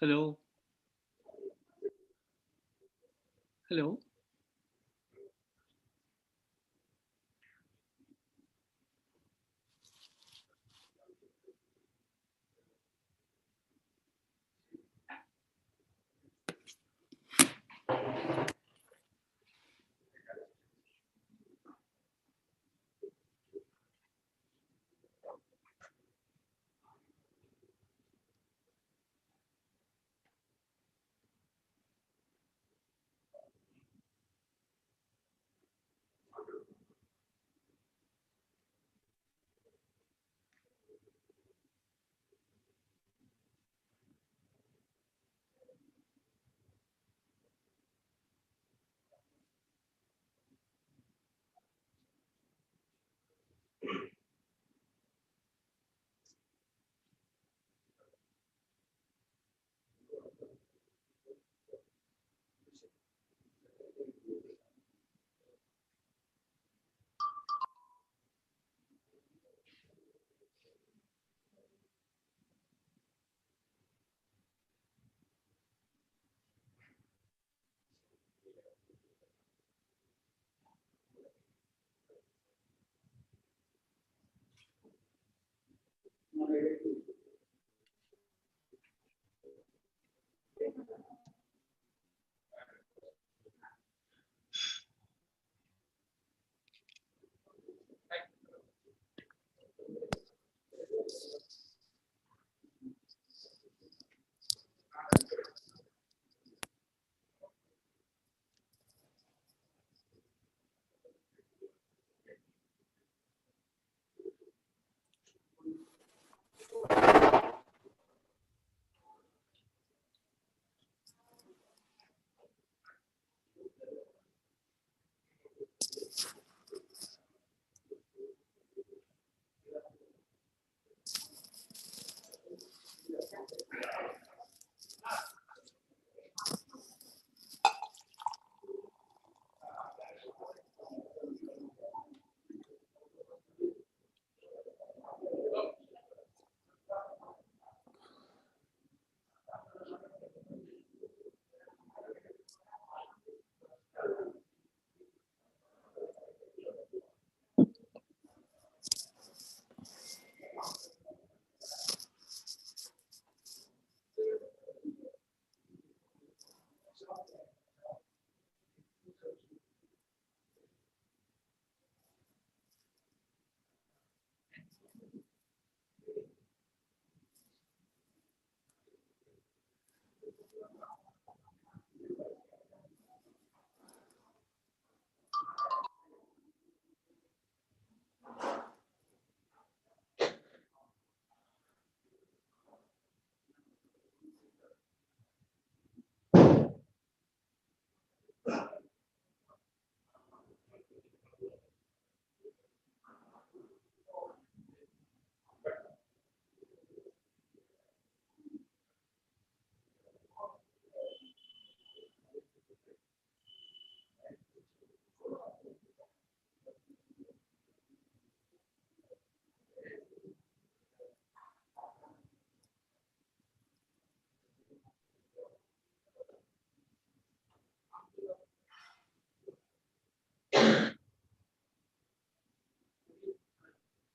Hello, hello.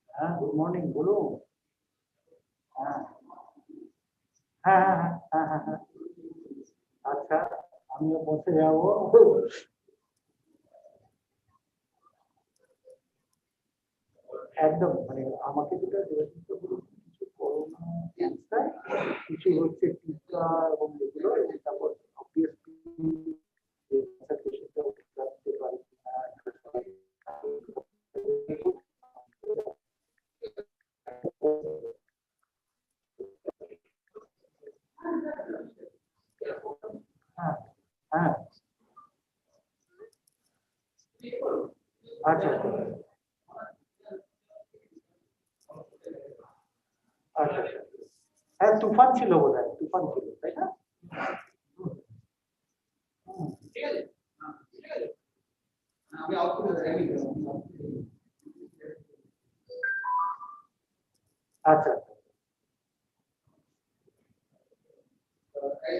হ্যাঁ, good morning, বলুন। হ্যাঁ, হ্যাঁ, হ্যাঁ, হ্যাঁ, হ্যাঁ, হ্যাঁ। আচ্ছা, আমিও পৌঁছে যাবো। একদম, মানে আমাকে যেটা নির্বাচিত হলো, কিছু করোনা ক্যান্সার, কিছু হচ্ছে টিকা এবং এগুলো, এবং তারপর অবভিয়াসলি যে ক্যান্সার পেশেন্টটা উঠে আসতে পারে কিনা, হ্যাঁ, হ্যাঁ, আচ্ছা, আচ্ছা, আচ্ছা, আচ্ছা। হ্যাঁ, তুফান ছিল বোধহয়, তুফান ছিল, তাই না? হুম, আচ্ছা, না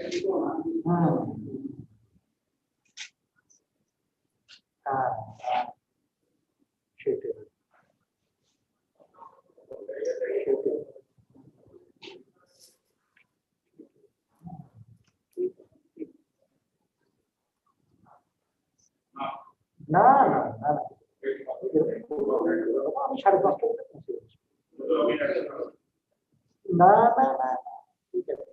না না আমি 5:30 পৌঁছে গেছি। না না না ঠিক আছে।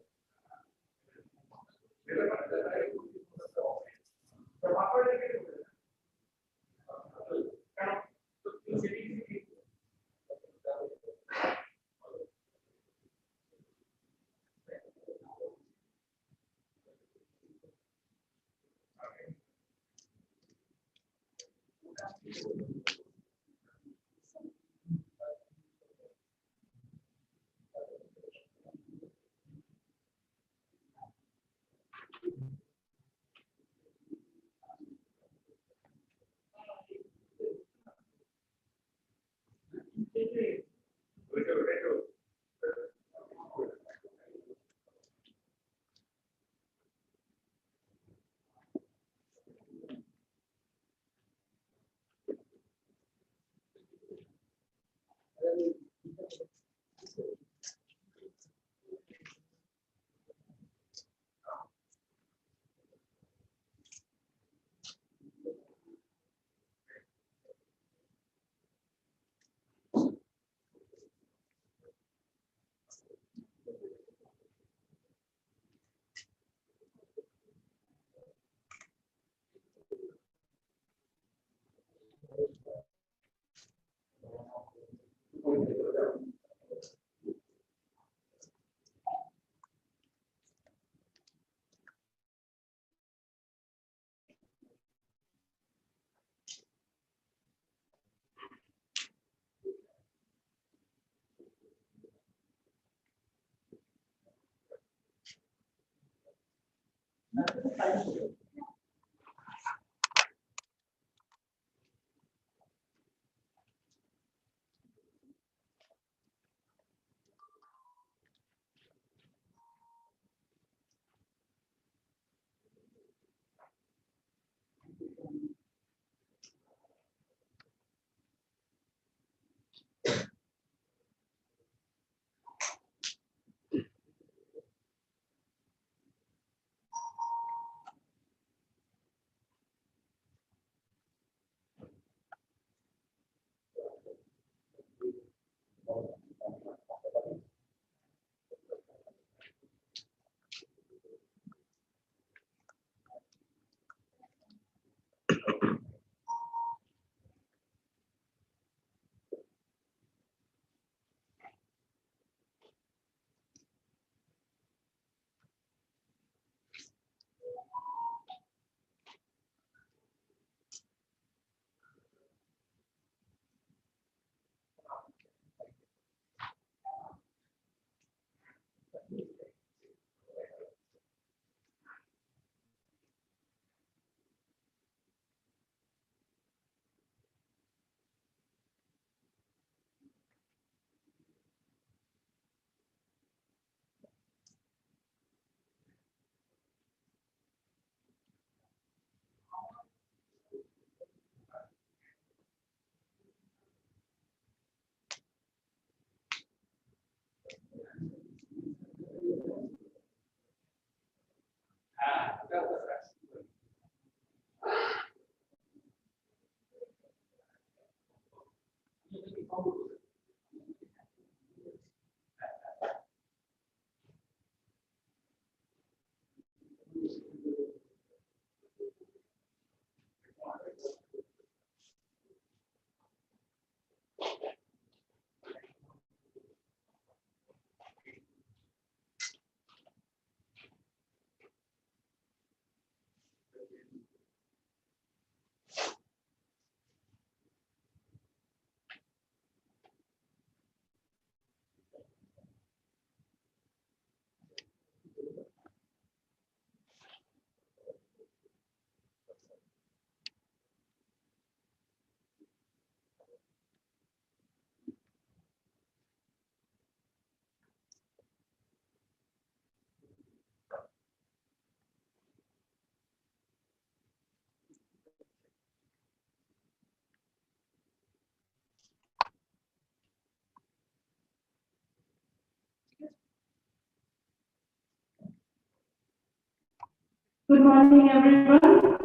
Good morning, everyone,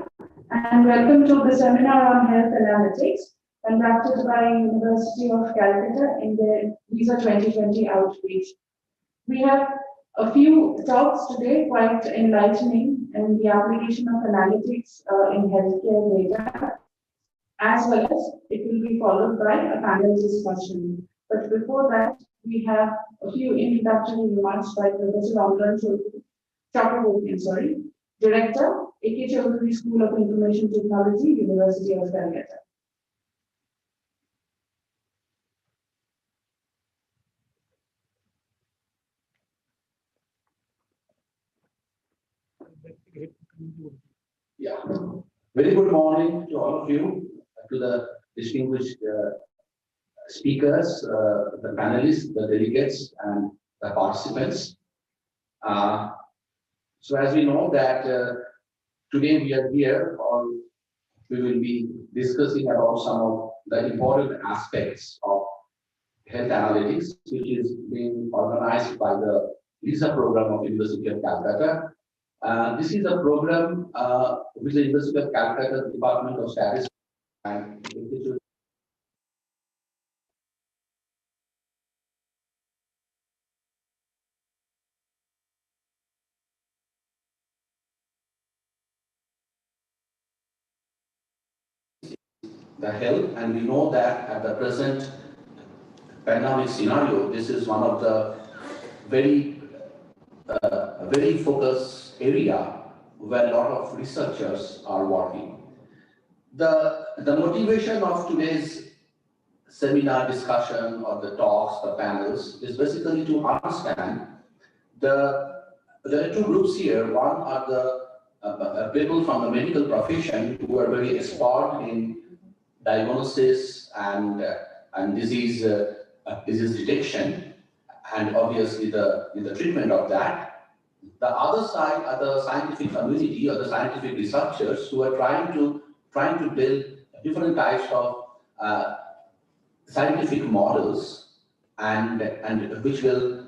and welcome to the seminar on health analytics conducted by University of Calcutta in their VISA 2020 outreach. We have a few talks today, quite enlightening in the application of analytics in healthcare data, as well as it will be followed by a panel discussion. But before that, we have a few introductory remarks by Professor Ramlan Chakraborty, Director, A.K. Chaudhary School of Information Technology, University of Calcutta. Yeah. Very good morning to all of you, to the distinguished speakers, the panelists, the delegates, and the participants. So as we know that today we are here, or we will be discussing about some of the important aspects of health analytics, which is being organized by the VISA program of University of Calcutta. This is a program with the University of Calcutta Department of Statistics and Institute. The health, and we know that at the present pandemic scenario, this is one of the very focused area where a lot of researchers are working. The motivation of today's seminar discussion or the talks, the panels, is basically to understand there are two groups here. One are the people from the medical profession who are very expert in diagnosis and disease detection, and obviously the treatment of that. The other side are the scientific community or the scientific researchers who are trying to build different types of scientific models and which will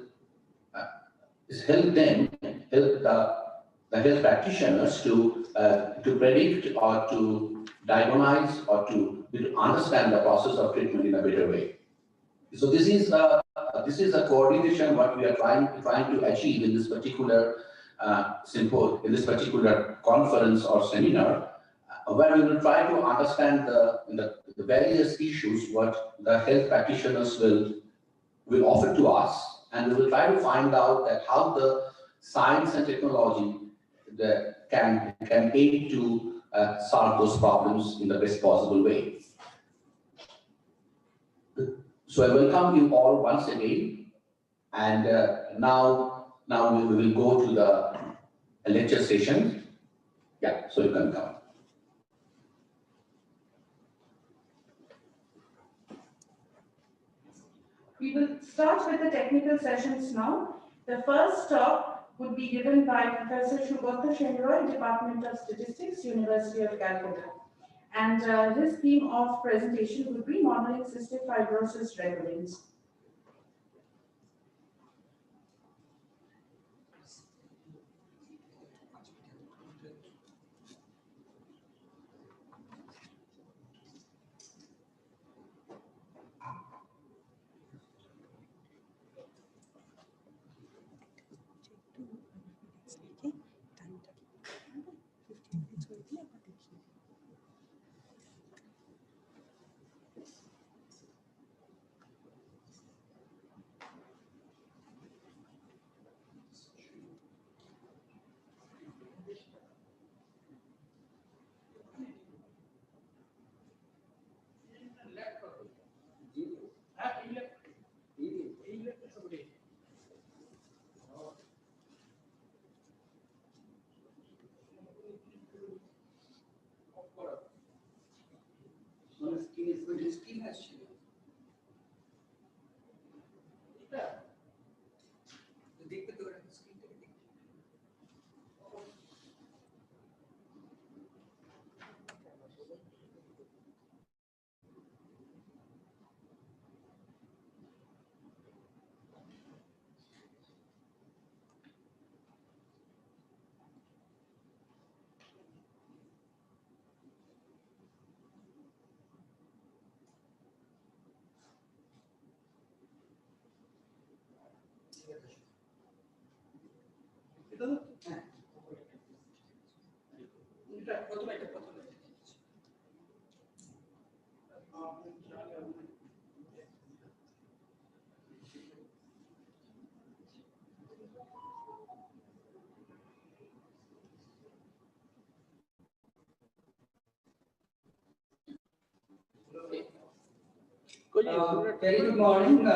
help the health practitioners to predict or to diagnose or to understand the process of treatment in a better way. So this is a coordination what we are trying to achieve in this particular in this particular conference or seminar, where we will try to understand the various issues what the health practitioners will offer to us, and we will try to find out that how the science and technology that can aid to solve those problems in the best possible way. So I welcome you all once again, and now we will go to the lecture session. Yeah, so you can come. We will start with the technical sessions now. The first talk would be given by Professor Shubhata Shenroy, Department of Statistics, University of Calcutta. And his theme of presentation would be modeling cystic fibrosis recurrence. Very good morning.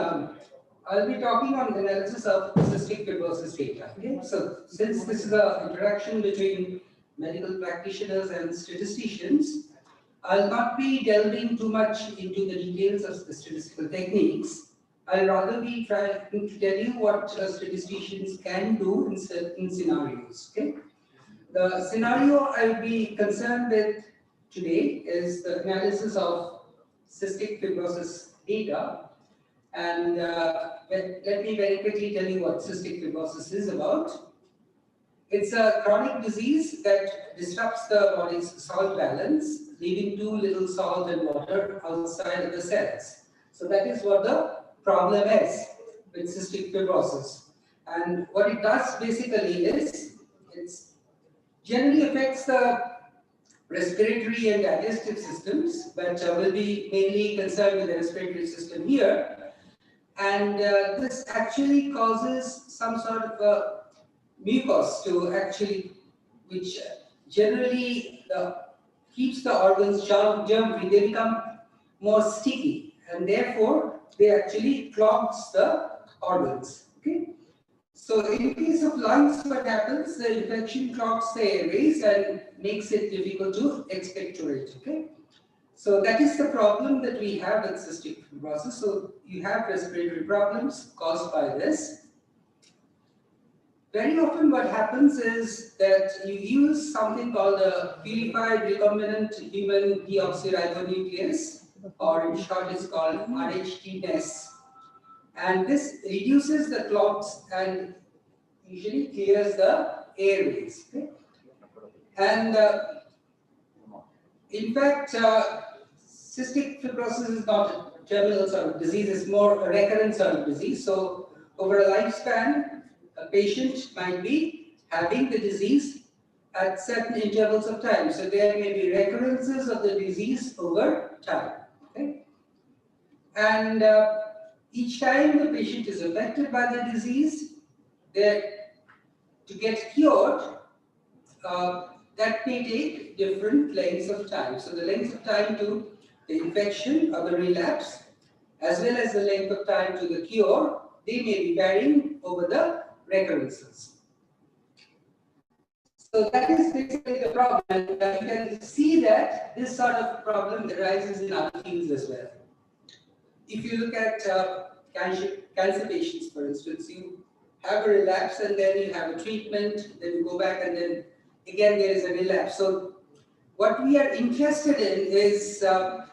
I'll be talking on analysis of cystic fibrosis data. Okay? So, since this is an interaction between medical practitioners and statisticians, I'll not be delving too much into the details of the statistical techniques. I'll rather be trying to tell you what statisticians can do in certain scenarios. Okay? The scenario I'll be concerned with today is the analysis of cystic fibrosis data. And let me very quickly tell you what cystic fibrosis is about. It's a chronic disease that disrupts the body's salt balance, leaving too little salt and water outside of the cells. So that is what the problem is with cystic fibrosis. And what it does basically is, it generally affects the respiratory and digestive systems, but will be mainly concerned with the respiratory system here. And this actually causes some sort of a mucus to actually, which generally keeps the organs germ-free. They become more sticky, and therefore they actually clogs the organs. Okay. So in case of lungs, what happens? The infection clogs the airways and makes it difficult to expectorate. Okay. So that is the problem that we have with cystic fibrosis. So you have respiratory problems caused by this. Very often what happens is that you use something called a purified recombinant human deoxyribonuclease, or in short it's called RHDNES. And this reduces the clots and usually clears the airways. Okay? And in fact, cystic fibrosis is not a terminal sort of disease, it's more a recurrent sort of disease. So over a lifespan, a patient might be having the disease at certain intervals of time. So there may be recurrences of the disease over time. Okay? And each time the patient is affected by the disease, to get cured, that may take different lengths of time. So the length of time to the infection or the relapse, as well as the length of time to the cure, they may be varying over the recurrences. So that is basically the problem. And you can see that this sort of problem arises in other fields as well. If you look at cancer patients, for instance, you have a relapse and then you have a treatment, then you go back and then again there is a relapse. So what we are interested in is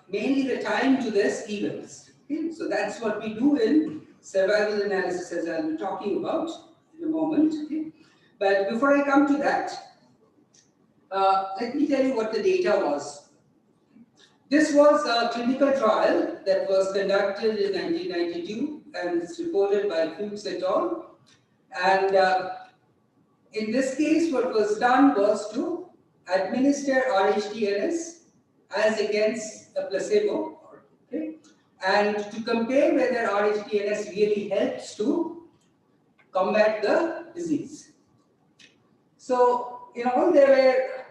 mainly the time to this events. Okay? So that's what we do in survival analysis, as I'll be talking about in a moment. Okay? But before I come to that, let me tell you what the data was. This was a clinical trial that was conducted in 1992 and it's reported by Fuchs et al. And in this case, what was done was to administer RHDNS as against a placebo, okay? And to compare whether RHDNS really helps to combat the disease. So in all, there were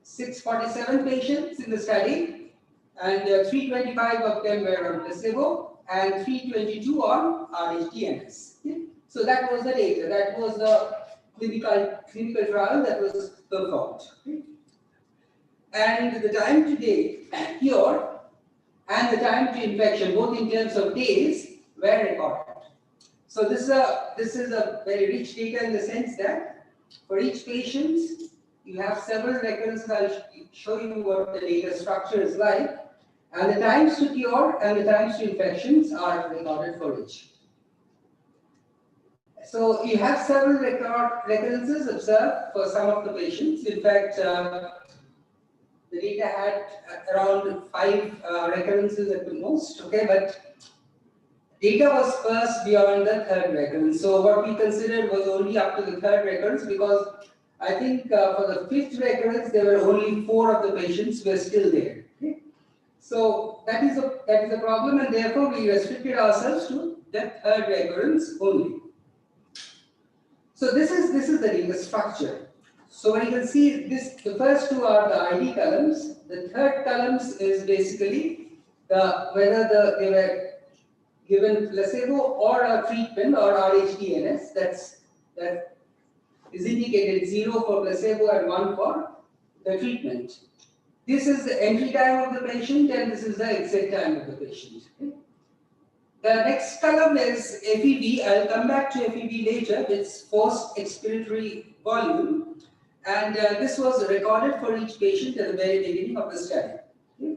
647 patients in the study, and 325 of them were on placebo and 322 on RHDNS. Okay? So that was the data. That was the clinical trial that was performed. Okay? And the time to date cure and the time to infection, both in terms of days, were recorded. So this is a very rich data in the sense that for each patient, you have several recurrences. I'll show you what the data structure is like. And the times to cure and the times to infections are recorded for each. So you have several recurrences observed for some of the patients. In fact, the data had around 5 recurrences at the most. Okay, but data was sparse beyond the third recurrence. So what we considered was only up to the third recurrence, because I think for the fifth recurrence there were only 4 of the patients were still there. Okay? So that is a problem, and therefore we restricted ourselves to the third recurrence only. So this is the data structure. So when you can see this, the first 2 are the ID columns. The third columns is basically whether they were given placebo or a treatment or RHTNS. That is indicated 0 for placebo and 1 for the treatment. This is the entry time of the patient, and this is the exit time of the patient. Okay? The next column is FEV. I'll come back to FEV later. It's forced expiratory volume, and this was recorded for each patient at the very beginning of the study. Okay?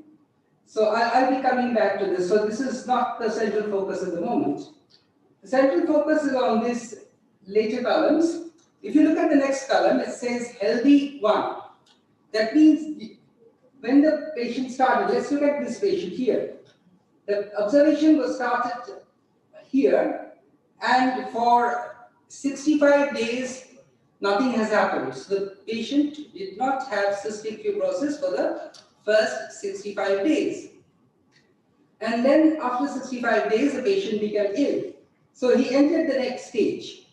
So I'll be coming back to this. So this is not the central focus at the moment. The central focus is on these later columns. If you look at the next column, it says healthy 1. That means when the patient started, let's look at this patient here. The observation was started here, and for 65 days, nothing has happened. So the patient did not have cystic fibrosis for the first 65 days. And then after 65 days, the patient became ill. So he entered the next stage.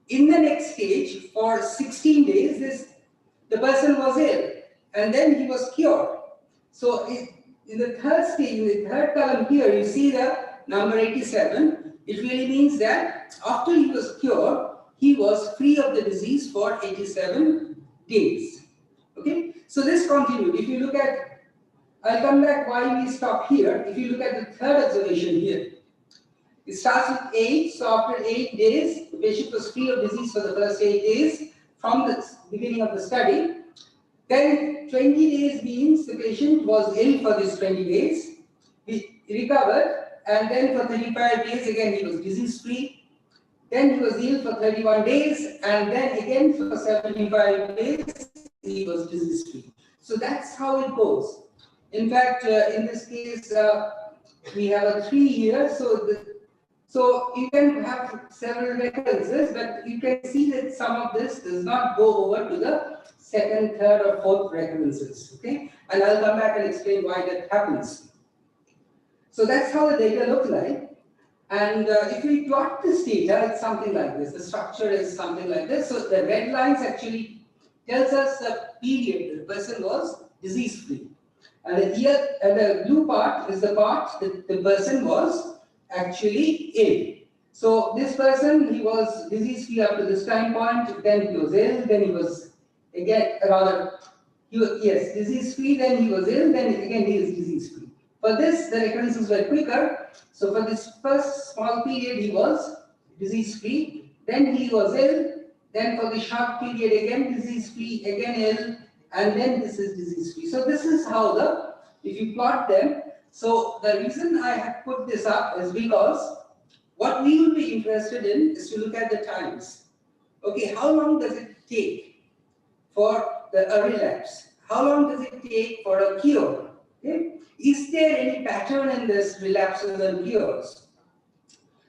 In the next stage, for 16 days, the person was ill, and then he was cured. So in the third stage, in the third column here, you see the number 87. It really means that after he was cured, he was free of the disease for 87 days. Okay, so this continued. If you look at, I'll come back why we stop here. If you look at the third observation here, it starts with 8. So after 8 days, the patient was free of disease for the first 8 days from the beginning of the study. Then 20 days means the patient was ill for these 20 days. He recovered, and then for 35 days again he was disease free. Then he was ill for 31 days, and then again for 75 days he was disease free. So that's how it goes. In fact, in this case, we have a 3 here. So you can have several recurrences, but you can see that some of this does not go over to the second, third, or fourth recurrences. Okay, and I'll come back and explain why that happens. So that's how the data look like. And if we plot this data, it's something like this. The structure is something like this. So the red lines actually tells us the period the person was disease free, and the blue part is the part that the person was actually ill. So this person, he was disease free up to this time point, then he was ill, then he was again disease free, then he was ill, then again he is disease free. For this, the recurrences were quicker. So for this first small period, he was disease free, then he was ill, then for the short period again disease free, again ill, and then this is disease free. So this is how if you plot them. So the reason I have put this up is because what we will be interested in is to look at the times. Okay, how long does it take for a relapse? How long does it take for a cure? Okay? Is there any pattern in this relapses and cures?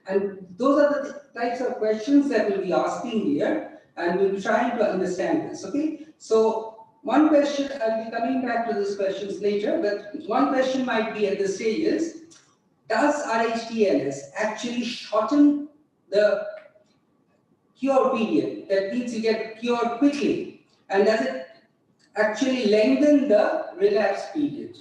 And those are the types of questions that we'll be asking here, and we'll be trying to understand this. Okay, so one question, I'll be coming back to these questions later, but one question might be at this stage is, does RHTNS actually shorten the cure period? That means you get cured quickly. And does it actually lengthen the relapse period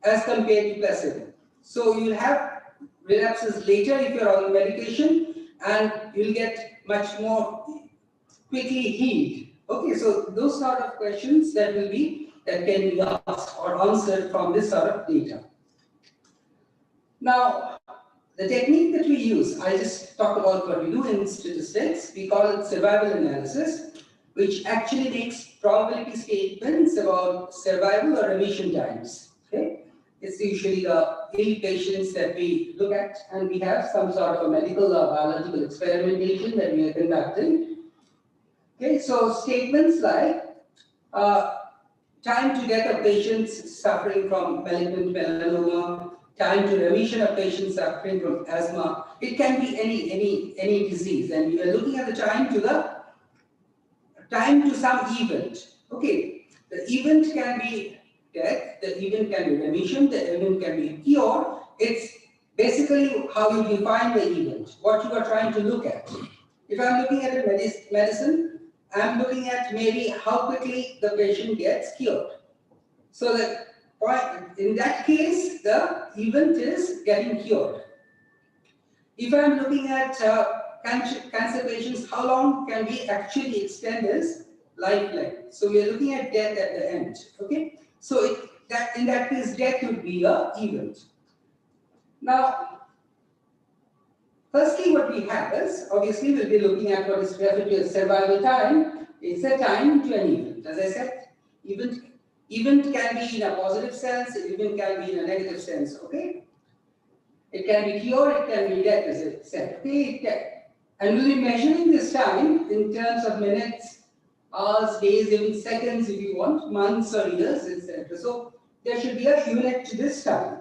as compared to placebo? So you'll have relapses later if you're on medication, and you'll get much more quickly healed. Okay, so those sort of questions that can be asked or answered from this sort of data. Now, the technique that we use, I just talk about what we do in statistics. We call it survival analysis, which actually makes probability statements about survival or remission times. Okay, it's usually the ill patients that we look at, and we have some sort of a medical or biological experimentation that we are conducting. Okay, so statements like time to death of patients suffering from malignant melanoma, time to remission of patients suffering from asthma. It can be any disease, and we are looking at the time to some event. Okay, the event can be death, the event can be remission, the event can be cure. It's basically how you define the event, what you are trying to look at. If I'm looking at a medicine, I'm looking at maybe how quickly the patient gets cured. So the point, in that case, the event is getting cured. If I'm looking at cancer patients, how long can we actually extend his life length? So we are looking at death at the end. Okay, so in that case, death would be a event. Now, firstly, what we have is, obviously, we'll be looking at what is referred to as survival time. It's a time to an event. As I said, event can be in a positive sense, event can be in a negative sense. Okay. It can be cure, it can be death, as I said. Okay, and we'll be measuring this time in terms of minutes, hours, days, even seconds if you want, months or years, etc. So there should be a unit to this time.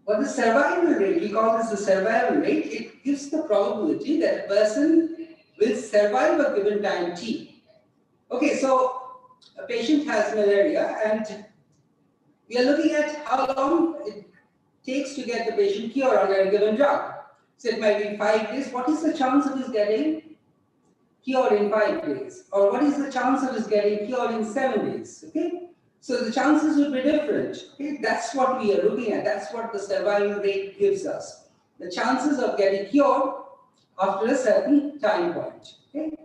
But the survival rate, we call this the survival rate, it gives the probability that a person will survive a given time t. Okay, so a patient has malaria and we are looking at how long it takes to get the patient cured on a given drug. So it might be 5 days. What is the chance of his getting cured in 5 days? Or what is the chance of his getting cured in 7 days? Okay. So the chances would be different. Okay, that's what we are looking at. That's what the survival rate gives us. The chances of getting cured after a certain time point. Okay.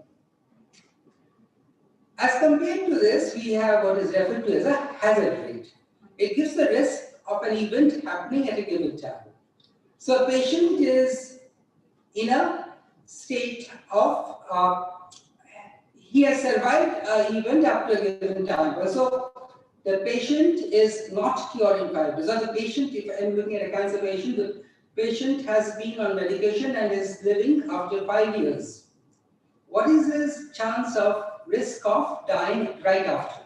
As compared to this, we have what is referred to as a hazard rate. It gives the risk of an event happening at a given time. So a patient is in a state of he has survived an event up to a given time. So the patient is not cured in 5 days. Or the patient, if I'm looking at a cancer patient, the patient has been on medication and is living after 5 years. What is his chance of risk of dying right after?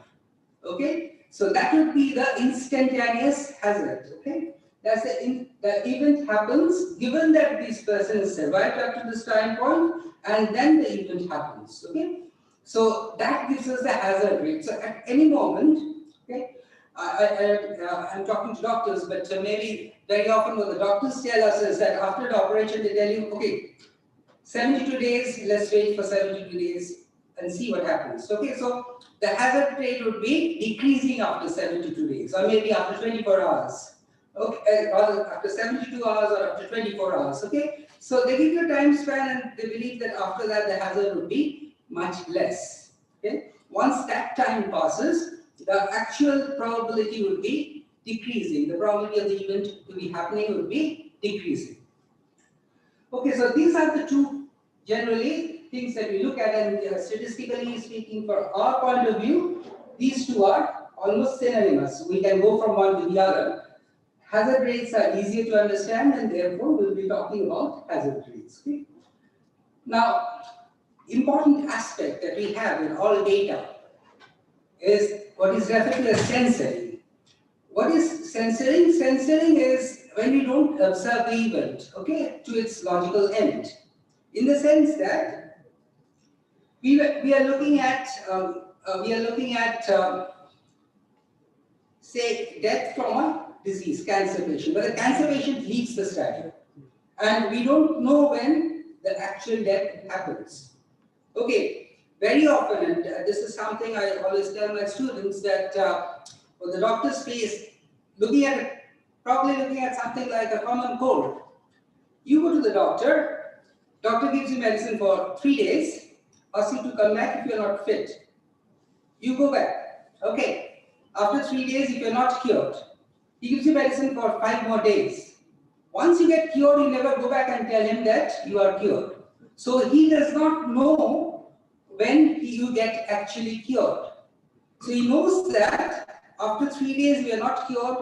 Okay, so that would be the instantaneous hazard. Okay, that's the event happens given that this person is survived up to this time point, and then the event happens. Okay, so that gives us the hazard rate. So at any moment. Okay, I'm talking to doctors, but maybe very often what the doctors tell us is that after the operation they tell you, okay, 72 days, let's wait for 72 days and see what happens. Okay, so the hazard rate would be decreasing after 72 days or maybe after 24 hours. Okay, or after 72 hours or after 24 hours. Okay, so they give you a time span and they believe that after that the hazard would be much less. Okay, once that time passes, the actual probability would be decreasing. The probability of the event to be happening would be decreasing. Okay, so these are the two generally things that we look at, and statistically speaking, for our point of view, these two are almost synonymous. We can go from one to the other. Hazard rates are easier to understand, and therefore we'll be talking about hazard rates. Okay? Now, important aspect that we have in all data is what is referred to as censoring. What is censoring? Censoring is when we don't observe the event, okay, to its logical end. In the sense that we are looking at say death from a disease, cancer patient, but the cancer patient leaves the study, and we don't know when the actual death happens. Okay. Very often, and this is something I always tell my students, that for the doctor's face, probably looking at something like a common cold. You go to the doctor gives you medicine for 3 days, asks you to come back if you're not fit. You go back. Okay. After 3 days, if you're not cured, he gives you medicine for 5 more days. Once you get cured, you never go back and tell him that you are cured. So he does not know when you get actually cured. So he knows that after 3 days we are not cured,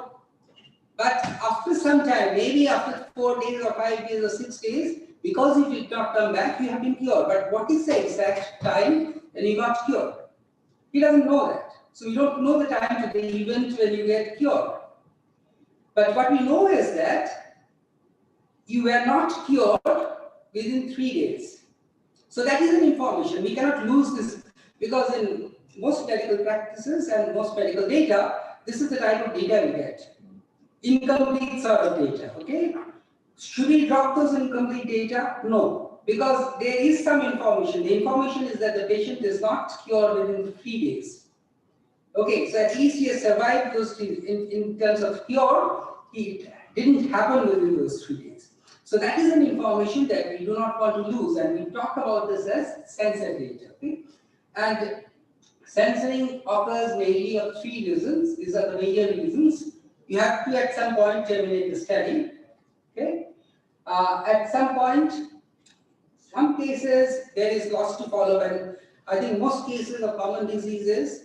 but after some time, maybe after 4 days or 5 days or 6 days, because you did not come back, you have been cured. But what is the exact time when you got cured? He doesn't know that. So you don't know the time to the event when you get cured. But what we know is that you were not cured within 3 days. So that is an information. We cannot lose this, because in most medical practices and most medical data, this is the type of data we get. Incomplete sort of data, okay? Should we drop those incomplete data? No, because there is some information. The information is that the patient is not cured within 3 days. Okay, so at least he has survived those 3 days. In terms of cure, it didn't happen within those 3 days. So that is an information that we do not want to lose, and we talk about this as sensor data. Okay? And censoring occurs mainly of 3 reasons. These are the major reasons. You have to at some point terminate the study. Okay? At some point, some cases there is loss to follow-up, and I think most cases of common diseases,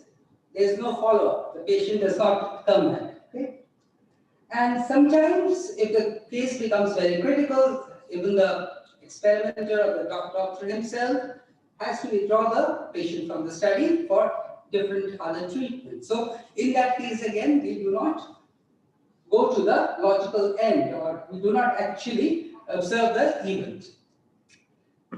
there is no follow-up. The patient does not come back. Okay? And sometimes, if the case becomes very critical, even the experimenter or the doctor himself has to withdraw the patient from the study for different other treatments. So, in that case, again, we do not go to the logical end, or we do not actually observe the event.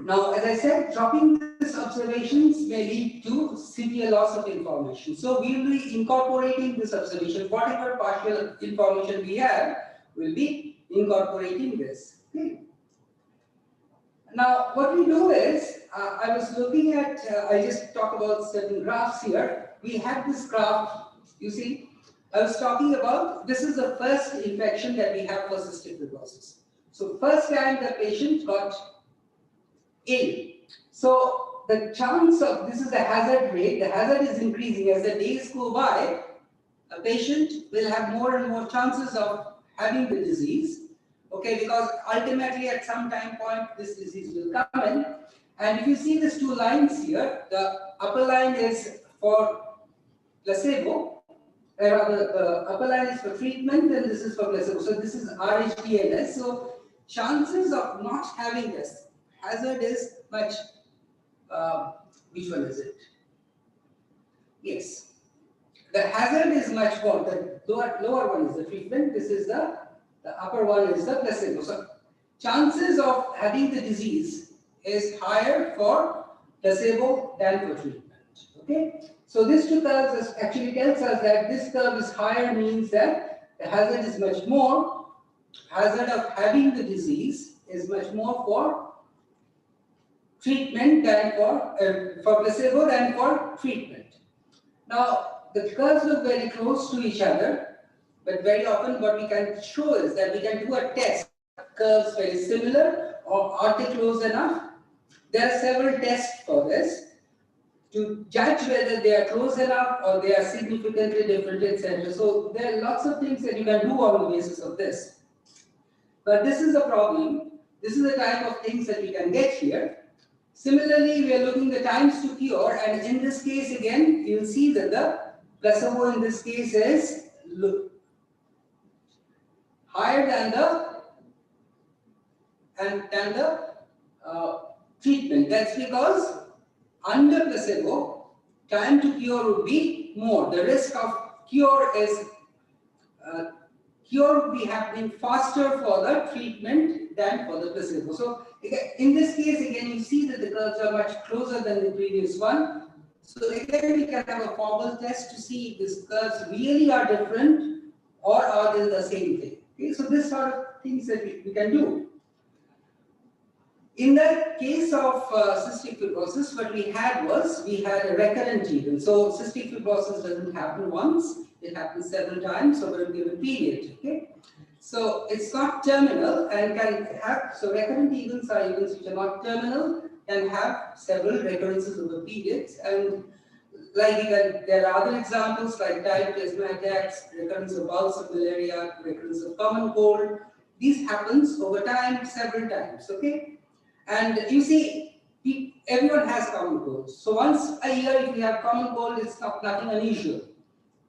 Now, as I said, dropping these observations may lead to severe loss of information. So we will be incorporating this observation. Whatever partial information we have, we'll be incorporating this. Okay. Now, what we do is, I was looking at, I just talk about certain graphs here. We have this graph, you see, I was talking about, this is the first infection that we have for cystic fibrosis. So first time the patient got ill. So the chance of, this is the hazard rate, the hazard is increasing as the days go by. A patient will have more and more chances of having the disease, okay, because ultimately at some time point this disease will come in. And if you see these 2 lines here, the upper line is for placebo, the upper line is for treatment, and this is for placebo. So this is RHDLS. So chances of not having this hazard is much, which one is it? Yes. The hazard is much more. The lower one is the treatment. This is the upper one is the placebo. So chances of having the disease is higher for placebo than for treatment. Okay. So this 2 curves actually tells us that this curve is higher, means that the hazard is much more. Hazard of having the disease is much more for treatment than for placebo than for treatment. Now, the curves look very close to each other, but very often what we can show is that we can do a test. Curves very similar, or are they close enough? There are several tests for this to judge whether they are close enough or they are significantly different, etc. So there are lots of things that you can do on the basis of this. But this is the problem. This is the type of things that we can get here. Similarly, we are looking at the times to cure, and in this case again, you will see that the placebo in this case is higher than the treatment. That's because under placebo, time to cure would be more. The risk of cure would be happening faster for the treatment than for the placebo. So in this case, again, you see that the curves are much closer than the previous one. So again, we can have a formal test to see if these curves really are different or are they the same thing. Okay, so this sort of things that we can do. In the case of cystic fibrosis, what we had a recurrent event. So cystic fibrosis doesn't happen once, it happens several times over a given period. Okay? So it's not terminal and can have, so recurrent events are events which are not terminal, can have several recurrences over periods, and like there are other examples like type 2 asthma attacks, recurrence of bowels of malaria, recurrence of common cold. These happens over time, several times. Okay, and you see, everyone has common colds. So once a year, if you have common cold, it's nothing unusual.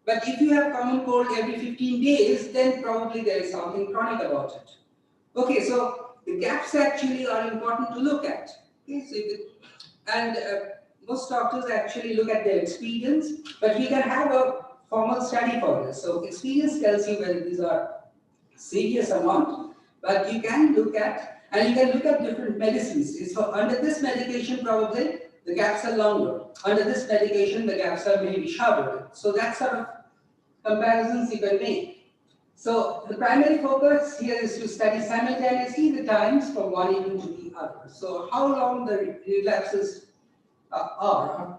But if you have common cold every 15 days, then probably there is something chronic about it. Okay, so the gaps actually are important to look at. Okay, so most doctors actually look at their experience, but we can have a formal study for this. So experience tells you whether these are serious amount, but you can look at, and you can look at different medicines. So under this medication, probably the gaps are longer. Under this medication, the gaps are maybe shorter. So that sort of comparisons you can make. So the primary focus here is to study simultaneously the times from one event to the other. So how long the relapses are.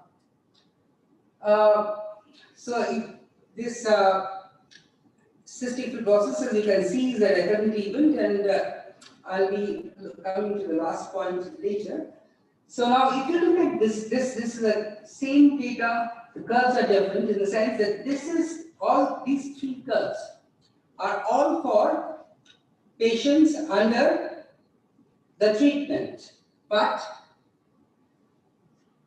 So if this cystic fibrosis, as you can see, is a recurrent event, and I'll be coming to the last point later. So now, if you look at this is the same data. The curves are different in the sense that this is all these three curves are all for patients under the treatment, but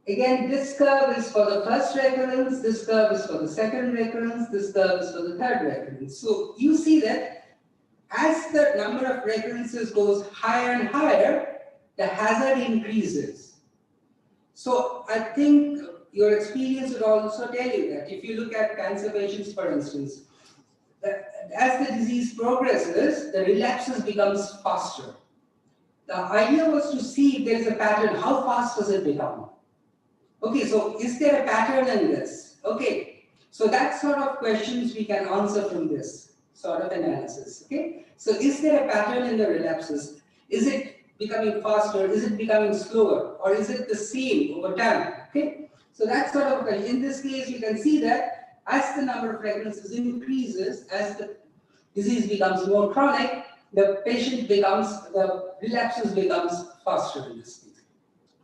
again, this curve is for the first recurrence, this curve is for the second recurrence, this curve is for the third recurrence. So you see that as the number of recurrences goes higher and higher, the hazard increases. So I think your experience would also tell you that if you look at cancer patients, for instance, as the disease progresses, the relapses becomes faster. The idea was to see if there is a pattern, how fast does it become? Okay, so is there a pattern in this? Okay, so that sort of questions we can answer from this sort of analysis. Okay, so is there a pattern in the relapses? Is it becoming faster? Is it becoming slower? Or is it the same over time? Okay, so that sort of, in this case, you can see that as the number of recurrences increases, as the disease becomes more chronic, the relapses becomes faster in this case.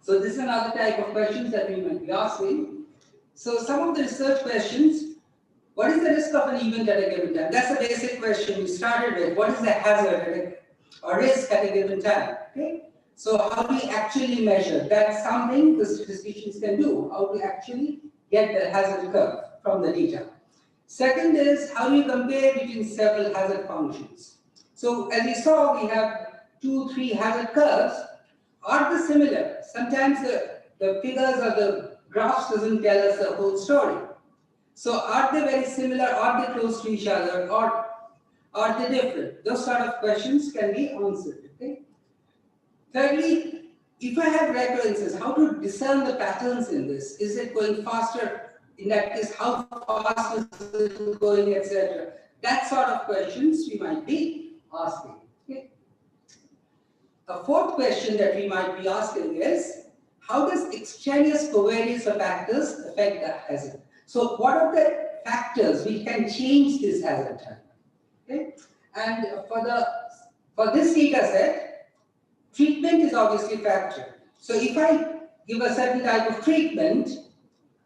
So this is another type of questions that we might be asking. So some of the research questions, what is the risk of an event at a given time? That's a basic question we started with. What is the hazard or risk at a given time? Okay. So how do we actually measure? That's something the statisticians can do. How to actually get the hazard curve from the data. Second is how do you compare between several hazard functions? So as you saw, we have 2, 3 hazard curves. Are they similar? Sometimes the figures or the graphs doesn't tell us the whole story. So are they very similar? Are they close to each other? Or are they different? Those sort of questions can be answered. Okay. Thirdly, if I have recurrences, how to discern the patterns in this? Is it going faster? In that case, how fast is it going, etc.? That sort of questions we might be asking. Okay. A fourth question that we might be asking is, how does extraneous covariance of factors affect the hazard? So what are the factors which can change this hazard time? Okay? And for this data set, treatment is obviously a factor. So if I give a certain type of treatment,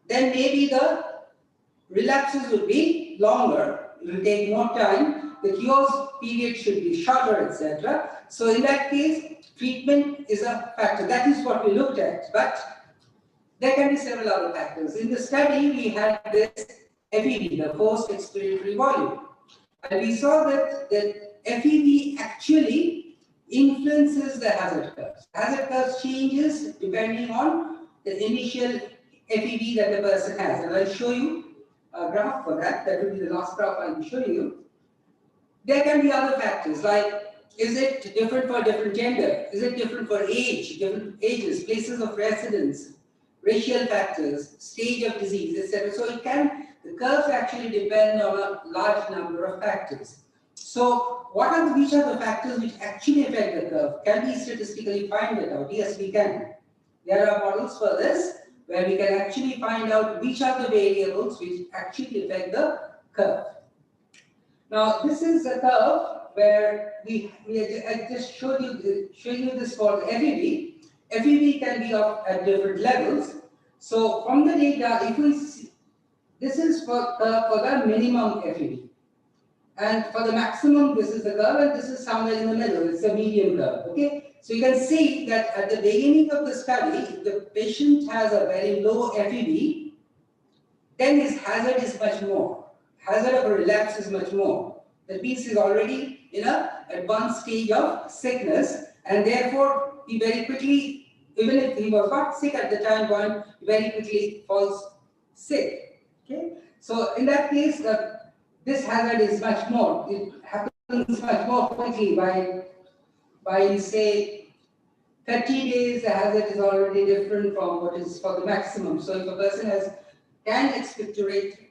then maybe the relapses will be longer, it will take more time, the cure period should be shorter, etc. So in that case, treatment is a factor. That is what we looked at, but there can be several other factors. In the study, we had this FEV, the forced expiratory volume. And we saw that FEV actually influences the hazard curves. Hazard curves changes depending on the initial FEV that the person has. And I'll show you a graph for that. That will be the last graph I'll be showing you. There can be other factors like, is it different for different gender? Is it different for age, different ages, places of residence, racial factors, stage of disease, etc. So the curves actually depend on a large number of factors. So which are the factors which actually affect the curve? Can we statistically find it out? Yes, we can. There are models for this where we can actually find out which are the variables which actually affect the curve. Now this is a curve where I just showed you this for FEV. FEV can be at different levels. So from the data, if we see, this is for the minimum FEV. And for the maximum, this is the curve, and this is somewhere in the middle. It's a median curve. Okay. So you can see that at the beginning of the study, if the patient has a very low FEV, then his hazard is much more. Hazard of a relapse is much more. The piece is already in an advanced stage of sickness, and therefore he very quickly, even if he was not sick at the time point, he very quickly falls sick. Okay, so in that case, this hazard is much more. It happens happens much more quickly by say 30 days, the hazard is already different from what is for the maximum. So if a person can expectorate,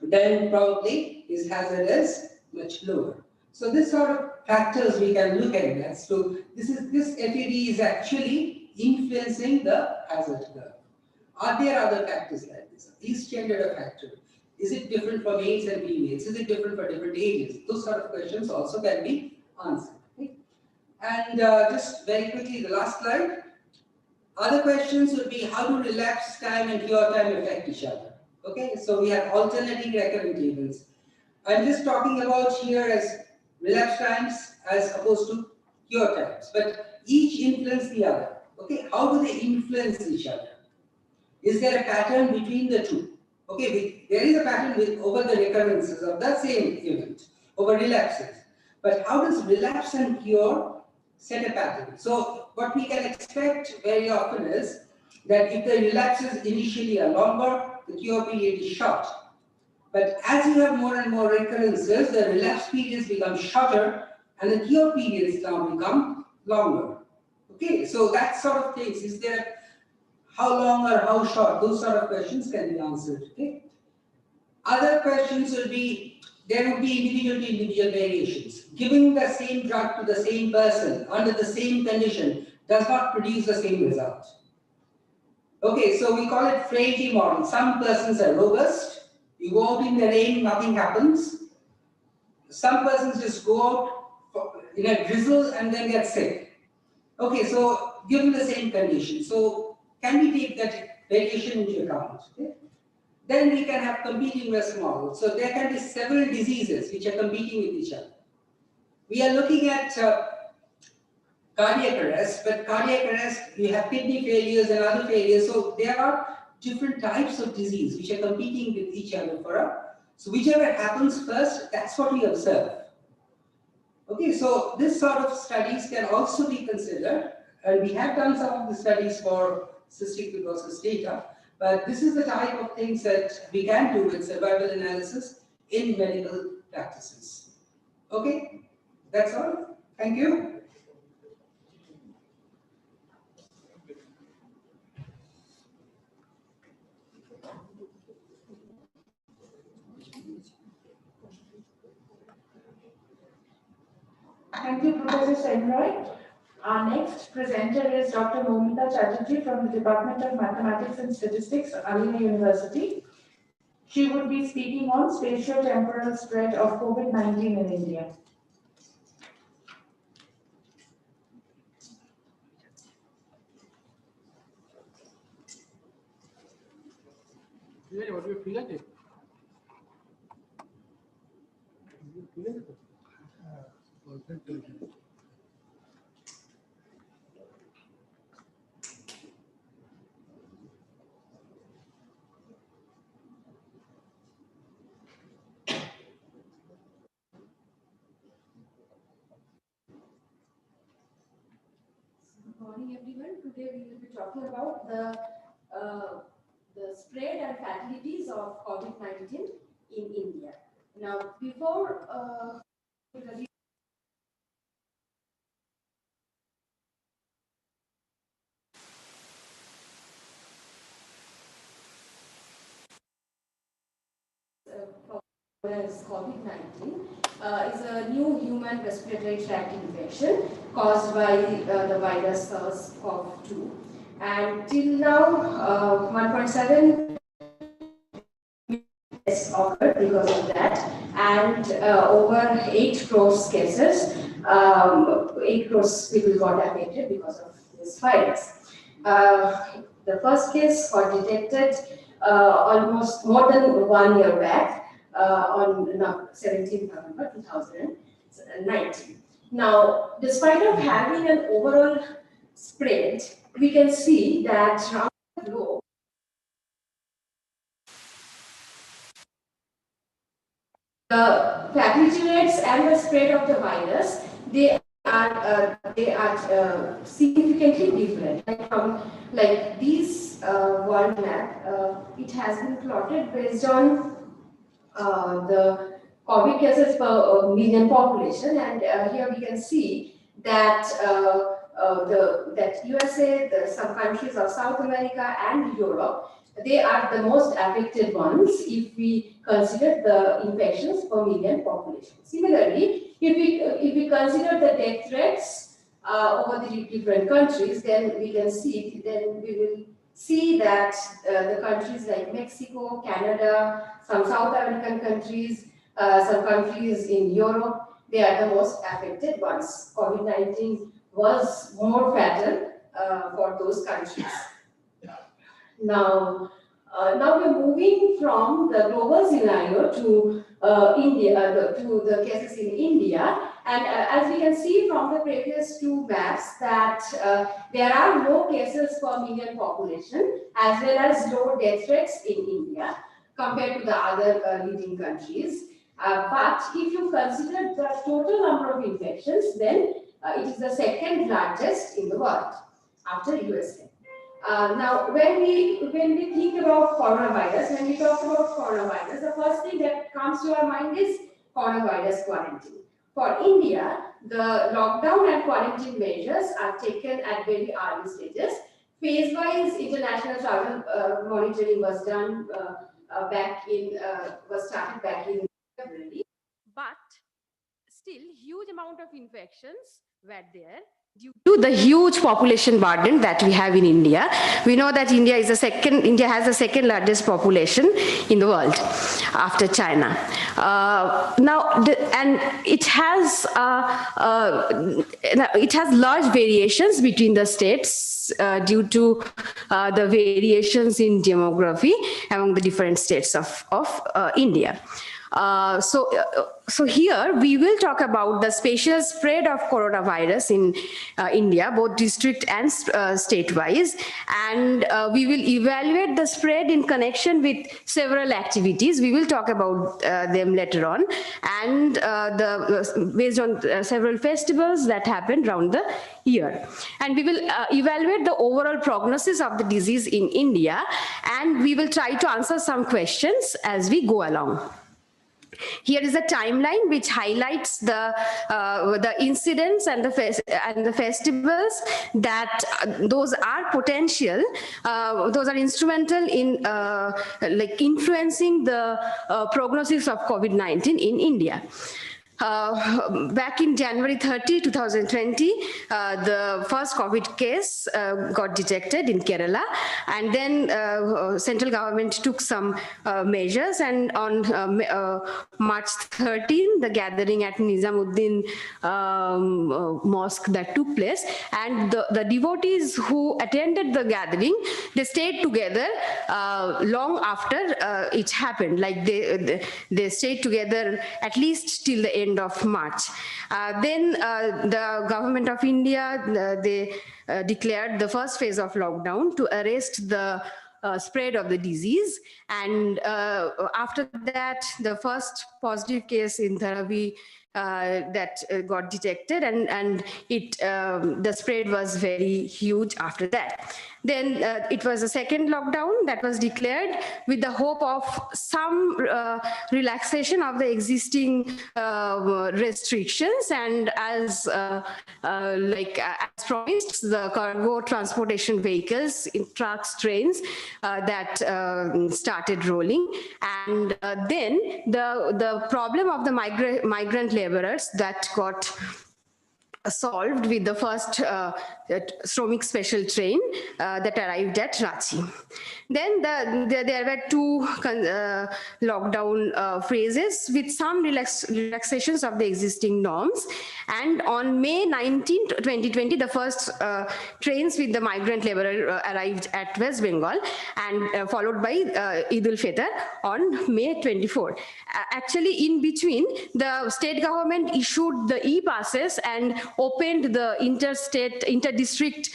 then probably his hazard is much lower. So this sort of factors we can look at that. So this FED is actually influencing the hazard curve. Are there other factors like this? Is gender a factor? Is it different for males and females? Is it different for different ages? Those sort of questions also can be answered. Okay? And just very quickly, the last slide. Other questions would be how do relapse time and cure time affect each other? Okay, so we have alternating recurrent events. I'm just talking about here as relapse times as opposed to cure times, but each influence the other. Okay, how do they influence each other? Is there a pattern between the two? Okay, there is a pattern over the recurrences of the same event, over relapses. But how does relapse and cure set a pattern? So what we can expect very often is that if the relapses initially are longer, the cure period is short. But as you have more and more recurrences, the relapse periods become shorter and the cure periods now become longer. Okay, so that sort of things, is there how long or how short, those sort of questions can be answered. Okay. Other questions will be, there will be individual to individual variations. Giving the same drug to the same person under the same condition does not produce the same result. Okay, so we call it frailty model. Some persons are robust. You go out in the rain, nothing happens. Some persons just go out in a drizzle and then get sick. Okay, so given the same condition, so can we take that variation into account? Okay? Then we can have competing risk models. So there can be several diseases which are competing with each other. We are looking at cardiac arrest, but cardiac arrest, you have kidney failures and other failures. So there are different types of disease which are competing with each other for a. So whichever happens first, that's what we observe. Okay, so this sort of studies can also be considered, and we have done some of the studies for cystic fibrosis data, but this is the type of things that we can do with survival analysis in medical practices. Okay, that's all. Thank you. Thank you, Professor Senroy. Our next presenter is Dr. Momita Chatterjee from the Department of Mathematics and Statistics, Alina University. She would be speaking on spatio-temporal spread of COVID-19 in India. What do you feel like it? Good morning, everyone. Today we will be talking about the spread and fatalities of COVID-19 in India. Now, before as COVID-19 is a new human respiratory tract infection caused by the virus SARS-CoV-2. And till now, 1.7 deaths occurred because of that, and over 8 crores cases, 8 crores people got affected because of this virus. The first case got detected almost more than 1 year back on 17th November 2019. Now, despite of having an overall spread, we can see that around the globe, the fatality rates and the spread of the virus, they are significantly different. Like these world map, it has been plotted based on the COVID cases per million population, and here we can see that that USA, some countries of South America and Europe, they are the most affected ones if we consider the infections per million population. Similarly, if we consider the death rates over the different countries, then we will see that the countries like Mexico, Canada, some South American countries, some countries in Europe, they are the most affected ones. COVID-19 was more fatal for those countries. Now we're moving from the global scenario to India, to the cases in India. And as we can see from the previous two maps, that there are low cases per million population as well as low death rates in India compared to the other leading countries. But if you consider the total number of infections, then it is the second largest in the world after USA. Now, when we think about coronavirus, when we talk about coronavirus, the first thing that comes to our mind is coronavirus quarantine. For India, the lockdown and quarantine measures are taken at very early stages. Phase-wise international travel monitoring was done was started back in February, but still huge amount of infections were there due to the huge population burden that we have in India. We know that India has the second largest population in the world after China. And it has large variations between the states due to the variations in demography among the different states of India. So here we will talk about the spatial spread of coronavirus in India, both district and state-wise, and we will evaluate the spread in connection with several activities. We will talk about them later on, and based on several festivals that happened around the year. And we will evaluate the overall prognosis of the disease in India, and we will try to answer some questions as we go along. Here is a timeline which highlights the incidents and the festivals that those are potential, those are instrumental in like influencing the prognosis of COVID-19 in India. Back in January 30, 2020, the first COVID case got detected in Kerala, and then central government took some measures, and on March 13, the gathering at Nizamuddin mosque that took place, and the devotees who attended the gathering, they stayed together long after it happened. Like they stayed together at least till the end of March. Then the government of India, they declared the first phase of lockdown to arrest the spread of the disease. And after that, the first positive case in Dharavi that got detected, and the spread was very huge after that. Then it was a second lockdown that was declared with the hope of some relaxation of the existing restrictions, and as promised, the cargo transportation vehicles in trucks, trains that started rolling. And then the problem of the migrant laborers that got solved with the first Shromik special train that arrived at Ranchi. Then there were two lockdown phases with some relaxations of the existing norms. And on May 19, 2020, the first trains with the migrant laborer arrived at West Bengal, and followed by Eid al-Fitr on May 24. Actually, in between, the state government issued the e-passes and opened the inter-district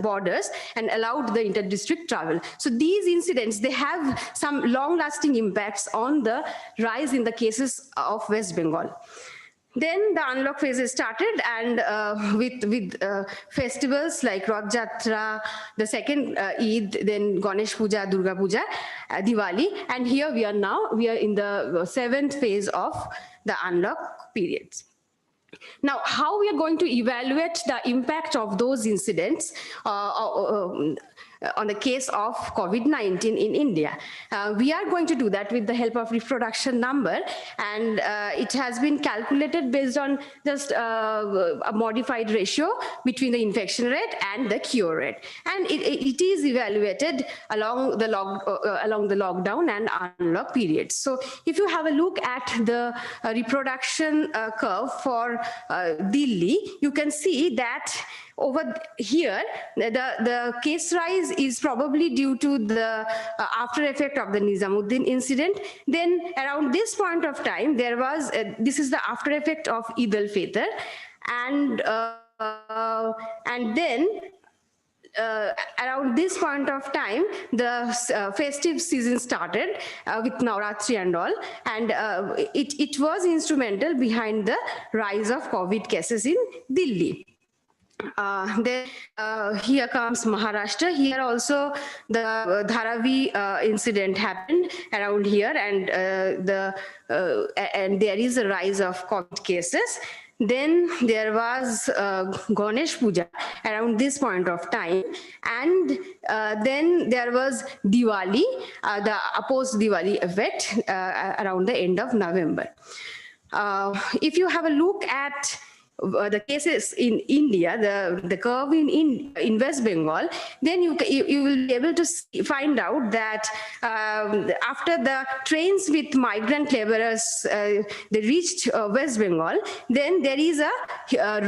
borders and allowed the inter-district travel. So these incidents, they have some long-lasting impacts on the rise in the cases of West Bengal. Then the unlock phase started, and with festivals like Rath Jatra, the second Eid, then Ganesh Puja, Durga Puja, Diwali, and here we are in the seventh phase of the unlock periods. Now, how we are going to evaluate the impact of those incidents on the case of COVID-19 in India? We are going to do that with the help of reproduction number, and it has been calculated based on just a modified ratio between the infection rate and the cure rate, and it is evaluated along the lockdown and unlock periods. So if you have a look at the reproduction curve for Delhi, you can see that over here, the case rise is probably due to the after effect of the Nizamuddin incident. Then around this point of time, there was, this is the after effect of Eid al-Fitr. And then around this point of time, the festive season started with Navratri and all, and it was instrumental behind the rise of COVID cases in Delhi. Then here comes Maharashtra. Here also the Dharavi incident happened around here, and and there is a rise of COVID cases. Then there was Ganesh Puja around this point of time, and then there was Diwali, the post-Diwali effect around the end of November. If you have a look at the cases in India, the curve in West Bengal, then you will be able to find out that after the trains with migrant laborers they reached West Bengal, then there is a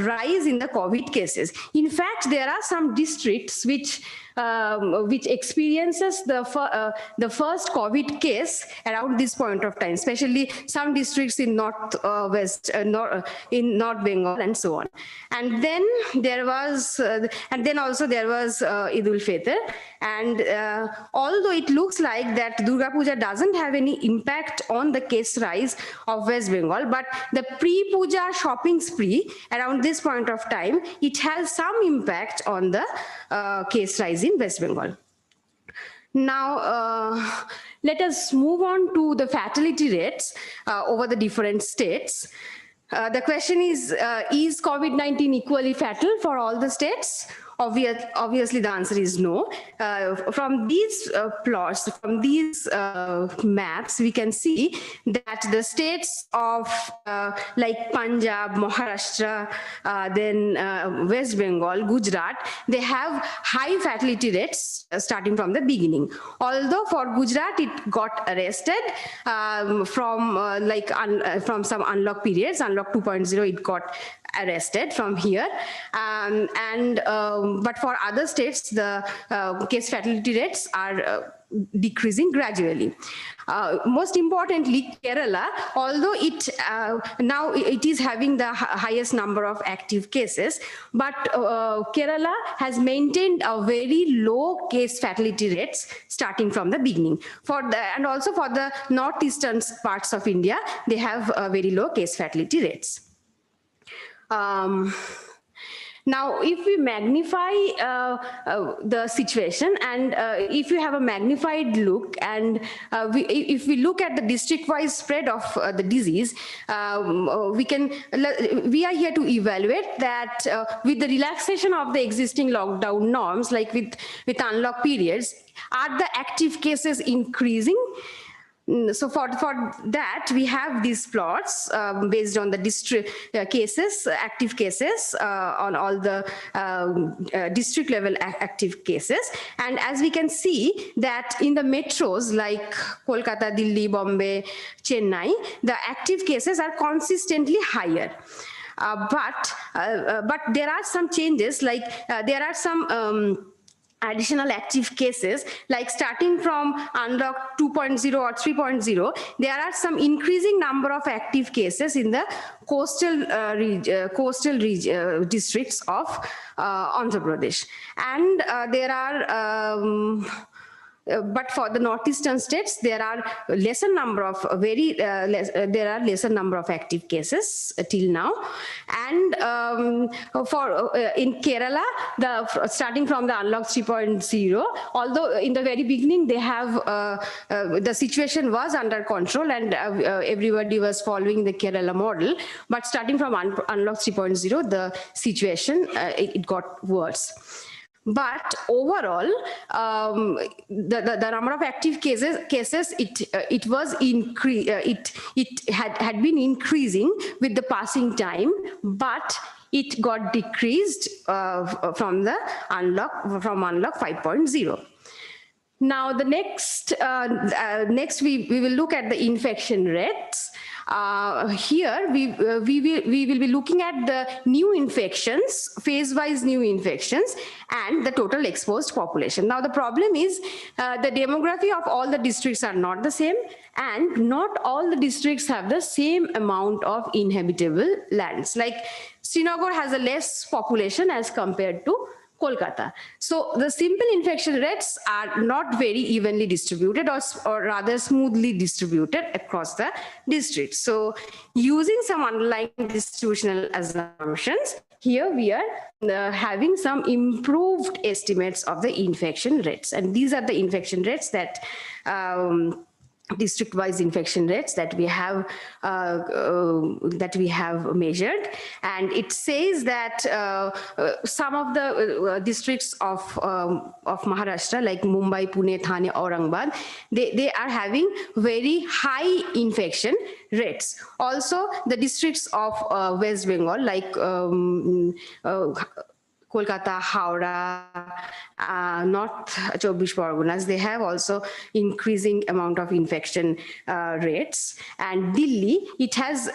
rise in the COVID cases. In fact, there are some districts which experiences the first COVID case around this point of time, especially some districts in in North Bengal and so on. And then there was, also there was Eid al-Fitr, and although it looks like that Durga Puja doesn't have any impact on the case rise of West Bengal, but the pre-Puja shopping spree around this point of time, it has some impact on the case rise in West Bengal. Now, let us move on to the fatality rates over the different states. The question is COVID-19 equally fatal for all the states? Obviously, the answer is no. From these plots, from these maps, we can see that the states of like Punjab, Maharashtra, then West Bengal, Gujarat, they have high fatality rates starting from the beginning. Although for Gujarat, it got arrested from some unlock periods, unlock 2.0, it got arrested from here, but for other states the case fatality rates are decreasing gradually. Most importantly, Kerala, although it now it is having the highest number of active cases, but Kerala has maintained a very low case fatality rates starting from the beginning. And also for the northeastern parts of India, they have very low case fatality rates. Now, if we magnify the situation, and if you have a magnified look, and if we look at the district-wise spread of the disease, we are here to evaluate that with the relaxation of the existing lockdown norms, like with unlock periods, are the active cases increasing? So for that, we have these plots based on the district cases, active cases on all the district level active cases. And as we can see that in the metros like Kolkata, Delhi, Bombay, Chennai, the active cases are consistently higher. But there are some changes, like there are some additional active cases, like starting from unlock 2.0 or 3.0, there are some increasing number of active cases in the coastal districts of Andhra Pradesh. And there are but for the northeastern states, there are lesser number of there are lesser number of active cases till now. And in Kerala, starting from the unlock 3.0, although in the very beginning they have the situation was under control and everybody was following the Kerala model, but starting from unlock 3.0, the situation it got worse. But overall, the number of active cases it had been increasing with the passing time, but it got decreased from unlock 5.0. Now the next we will look at the infection rates. Here we will be looking at the new infections, phase-wise new infections, and the total exposed population. Now the problem is the demography of all the districts are not the same, and not all the districts have the same amount of inhabitable lands. Like Srinagar has a less population as compared to Kolkata. So the simple infection rates are not very evenly distributed, or rather smoothly distributed across the districts. So using some underlying distributional assumptions, here we are having some improved estimates of the infection rates. And these are the infection rates that district-wise infection rates that we have measured, and it says that some of the districts of Maharashtra, like Mumbai, Pune, Thane, Aurangabad, they are having very high infection rates. Also, the districts of West Bengal, like Kolkata, Howrah, North 24 Parganas, they have also increasing amount of infection rates. And Delhi, it has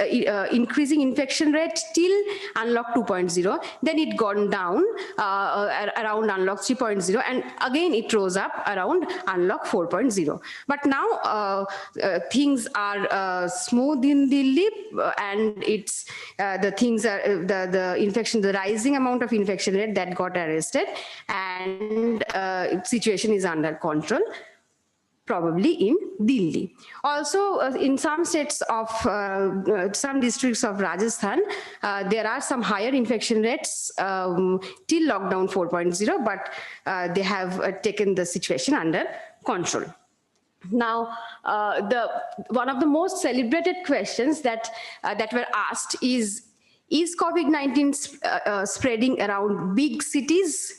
increasing infection rate till unlock 2.0. Then it gone down around unlock 3.0, and again it rose up around unlock 4.0. But now things are smooth in Delhi, and it's the things are the rising amount of infection rate that got arrested, and situation is under control, probably in Delhi. Also, in some states of, some districts of Rajasthan, there are some higher infection rates till lockdown 4.0, but they have taken the situation under control. Now, one of the most celebrated questions that were asked is COVID-19 spreading around big cities?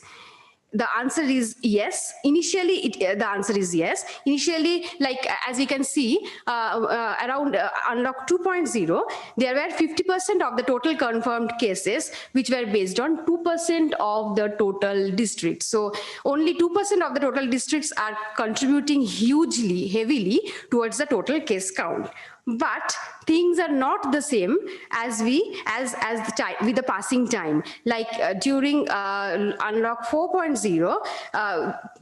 The answer is yes. Initially, the answer is yes. Initially, like as you can see, around unlock 2.0, there were 50% of the total confirmed cases, which were based on 2% of the total districts. So only 2% of the total districts are contributing heavily towards the total case count. But things are not the same as with the passing time. Like during unlock 4.0,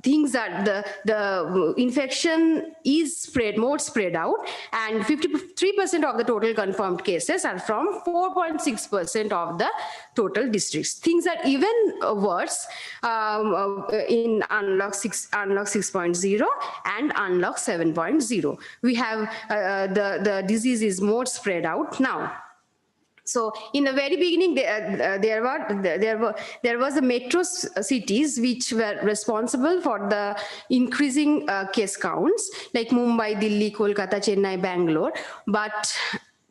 things are the infection is more spread out, and 53% of the total confirmed cases are from 4.6% of the total districts. Things are even worse in unlock 6.0 and unlock 7.0. We have the disease is more spread out now. So in the very beginning, there was the metro cities which were responsible for the increasing case counts, like Mumbai, Delhi, Kolkata, Chennai, Bangalore. But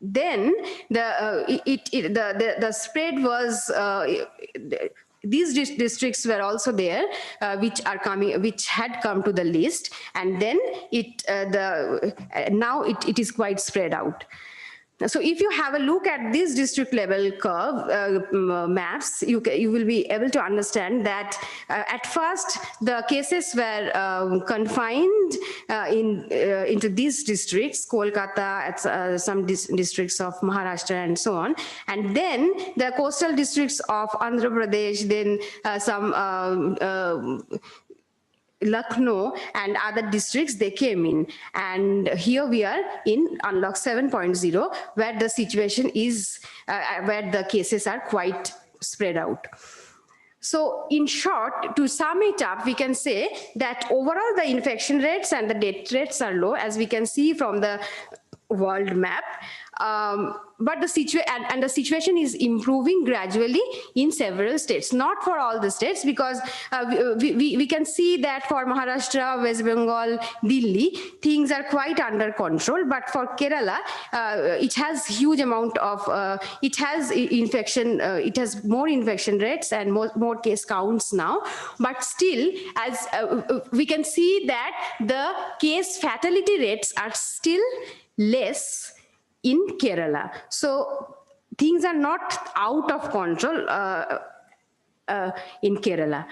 then the spread was. These districts were also there, which had come to the list, and then now it is quite spread out. So if you have a look at this district level curve maps, you will be able to understand that at first the cases were confined into these districts, Kolkata, some districts of Maharashtra and so on. And then the coastal districts of Andhra Pradesh, then some Lucknow and other districts, they came in. And here we are in unlock 7.0, where the situation is, where the cases are quite spread out. So in short, to sum it up, we can say that overall the infection rates and the death rates are low, as we can see from the world map. But the situation is improving gradually in several states, not for all the states, because we can see that for Maharashtra, West Bengal, Delhi, things are quite under control. But for Kerala, it has huge amount of it has infection. It has more infection rates and more case counts now. But still, as we can see that the case fatality rates are still less in Kerala. So things are not out of control in Kerala.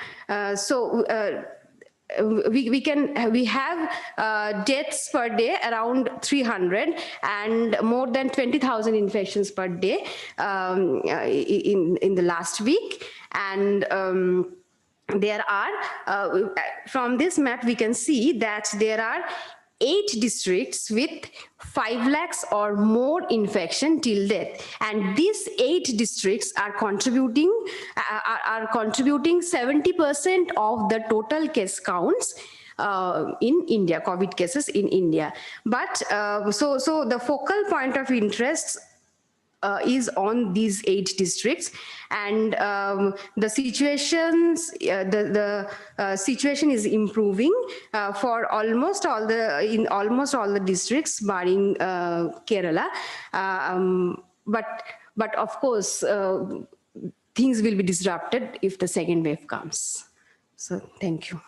We have deaths per day around 300 and more than 20,000 infections per day in the last week. And there are from this map we can see that there are 8 districts with 5 lakhs or more infection till death, and these 8 districts are contributing 70% of the total case counts in India, COVID cases in India. But so the focal point of interest is on these 8 districts, and the situations the situation is improving for almost all the districts barring Kerala, but of course things will be disrupted if the second wave comes. So thank you.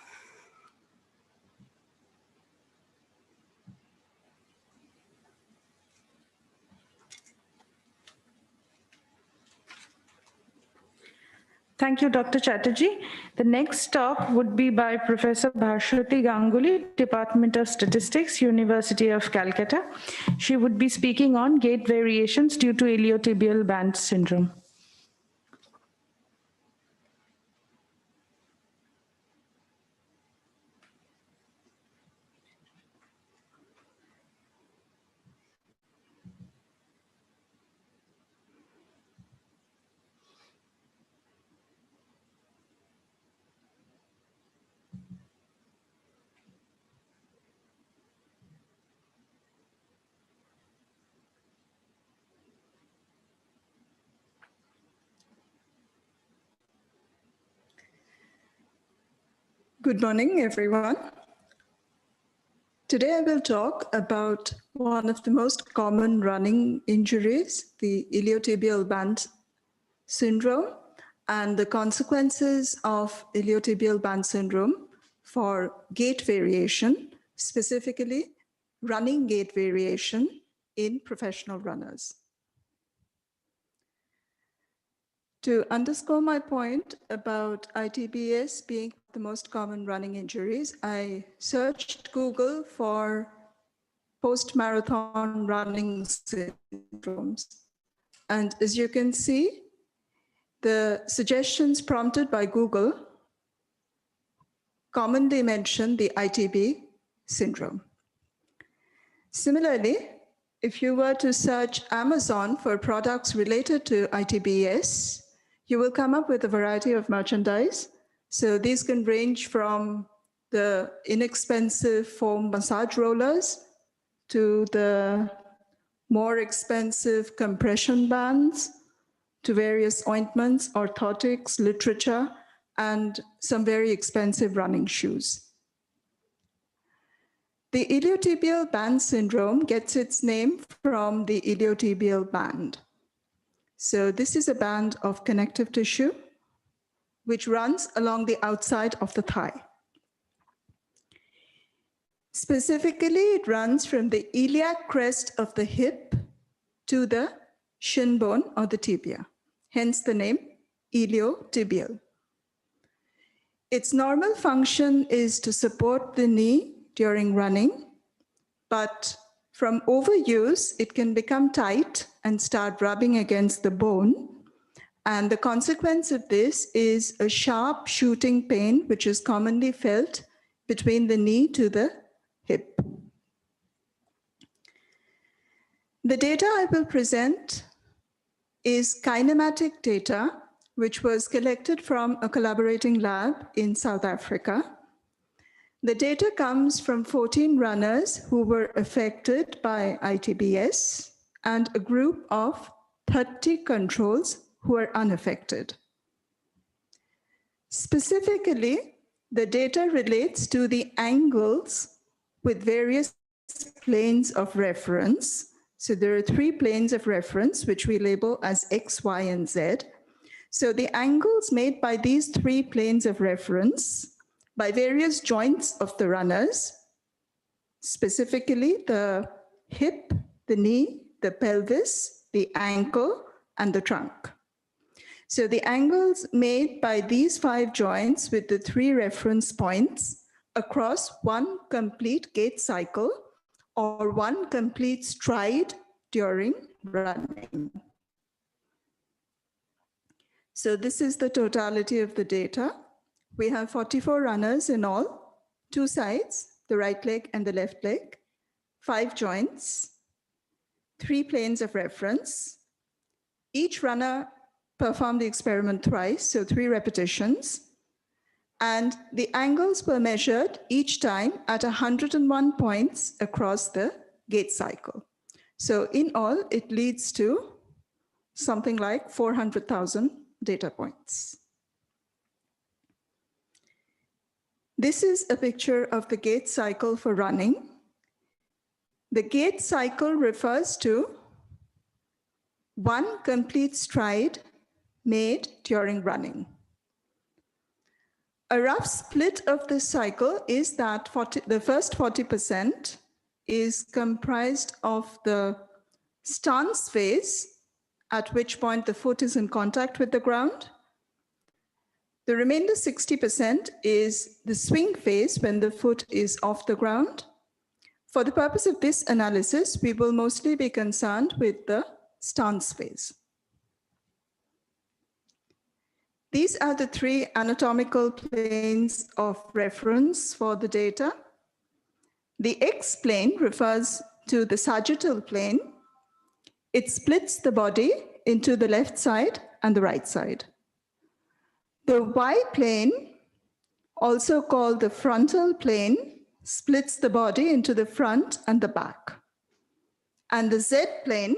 Thank you, Dr. Chatterjee. The next talk would be by Professor Bhashwati Ganguly, Department of Statistics, University of Calcutta. She would be speaking on gait variations due to iliotibial band syndrome. Good morning, everyone. Today I will talk about one of the most common running injuries, the iliotibial band syndrome, and the consequences of iliotibial band syndrome for gait variation, specifically running gait variation in professional runners. To underscore my point about ITBS being the most common running injuries, I searched Google for post-marathon running syndromes. And as you can see, the suggestions prompted by Google commonly mention the ITB syndrome. Similarly, if you were to search Amazon for products related to ITBS, you will come up with a variety of merchandise. So these can range from the inexpensive foam massage rollers to the more expensive compression bands, to various ointments, orthotics, literature, and some very expensive running shoes. The iliotibial band syndrome gets its name from the iliotibial band. So this is a band of connective tissue which runs along the outside of the thigh. Specifically, it runs from the iliac crest of the hip to the shin bone or the tibia, hence the name iliotibial. Its normal function is to support the knee during running, but from overuse, it can become tight and start rubbing against the bone. And the consequence of this is a sharp shooting pain, which is commonly felt between the knee to the hip. The data I will present is kinematic data which was collected from a collaborating lab in South Africa. The data comes from 14 runners who were affected by ITBS and a group of 30 controls who were unaffected. Specifically, the data relates to the angles with various planes of reference. So there are 3 planes of reference, which we label as X, Y, and Z. So the angles made by these 3 planes of reference by various joints of the runners, specifically the hip, the knee, the pelvis, the ankle, and the trunk. So the angles made by these 5 joints with the 3 reference points across one complete gait cycle or one complete stride during running. So this is the totality of the data. We have 44 runners in all, 2 sides, the right leg and the left leg, 5 joints, 3 planes of reference. Each runner performed the experiment thrice, so 3 repetitions. And the angles were measured each time at 101 points across the gait cycle. So in all, it leads to something like 400,000 data points. This is a picture of the gait cycle for running. The gait cycle refers to one complete stride made during running. A rough split of this cycle is that the first 40% is comprised of the stance phase, at which point the foot is in contact with the ground. The remainder 60% is the swing phase when the foot is off the ground. For the purpose of this analysis, we will mostly be concerned with the stance phase. These are the 3 anatomical planes of reference for the data. The X plane refers to the sagittal plane. It splits the body into the left side and the right side. The Y plane, also called the frontal plane, splits the body into the front and the back. And the Z plane,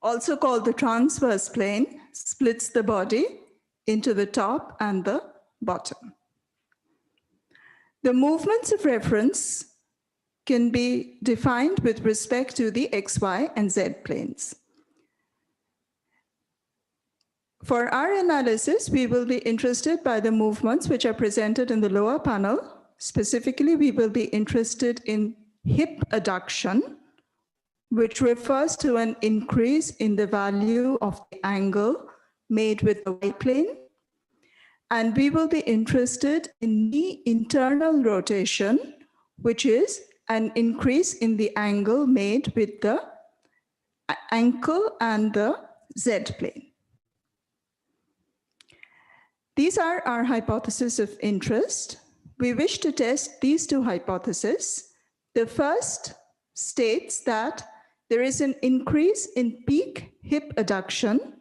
also called the transverse plane, splits the body into the top and the bottom. The movements of reference can be defined with respect to the X, Y, and Z planes. For our analysis, we will be interested by the movements which are presented in the lower panel. Specifically, we will be interested in hip adduction, which refers to an increase in the value of the angle made with the Y plane. And we will be interested in knee internal rotation, which is an increase in the angle made with the ankle and the Z plane. These are our hypotheses of interest. We wish to test these 2 hypotheses. The first states that there is an increase in peak hip adduction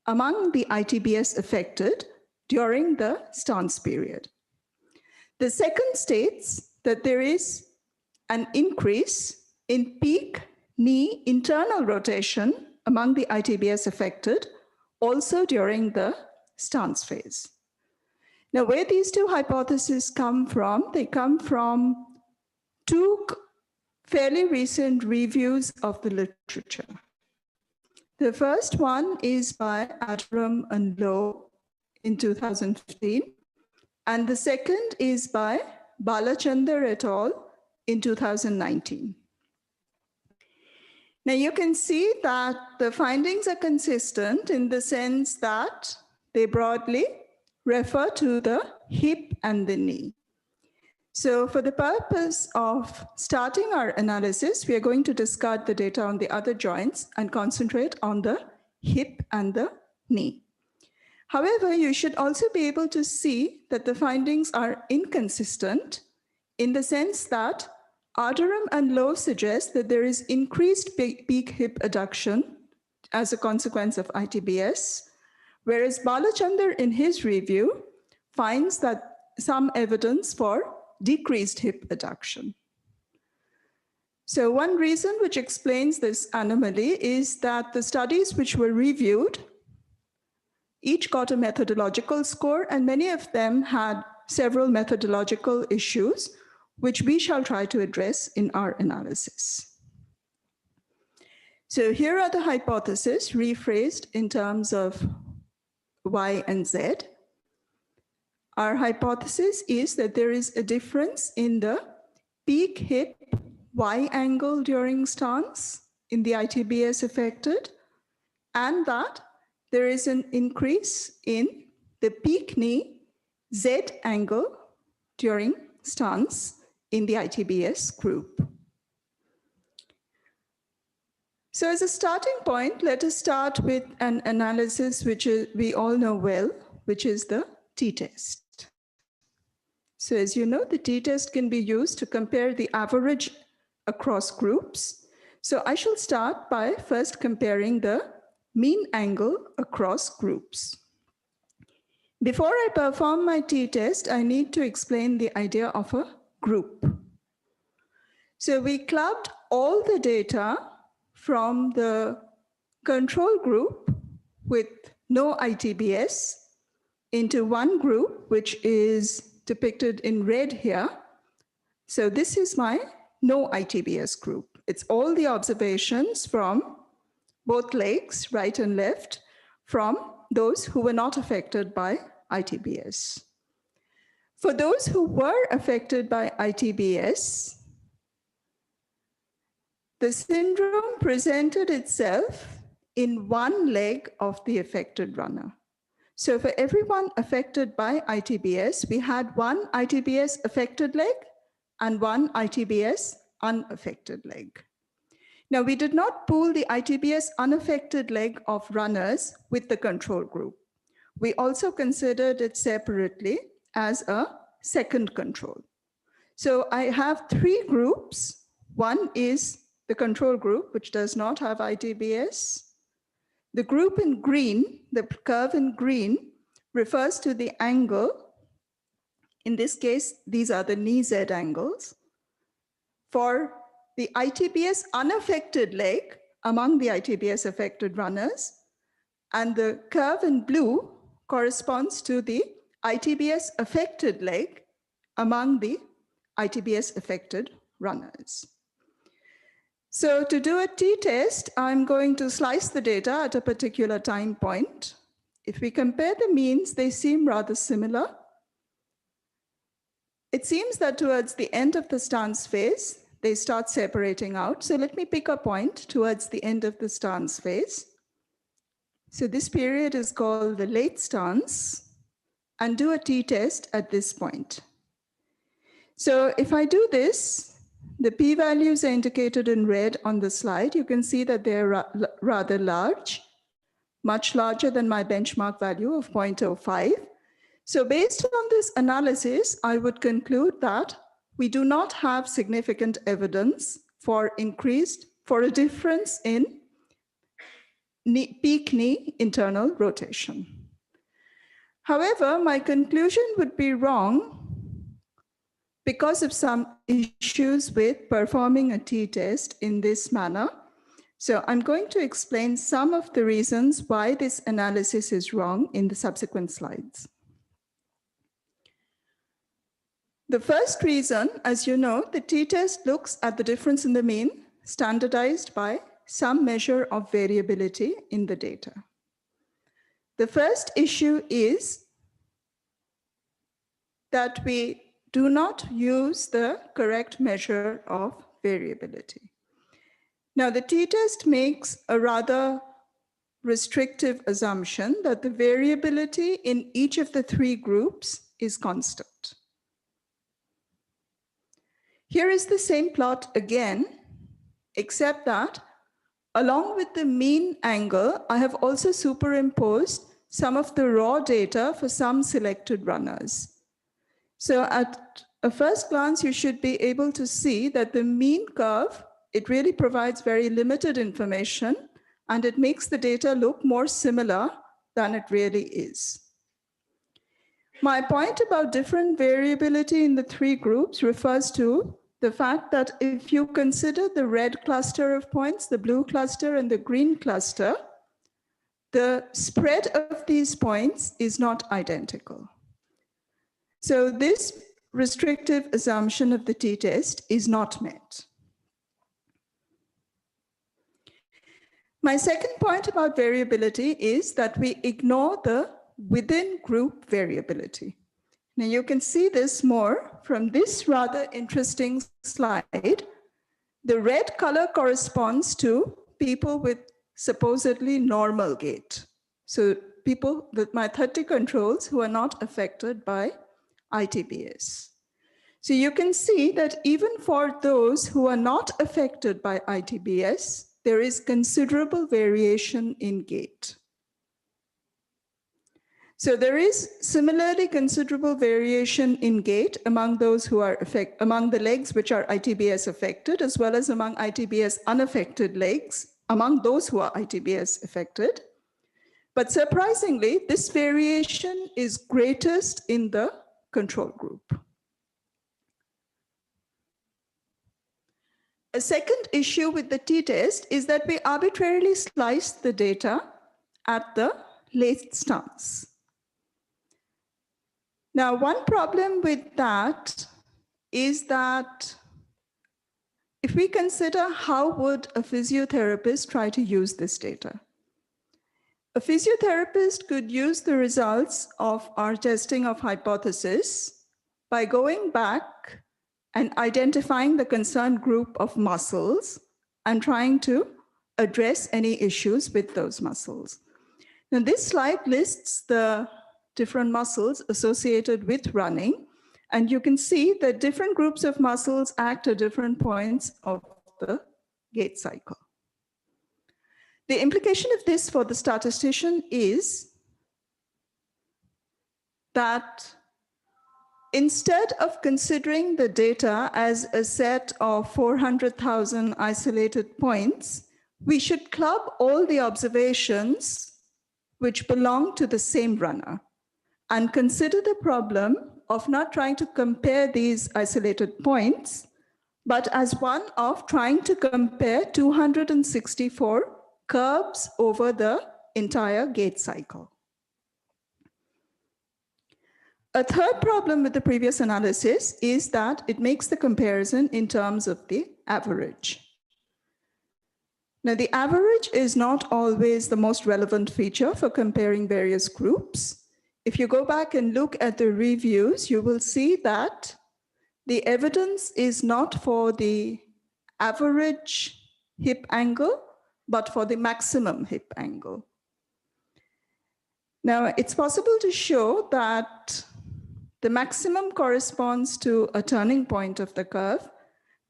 among the ITBS affected during the stance period. The second states that there is an increase in peak knee internal rotation among the ITBS affected also during the stance phase. Now, where these 2 hypotheses come from, they come from 2 fairly recent reviews of the literature. The first one is by Ajaram and Lowe in 2015, and the second is by Balachandar et al. In 2019. Now you can see that the findings are consistent in the sense that they broadly refer to the hip and the knee. So for the purpose of starting our analysis, we are going to discard the data on the other joints and concentrate on the hip and the knee. However, you should also be able to see that the findings are inconsistent in the sense that Ajaram and Lowe suggest that there is increased peak hip adduction as a consequence of ITBS, whereas Balachandar in his review finds that some evidence for decreased hip adduction. So one reason which explains this anomaly is that the studies which were reviewed each got a methodological score, and many of them had several methodological issues, which we shall try to address in our analysis. So here are the hypotheses rephrased in terms of Y and Z. Our hypothesis is that there is a difference in the peak hip Y angle during stance in the ITBS affected, and that there is an increase in the peak knee Z angle during stance in the ITBS group. So as a starting point, let us start with an analysis which we all know well, which is the t-test. So as you know, the t-test can be used to compare the average across groups. So I shall start by first comparing the mean angle across groups. Before I perform my t-test, I need to explain the idea of a group. So we clubbed all the data from the control group with no ITBS into one group, which is depicted in red here. So this is my no ITBS group. It's all the observations from both legs, right and left, from those who were not affected by ITBS. For those who were affected by ITBS, the syndrome presented itself in one leg of the affected runner. So for everyone affected by ITBS, we had one ITBS affected leg and one ITBS unaffected leg. Now, we did not pool the ITBS unaffected leg of runners with the control group. We also considered it separately as a second control. So I have three groups. One is the control group, which does not have ITBS. The group in green, the curve in green, refers to the angle. In this case, these are the knee Z angles. For the ITBS unaffected leg among the ITBS affected runners, and the curve in blue corresponds to the ITBS affected leg among the ITBS affected runners. So to do a t-test, I'm going to slice the data at a particular time point. If we compare the means, they seem rather similar. It seems that towards the end of the stance phase, they start separating out. So let me pick a point towards the end of the stance phase. So this period is called the late stance, and do a t-test at this point. So if I do this, the p-values are indicated in red on the slide. You can see that they're rather large, much larger than my benchmark value of 0.05. So based on this analysis, I would conclude that we do not have significant evidence for a difference in peak knee internal rotation. However, my conclusion would be wrong because of some issues with performing a t-test in this manner. So I'm going to explain some of the reasons why this analysis is wrong in the subsequent slides. The first reason, as you know, the t-test looks at the difference in the mean standardized by some measure of variability in the data. The first issue is that we do not use the correct measure of variability. Now, the t-test makes a rather restrictive assumption that the variability in each of the three groups is constant. Here is the same plot again, except that along with the mean angle, I have also superimposed some of the raw data for some selected runners. So at a first glance, you should be able to see that the mean curve, it really provides very limited information, and it makes the data look more similar than it really is. My point about different variability in the three groups refers to the fact that if you consider the red cluster of points, the blue cluster, and the green cluster, the spread of these points is not identical. So this restrictive assumption of the t-test is not met. My second point about variability is that we ignore the within group variability. Now you can see this more from this rather interesting slide. The red color corresponds to people with supposedly normal gait. So people with my 30 controls who are not affected by ITBS. So you can see that even for those who are not affected by ITBS, there is considerable variation in gait. So there is similarly considerable variation in gait among those who are among the legs which are ITBS affected, as well as among ITBS unaffected legs, among those who are ITBS affected. But surprisingly, this variation is greatest in the control group. A second issue with the t-test is that we arbitrarily slice the data at the late stance. Now, one problem with that is that if we consider how would a physiotherapist try to use this data? A physiotherapist could use the results of our testing of hypothesis by going back and identifying the concerned group of muscles and trying to address any issues with those muscles. Now, this slide lists the different muscles associated with running, and you can see that different groups of muscles act at different points of the gait cycle. The implication of this for the statistician is that instead of considering the data as a set of 400,000 isolated points, we should club all the observations which belong to the same runner and consider the problem of not trying to compare these isolated points, but as one of trying to compare 264 curves over the entire gait cycle. A third problem with the previous analysis is that it makes the comparison in terms of the average. Now, the average is not always the most relevant feature for comparing various groups. If you go back and look at the reviews, you will see that the evidence is not for the average hip angle, but for the maximum hip angle. Now, it's possible to show that the maximum corresponds to a turning point of the curve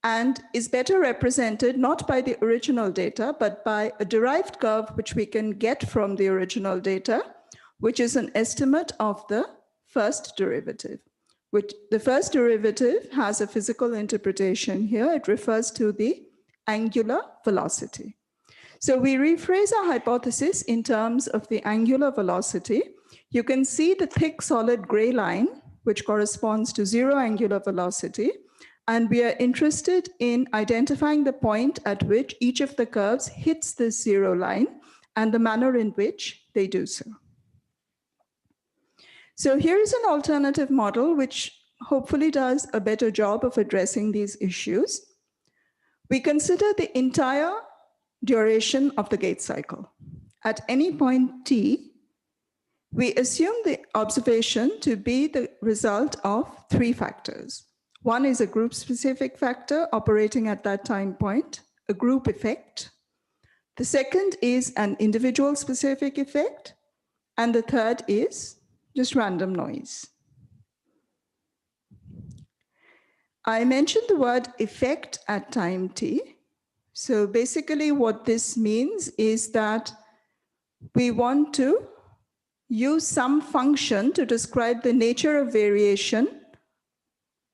and is better represented not by the original data, but by a derived curve which we can get from the original data, which is an estimate of the first derivative. Which the first derivative has a physical interpretation here. It refers to the angular velocity. So we rephrase our hypothesis in terms of the angular velocity. You can see the thick solid gray line, which corresponds to zero angular velocity. And we are interested in identifying the point at which each of the curves hits this zero line and the manner in which they do so. So here is an alternative model which hopefully does a better job of addressing these issues. We consider the entire duration of the gait cycle. At any point t, we assume the observation to be the result of three factors. One is a group-specific factor operating at that time point, a group effect. The second is an individual-specific effect. And the third is just random noise. I mentioned the word effect at time t. So basically what this means is that we want to use some function to describe the nature of variation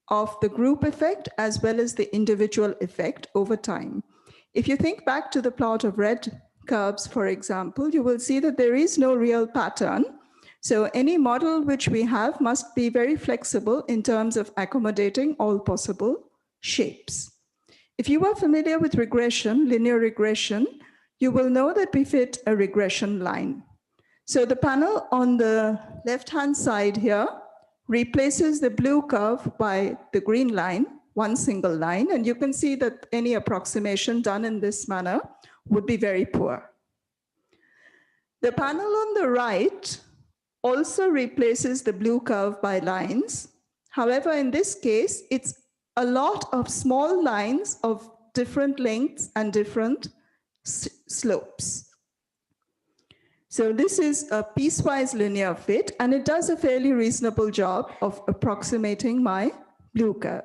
of the group effect as well as the individual effect over time. If you think back to the plot of red curves, for example, you will see that there is no real pattern. So any model which we have must be very flexible in terms of accommodating all possible shapes. If you are familiar with regression, linear regression, you will know that we fit a regression line. So the panel on the left-hand side here replaces the blue curve by the green line, one single line, and you can see that any approximation done in this manner would be very poor. The panel on the right also replaces the blue curve by lines. However, in this case, it's a lot of small lines of different lengths and different slopes. So this is a piecewise linear fit, and it does a fairly reasonable job of approximating my blue curve.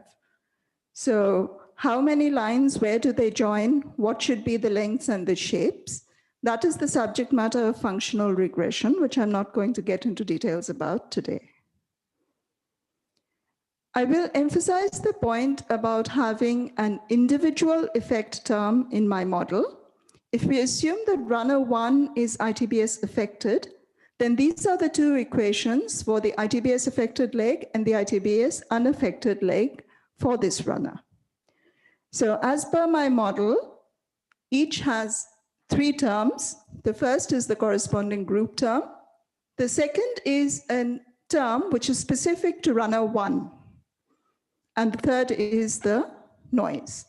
So how many lines, where do they join? What should be the lengths and the shapes? That is the subject matter of functional regression, which I'm not going to get into details about today. I will emphasize the point about having an individual effect term in my model. If we assume that runner 1 is ITBS affected, then these are the two equations for the ITBS affected leg and the ITBS unaffected leg for this runner. So as per my model, each has 3 terms. The first is the corresponding group term. The second is a term which is specific to runner 1. And the third is the noise.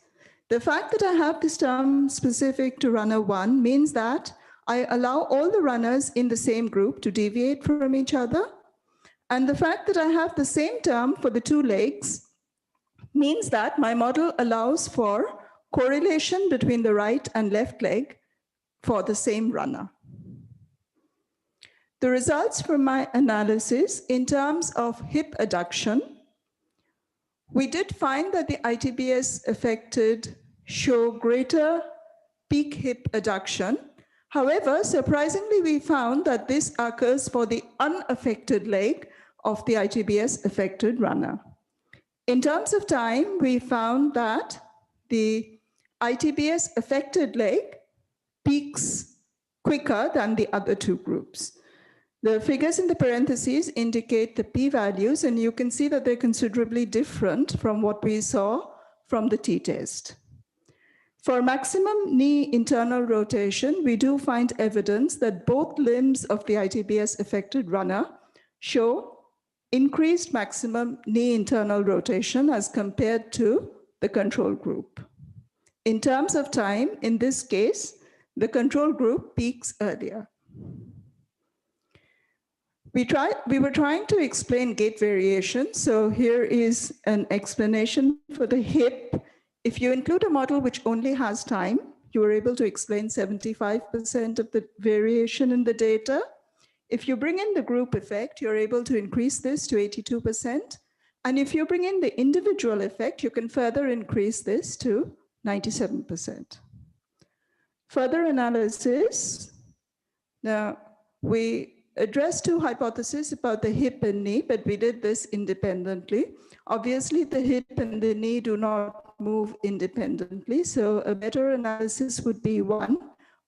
The fact that I have this term specific to runner 1 means that I allow all the runners in the same group to deviate from each other. And the fact that I have the same term for the 2 legs means that my model allows for correlation between the right and left leg for the same runner. The results from my analysis in terms of hip adduction, we did find that the ITBS affected show greater peak hip adduction. However, surprisingly, we found that this occurs for the unaffected leg of the ITBS affected runner. In terms of time, we found that the ITBS affected leg peaks quicker than the other 2 groups. The figures in the parentheses indicate the p-values, and you can see that they're considerably different from what we saw from the t-test. For maximum knee internal rotation, we do find evidence that both limbs of the ITBS affected runner show increased maximum knee internal rotation as compared to the control group. In terms of time, in this case, the control group peaks earlier. We were trying to explain gait variation. So here is an explanation for the hip. If you include a model which only has time, you are able to explain 75% of the variation in the data. If you bring in the group effect, you're able to increase this to 82%. And if you bring in the individual effect, you can further increase this to 97%. Further analysis. Now, we addressed 2 hypotheses about the hip and knee, but we did this independently. Obviously, the hip and the knee do not move independently. So a better analysis would be one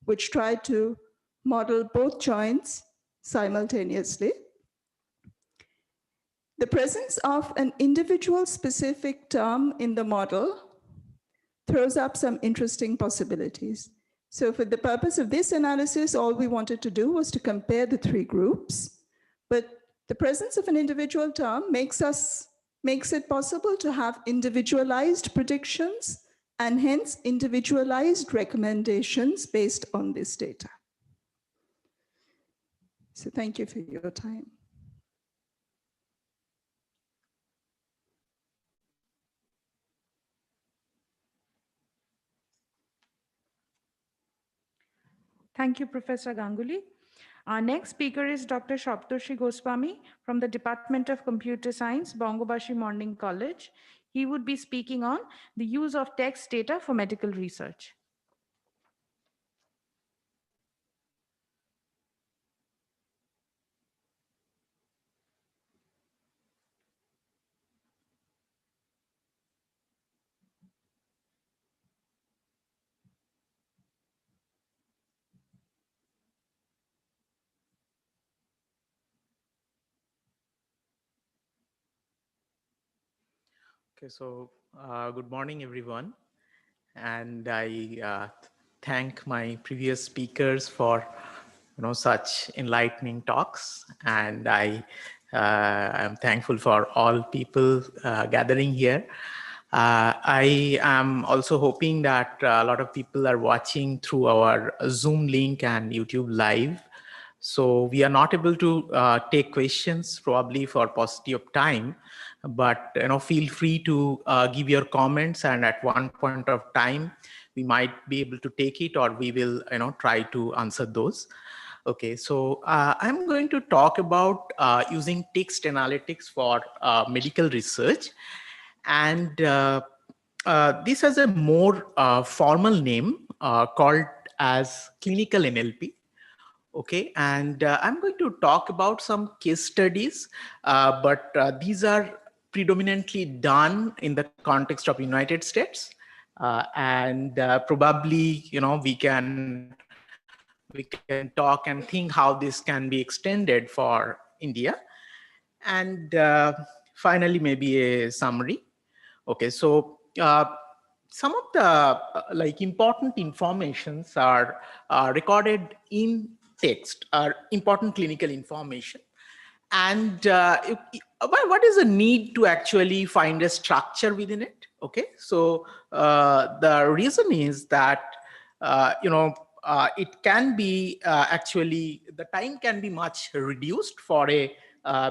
which tried to model both joints simultaneously. The presence of an individual specific term in the model throws up some interesting possibilities. So for the purpose of this analysis, all we wanted to do was to compare the 3 groups, but the presence of an individual term makes it possible to have individualized predictions and hence individualized recommendations based on this data. So thank you for your time. Thank you, Professor Ganguly. Our next speaker is Dr. Shaptoshi Goswami from the Department of Computer Science, Bongobashi Morning College. He would be speaking on the use of text data for medical research. Okay, so good morning, everyone. And I thank my previous speakers for such enlightening talks. And I am thankful for all people gathering here. I am also hoping that a lot of people are watching through our Zoom link and YouTube live. So we are not able to take questions probably for paucity of time, but feel free to give your comments, and at one point of time we might be able to take it, or we will try to answer those. Okay, so I'm going to talk about using text analytics for medical research, and this has a more formal name called as clinical NLP. Okay, and I'm going to talk about some case studies, but these are predominantly done in the context of United States, and probably we can talk and think how this can be extended for India, and finally maybe a summary. Okay, so some of the like important informations are recorded in text, are important clinical information. And what is the need to actually find a structure within it? Okay, so the reason is that it can be actually the time can be much reduced for a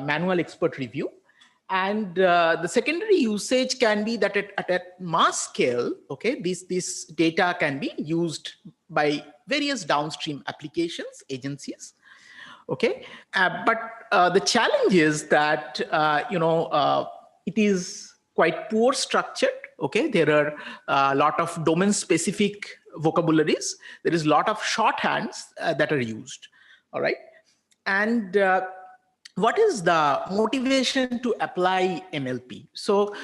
manual expert review, and the secondary usage can be that at a mass scale, okay, this data can be used by various downstream applications agencies. Okay, but the challenge is that it is quite poor structured. Okay, there are a lot of domain specific vocabularies, there is a lot of shorthands that are used. All right, and what is the motivation to apply NLP? So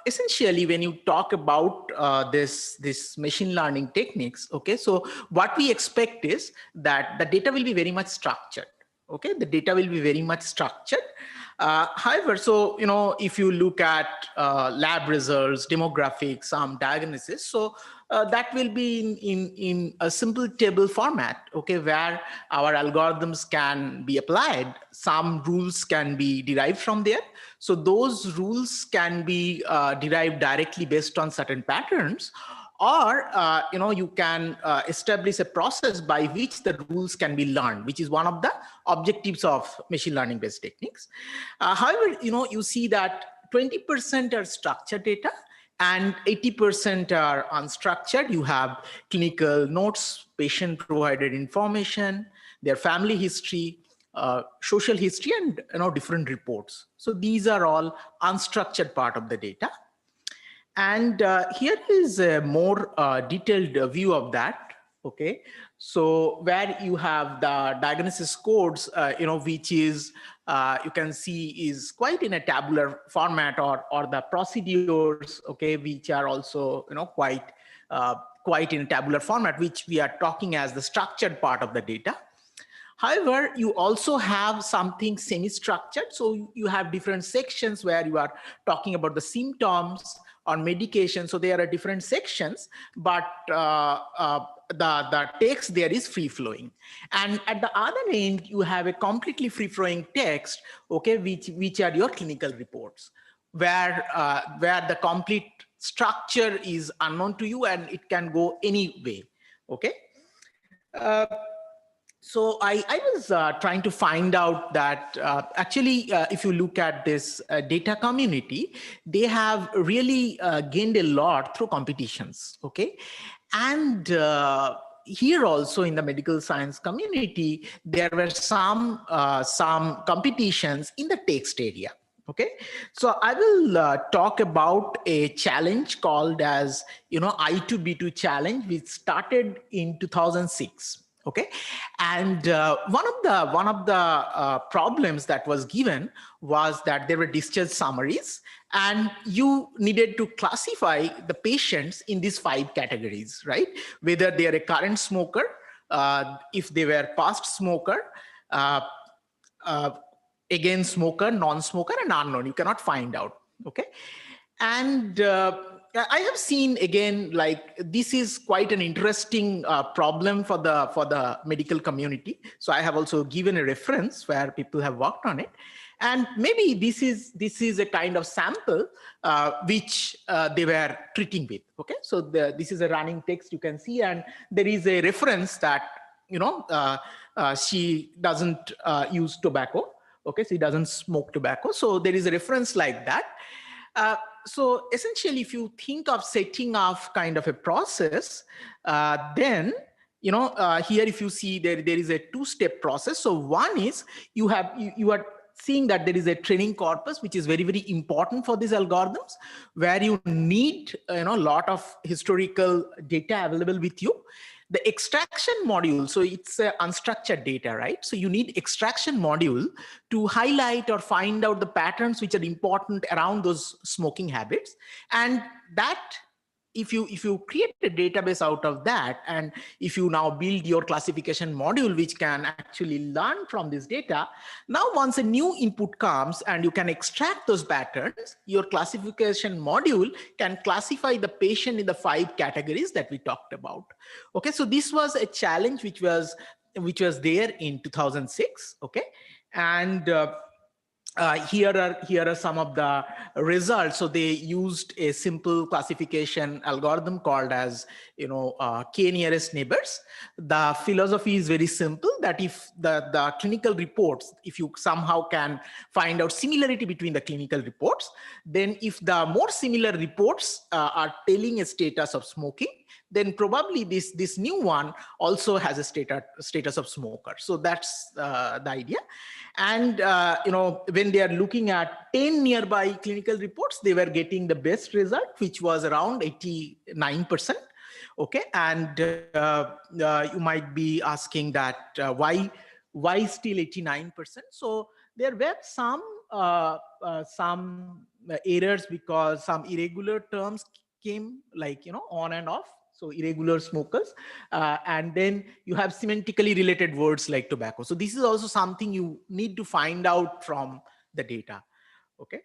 essentially, when you talk about this machine learning techniques, okay, so what we expect is that the data will be very much structured. Okay, the data will be very much structured. However, so if you look at lab results, demographics, some diagnosis, so that will be in a simple table format, okay, where our algorithms can be applied. Some rules can be derived from there. So those rules can be derived directly based on certain patterns, or you can establish a process by which the rules can be learned, which is one of the objectives of machine learning based techniques. However, you see that 20% are structured data and 80% are unstructured. You have clinical notes, patient provided information, their family history, social history, and different reports. So these are all unstructured part of the data. And here is a more detailed view of that. Okay, so where you have the diagnosis codes, which is you can see is quite in a tabular format, or the procedures, okay, which are also quite in a tabular format, which we are talking as the structured part of the data. However, you also have something semi-structured. So you have different sections where you are talking about the symptoms or medication. So there are different sections, but the text there is free flowing. And at the other end, you have a completely free flowing text, okay, which are your clinical reports, where the complete structure is unknown to you and it can go any way. Okay. So I was trying to find out that actually, if you look at this data community, they have really gained a lot through competitions. Okay, and here also in the medical science community, there were some competitions in the text area. Okay, so I will talk about a challenge called as I2B2 challenge, which started in 2006. Okay, and one of the problems that was given was that there were discharge summaries, and you needed to classify the patients in these 5 categories, right? Whether they are a current smoker, if they were past smoker, uh, uh, again smoker, non-smoker, and unknown. You cannot find out. Okay, And I have seen again, like this is quite an interesting problem for the medical community. So I have also given a reference where people have worked on it. And maybe this is a kind of sample which they were treating with. Okay, so this is a running text you can see, and there is a reference that she doesn't use tobacco. Okay, she doesn't smoke tobacco. So there is a reference like that. So essentially, if you think of setting off kind of a process, then here if you see there is a two-step process. So one is you are seeing that there is a training corpus which is very, very important for these algorithms, where you need a lot of historical data available with you. The extraction module, so it's unstructured data, right? So you need extraction module to highlight or find out the patterns which are important around those smoking habits. And that, if you create a database out of that, and if you now build your classification module which can actually learn from this data, now once a new input comes and you can extract those patterns, your classification module can classify the patient in the 5 categories that we talked about. Okay, so this was a challenge which was there in 2006. Okay, and here are some of the results. So they used a simple classification algorithm called as k nearest neighbors. The philosophy is very simple, that if the clinical reports, if you somehow can find out similarity between the clinical reports, then if the more similar reports are telling a status of smoking, then probably this new one also has a status of smoker. So that's the idea. And when they are looking at 10 nearby clinical reports, they were getting the best result, which was around 89%. Okay, and you might be asking that why still 89%? So there were some errors because some irregular terms came, like on and off. So irregular smokers, and then you have semantically related words like tobacco. So this is also something you need to find out from the data. Okay,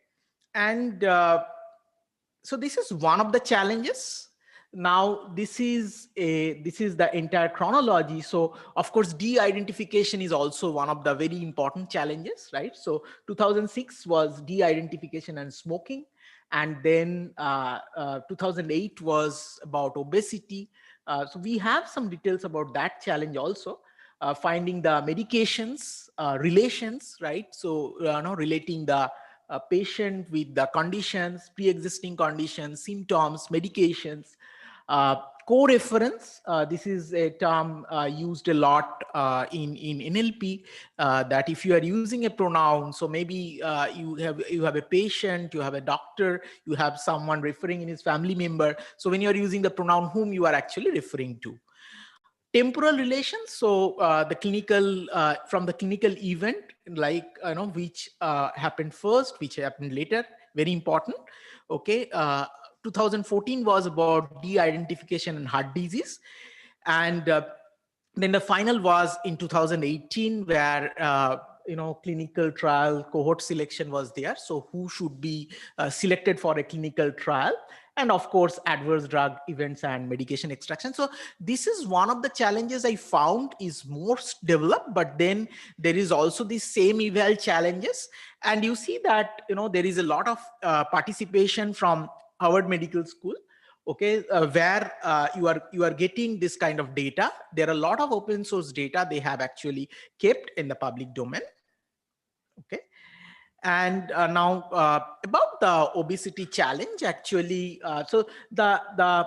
and so this is one of the challenges. Now this is the entire chronology. So of course de-identification is also one of the very important challenges, right? So 2006 was de-identification and smoking. And then 2008 was about obesity. So we have some details about that challenge also, finding the medications relations, right? So relating the patient with the conditions, pre-existing conditions, symptoms, medications. Co-reference, this is a term used a lot in NLP, that if you are using a pronoun, so maybe you have a patient, you have a doctor, you have someone referring in his family member. So when you are using the pronoun whom, you are actually referring to. Temporal relations, so the clinical, from the clinical event, like which happened first, which happened later, very important. Okay, 2014 was about de-identification and heart disease, and then the final was in 2018, where clinical trial cohort selection was there. So who should be selected for a clinical trial? And of course, adverse drug events and medication extraction. So this is one of the challenges I found is most developed, but then there is also the same eval challenges. And you see that, there is a lot of participation from Harvard Medical School, okay, where you are getting this kind of data. There are a lot of open source data they have actually kept in the public domain. Okay. And now about the obesity challenge, actually, so the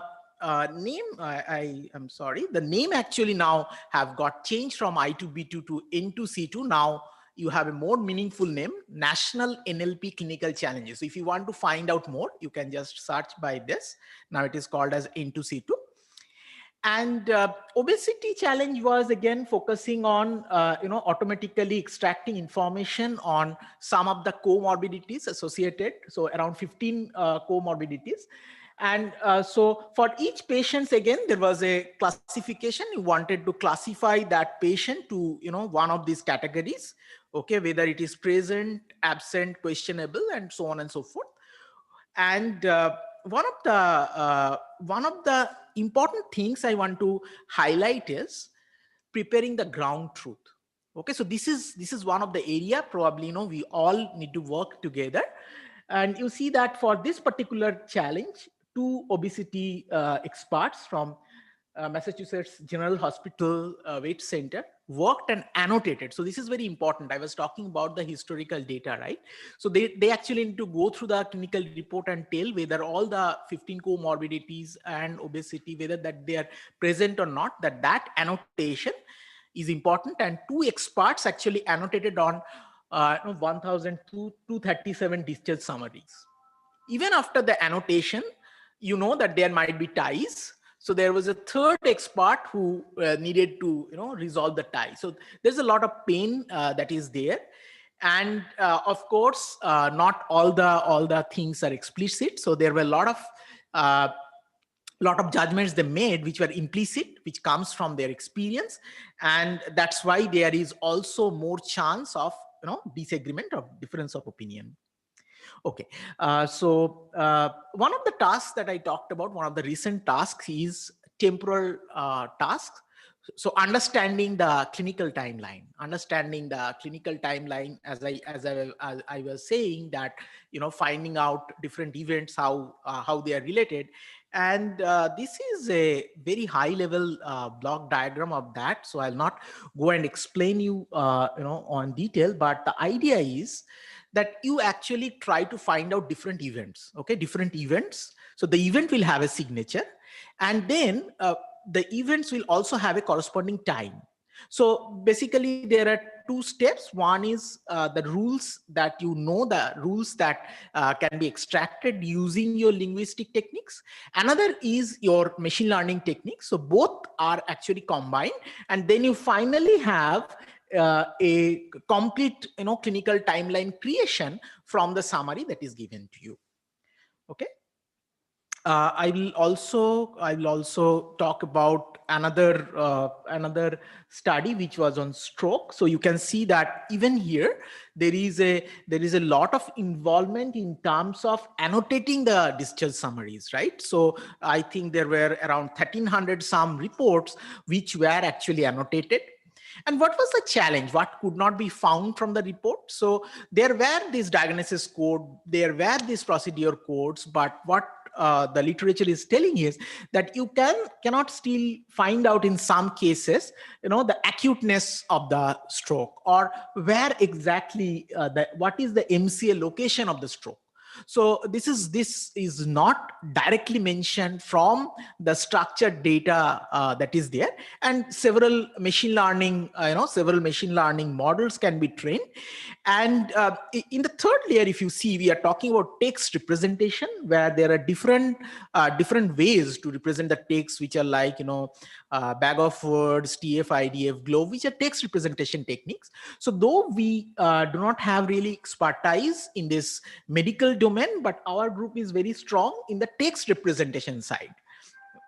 name, I'm sorry, the name actually now have got changed from I2B2 to N2C2. Now you have a more meaningful name, National NLP Clinical Challenges. So if you want to find out more, you can just search by this. Now it is called as N2C2. And obesity challenge was again focusing on automatically extracting information on some of the comorbidities associated. So around 15 comorbidities. And so for each patient, again, there was a classification. You wanted to classify that patient to one of these categories. Okay, whether it is present, absent, questionable, and so on and so forth. And one of the important things I want to highlight is preparing the ground truth. Okay, so this is one of the area probably we all need to work together. And you see that for this particular challenge, two obesity experts from Massachusetts General Hospital Weight Center worked and annotated. So this is very important. I was talking about the historical data, right? So they actually need to go through the clinical report and tell whether all the 15 comorbidities and obesity, whether that they are present or not, that annotation is important. And two experts actually annotated on 1,237 discharge summaries. Even after the annotation, that there might be ties. So there was a third expert who needed to resolve the tie. So there's a lot of pain that is there. And of course, not all the things are explicit. So there were a lot of judgments they made which were implicit, which comes from their experience. And that's why there is also more chance of disagreement or difference of opinion. Okay, one of the tasks that I talked about, one of the recent tasks is temporal tasks. So understanding the clinical timeline, as I was saying, that finding out different events, how they are related. And this is a very high level block diagram of that. So I'll not go and explain you on detail, but the idea is that you actually try to find out different events. Okay, different events. So the event will have a signature, and then the events will also have a corresponding time. So basically there are two steps. One is the rules that the rules that can be extracted using your linguistic techniques. Another is your machine learning techniques. So both are actually combined, and then you finally have a complete clinical timeline creation from the summary that is given to you. Okay. I will also talk about another study which was on stroke. So you can see that even here there is a lot of involvement in terms of annotating the discharge summaries, right? So I think there were around 1,300 some reports which were actually annotated. And what was the challenge? What could not be found from the report? So there were these diagnosis code, there were these procedure codes, but what the literature is telling is that you cannot still find out in some cases, the acuteness of the stroke, or where exactly what is the MCA location of the stroke. So this is not directly mentioned from the structured data that is there, and several machine learning models can be trained. And in the third layer, if you see, we are talking about text representation, where there are different ways to represent the text, which are like bag of words, TF, IDF, globe, which are text representation techniques. So though we do not have really expertise in this medical domain, but our group is very strong in the text representation side.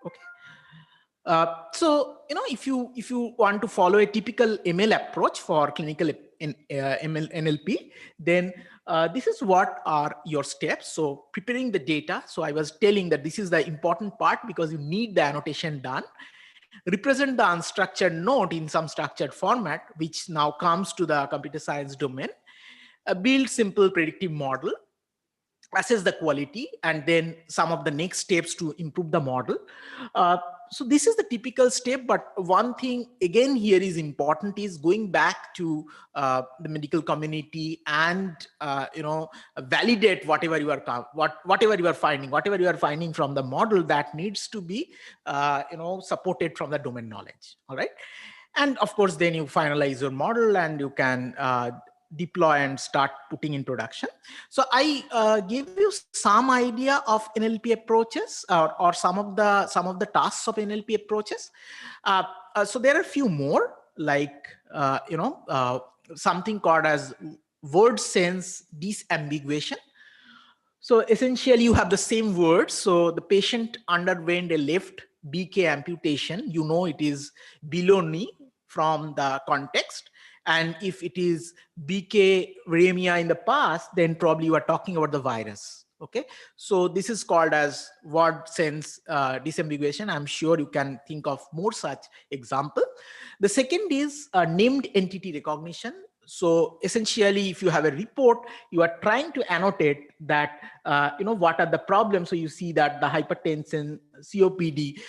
Okay. So if you want to follow a typical ML approach for clinical NLP, then this is what are your steps. So preparing the data. So I was telling that this is the important part, because you need the annotation done. Represent the unstructured note in some structured format, which now comes to the computer science domain. Build simple predictive model, assess the quality, and then some of the next steps to improve the model. So this is the typical step, but one thing again here is important is going back to the medical community and validate whatever you are finding from the model that needs to be supported from the domain knowledge. All right. And of course, then you finalize your model and you can deploy and start putting in production. So I gave you some idea of NLP approaches, or some of the tasks of NLP approaches. So there are a few more, like something called as word sense disambiguation. So essentially you have the same words. So the patient underwent a left BK amputation. It is below knee from the context. And if it is BK viremia in the past, then probably you are talking about the virus. Okay, so this is called as word sense disambiguation. I'm sure you can think of more such example. The second is named entity recognition. So essentially, if you have a report, you are trying to annotate that, what are the problems. So you see that the hypertension, COPD,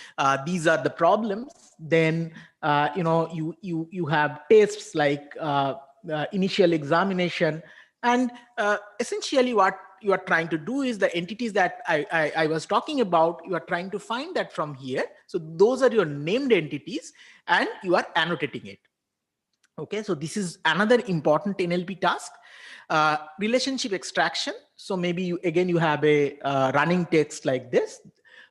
these are the problems. Then, you have tests like initial examination. And essentially what you are trying to do is the entities that I was talking about, you are trying to find that from here. So those are your named entities and you are annotating it. Okay, so this is another important NLP task. Relationship extraction. So maybe you have a running text like this.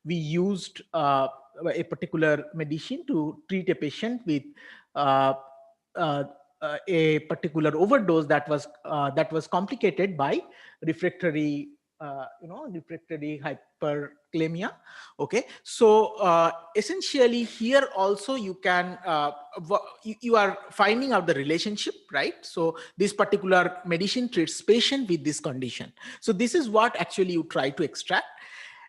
We used a particular medicine to treat a patient with uh, uh, a particular overdose that was complicated by refractory refractory hyperkalemia. Okay, so essentially here also you can you are finding out the relationship, right? So this particular medicine treats patient with this condition. So this is what actually you try to extract.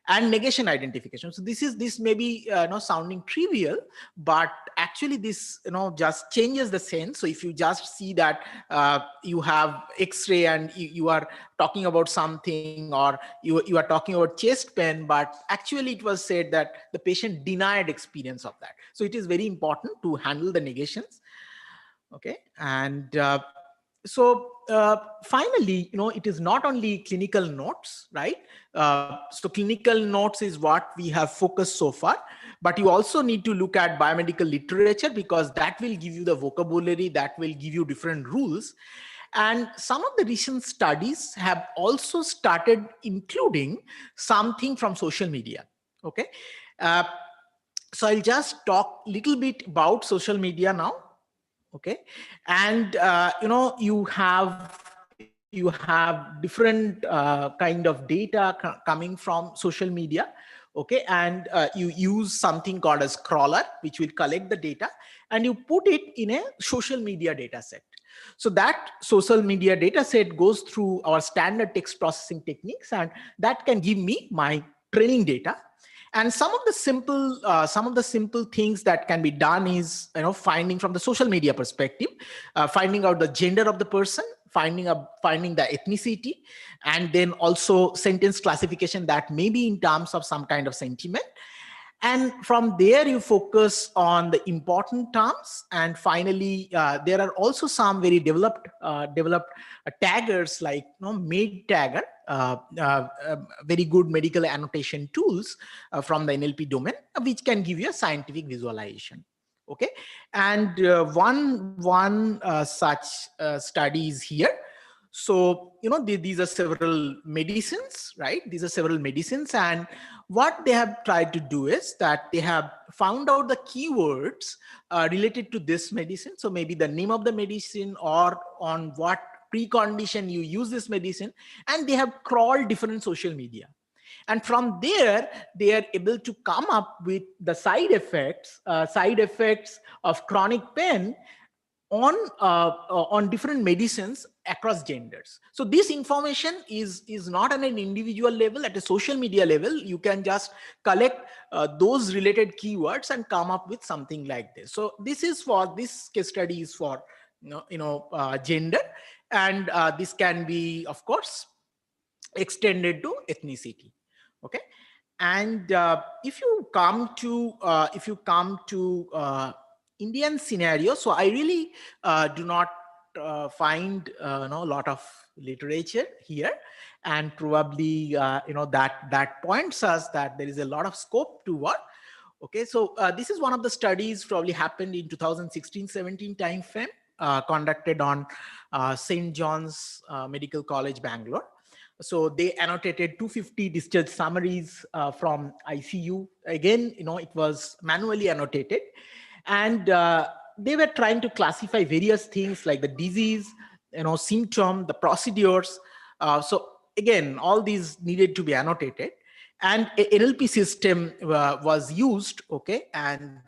And negation identification. So this may be sounding trivial, but actually this just changes the sense. So if you just see that you have X-ray and you are talking about something, or you are talking about chest pain, but actually it was said that the patient denied experience of that. So it is very important to handle the negations. Okay, and finally, it is not only clinical notes, right? So clinical notes is what we have focused so far, but you also need to look at biomedical literature, because that will give you the vocabulary, that will give you different rules. And some of the recent studies have also started including something from social media. Okay, so I'll just talk a little bit about social media now. Okay, and you have different kind of data coming from social media. Okay, and you use something called as crawler, which will collect the data and you put it in a social media data set. So that social media data set goes through our standard text processing techniques, and that can give me my training data. And some of the simple things that can be done is, finding from the social media perspective, finding out the gender of the person, finding the ethnicity, and then also sentence classification that may be in terms of some kind of sentiment. And from there, you focus on the important terms. And finally, there are also some very developed taggers like made tagger, very good medical annotation tools from the NLP domain, which can give you a scientific visualization. Okay, and one such study is here. So, these are several medicines, right? These are several medicines. And what they have tried to do is that they have found out the keywords related to this medicine. So maybe the name of the medicine or on what precondition you use this medicine. And they have crawled different social media. And from there, they are able to come up with the side effects of chronic pain on different medicines across genders. So this information is not on an individual level. At a social media level, you can just collect those related keywords and come up with something like this. So this case study is for gender, and this can be, of course, extended to ethnicity. Okay, and if you come to Indian scenario, so I really do not find a lot of literature here, and probably that points us that there is a lot of scope to work. Okay, so this is one of the studies probably happened in 2016-17 time frame, conducted on St. John's Medical College, Bangalore. So they annotated 250 discharge summaries from ICU. Again, it was manually annotated. And they were trying to classify various things like the disease, symptom, the procedures. So again, all these needed to be annotated. And a NLP system was used, okay? And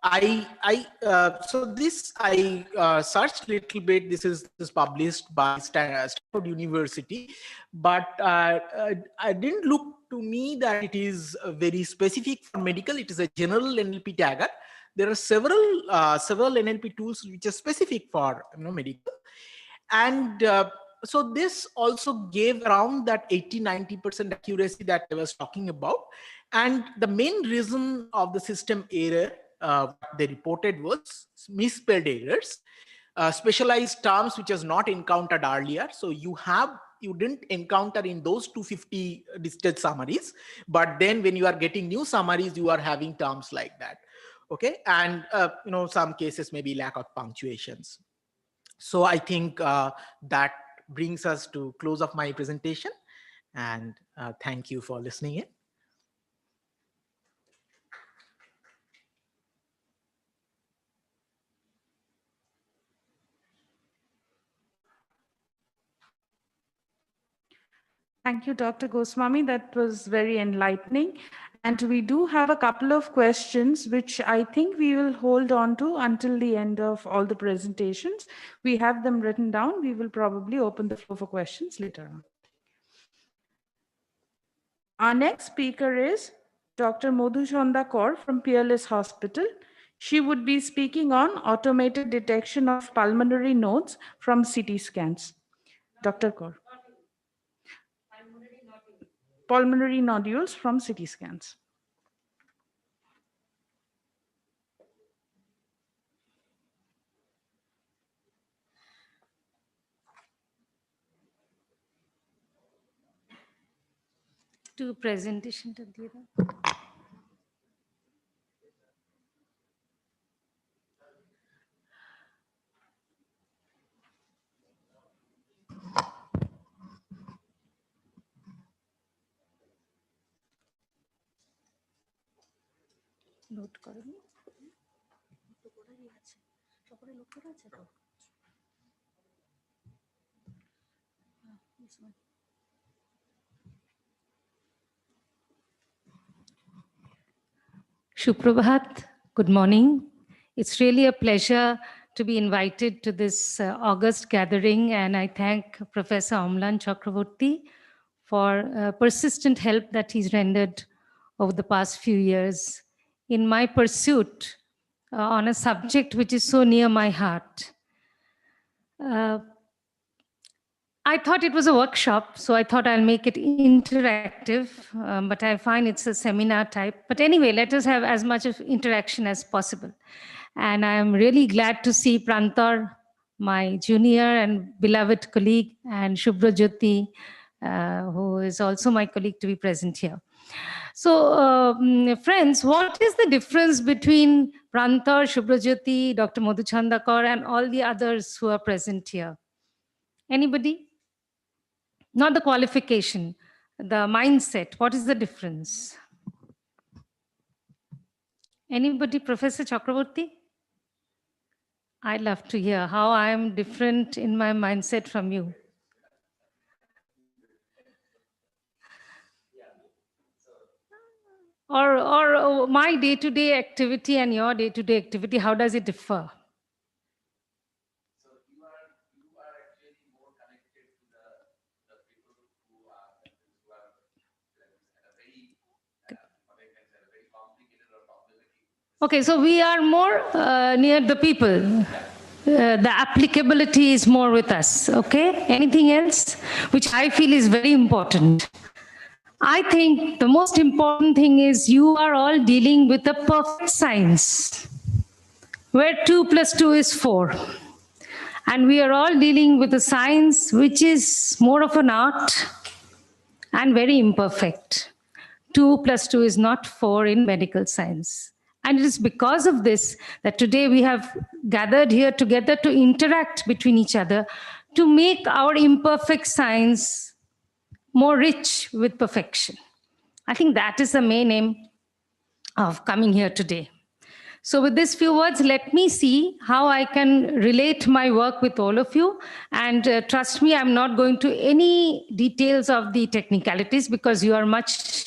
So this I searched a little bit. This is published by Stanford University, but I didn't look to me that it is very specific for medical. It is a general NLP tagger. There are several NLP tools which are specific for medical, and so this also gave around that 80-90% accuracy that I was talking about. And the main reason of the system error what they reported was misspelled errors, specialized terms which was not encountered earlier. So you didn't encounter in those 250 listed summaries, but then when you are getting new summaries, you are having terms like that. Okay, and some cases maybe lack of punctuations. So I think that brings us to close of my presentation, and thank you for listening in. Thank you, Dr. Goswami. That was very enlightening. And we do have a couple of questions, which I think we will hold on to until the end of all the presentations. We have them written down. We will probably open the floor for questions later on. Our next speaker is Dr. Madhuchanda Kaur from Peerless Hospital. She would be speaking on automated detection of pulmonary nodes from CT scans. Dr. Kaur. Pulmonary nodules from CT scans. To presentation to the note করুন Shuprabhat, good morning. It's really a pleasure to be invited to this August gathering, and I thank Professor Amlan Chakravorty for persistent help that he's rendered over the past few years in my pursuit on a subject which is so near my heart. I thought it was a workshop, so I thought I'll make it interactive, but I find it's a seminar type. But anyway, let us have as much of interaction as possible. And I'm really glad to see Prantar, my junior and beloved colleague, and Shubhra Jyoti, who is also my colleague, to be present here. So, friends, what is the difference between Prantar, Shubhra Jyoti, Dr. Madhuchanda Kaur, and all the others who are present here? Anybody? Not the qualification, the mindset. What is the difference? Anybody? Professor Chakravorty? I'd love to hear how I am different in my mindset from you. Or my day-to-day activity and your day-to-day activity, how does it differ? Okay, so we are more near the people. The applicability is more with us, okay? Anything else? Which I feel is very important. I think the most important thing is you are all dealing with a perfect science, where 2 + 2 is 4. And we are all dealing with a science which is more of an art and very imperfect. 2 + 2 is not 4 in medical science. And it is because of this that today we have gathered here together to interact between each other to make our imperfect science more rich with perfection. I think that is the main aim of coming here today. So with these few words, let me see how I can relate my work with all of you. And trust me, I'm not going to any details of the technicalities because you are much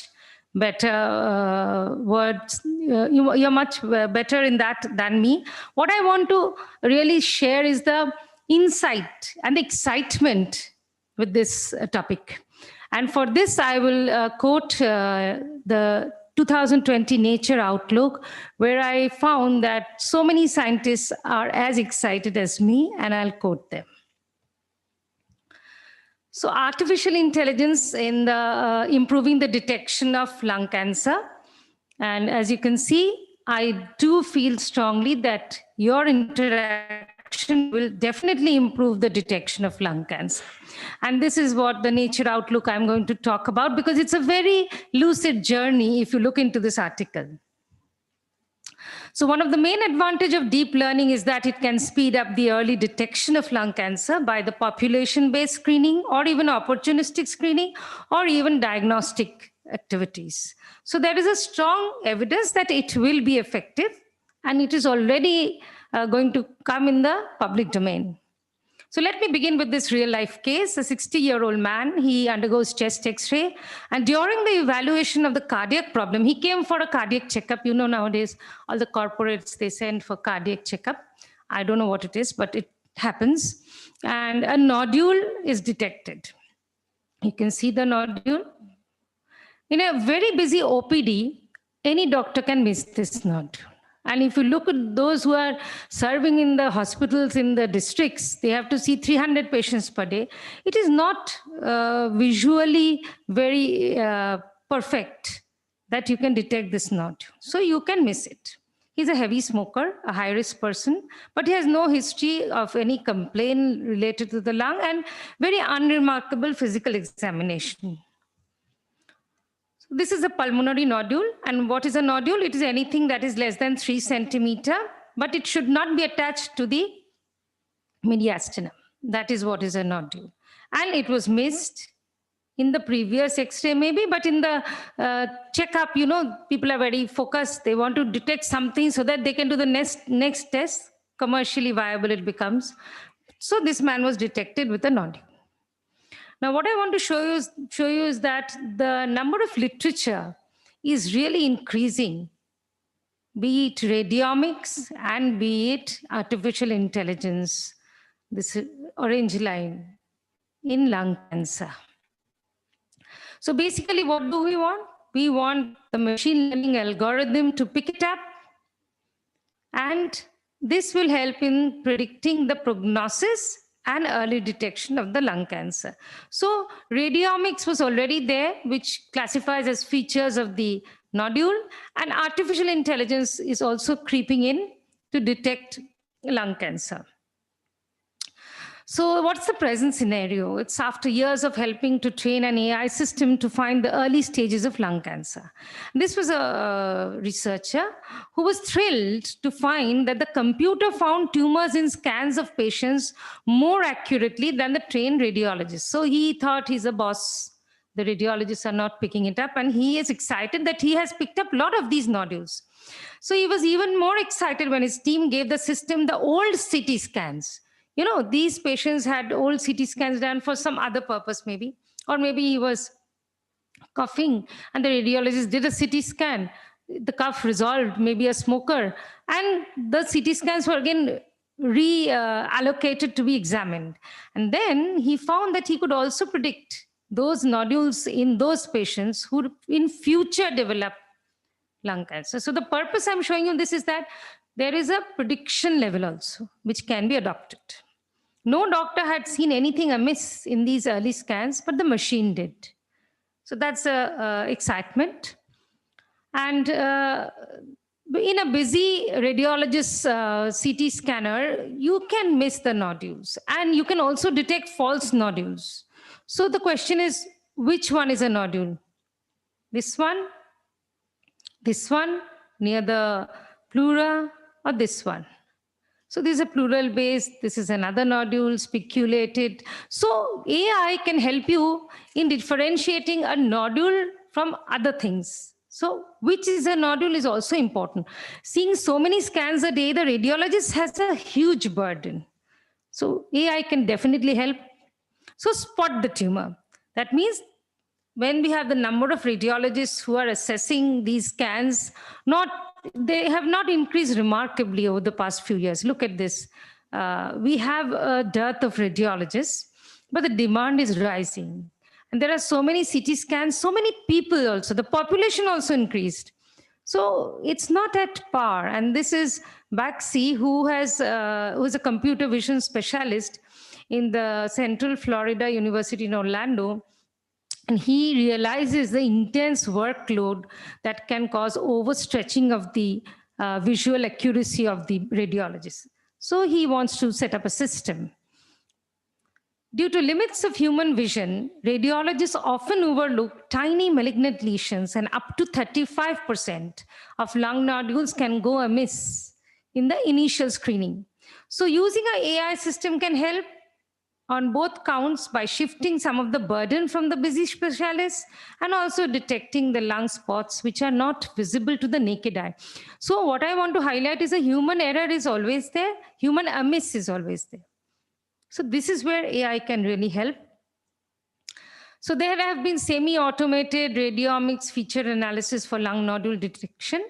better words. You're much better in that than me. What I want to really share is the insight and the excitement with this topic. And for this, I will quote the 2020 Nature Outlook, where I found that so many scientists are as excited as me, and I'll quote them. So artificial intelligence in the improving the detection of lung cancer. And as you can see, I do feel strongly that your interaction will definitely improve the detection of lung cancer. And this is what the Nature Outlook I'm going to talk about, because it's a very lucid journey if you look into this article. So one of the main advantage of deep learning is that it can speed up the early detection of lung cancer by the population-based screening, or even opportunistic screening, or even diagnostic activities. So there is a strong evidence that it will be effective, and it is already going to come in the public domain. So let me begin with this real life case. A 60-year-old man, he undergoes chest x-ray, and during the evaluation of the cardiac problem, he came for a cardiac checkup. You know, nowadays, all the corporates, they send for cardiac checkup. I don't know what it is, but it happens. And a nodule is detected. You can see the nodule. In a very busy OPD, any doctor can miss this nodule. And if you look at those who are serving in the hospitals in the districts, they have to see 300 patients per day. It is not visually very perfect that you can detect this nodule. So you can miss it. He's a heavy smoker, a high-risk person, but he has no history of any complaint related to the lung, and very unremarkable physical examination. This is a pulmonary nodule. And what is a nodule? It is anything that is less than 3 centimeters, but it should not be attached to the mediastinum. That is what is a nodule. And it was missed in the previous X-ray maybe, but in the checkup, you know, people are very focused. They want to detect something so that they can do the next test. Commercially viable it becomes. So this man was detected with a nodule. Now, what I want to show you is that the number of literature is really increasing, be it radiomics and be it artificial intelligence, this orange line, in lung cancer. So basically, what do we want? We want the machine learning algorithm to pick it up, and this will help in predicting the prognosis and early detection of the lung cancer. So radiomics was already there, which classifies as features of the nodule, and artificial intelligence is also creeping in to detect lung cancer. So what's the present scenario? It's after years of helping to train an AI system to find the early stages of lung cancer. This was a researcher who was thrilled to find that the computer found tumors in scans of patients more accurately than the trained radiologist. So he thought he's a boss. The radiologists are not picking it up, and he is excited that he has picked up a lot of these nodules. So he was even more excited when his team gave the system the old CT scans. You know, these patients had old CT scans done for some other purpose maybe, or maybe he was coughing and the radiologist did a CT scan. The cough resolved, maybe a smoker, and the CT scans were again reallocated to be examined. And then he found that he could also predict those nodules in those patients who in future develop lung cancer. So the purpose I'm showing you this is that there is a prediction level also, which can be adopted. No doctor had seen anything amiss in these early scans, but the machine did. So that's excitement. And in a busy radiologist's CT scanner, you can miss the nodules, and you can also detect false nodules. So the question is, which one is a nodule? This one near the pleura, or this one? So this is a pleural base. This is another nodule, spiculated. So AI can help you in differentiating a nodule from other things. So which is a nodule is also important. Seeing so many scans a day, the radiologist has a huge burden. So AI can definitely help. So spot the tumor. That means when we have the number of radiologists who are assessing these scans, they have not increased remarkably over the past few years. Look at this. We have a dearth of radiologists, but the demand is rising. And there are so many CT scans, so many people also. The population also increased. So it's not at par. And this is Baxi, who is a computer vision specialist in the Central Florida University in Orlando. And he realizes the intense workload that can cause overstretching of the visual accuracy of the radiologist. So he wants to set up a system. Due to limits of human vision, radiologists often overlook tiny malignant lesions, and up to 35% of lung nodules can go amiss in the initial screening. So using an AI system can help on both counts by shifting some of the burden from the busy specialists and also detecting the lung spots which are not visible to the naked eye. So what I want to highlight is a human error is always there, human amiss is always there. So this is where AI can really help. So there have been semi-automated radiomics feature analysis for lung nodule detection.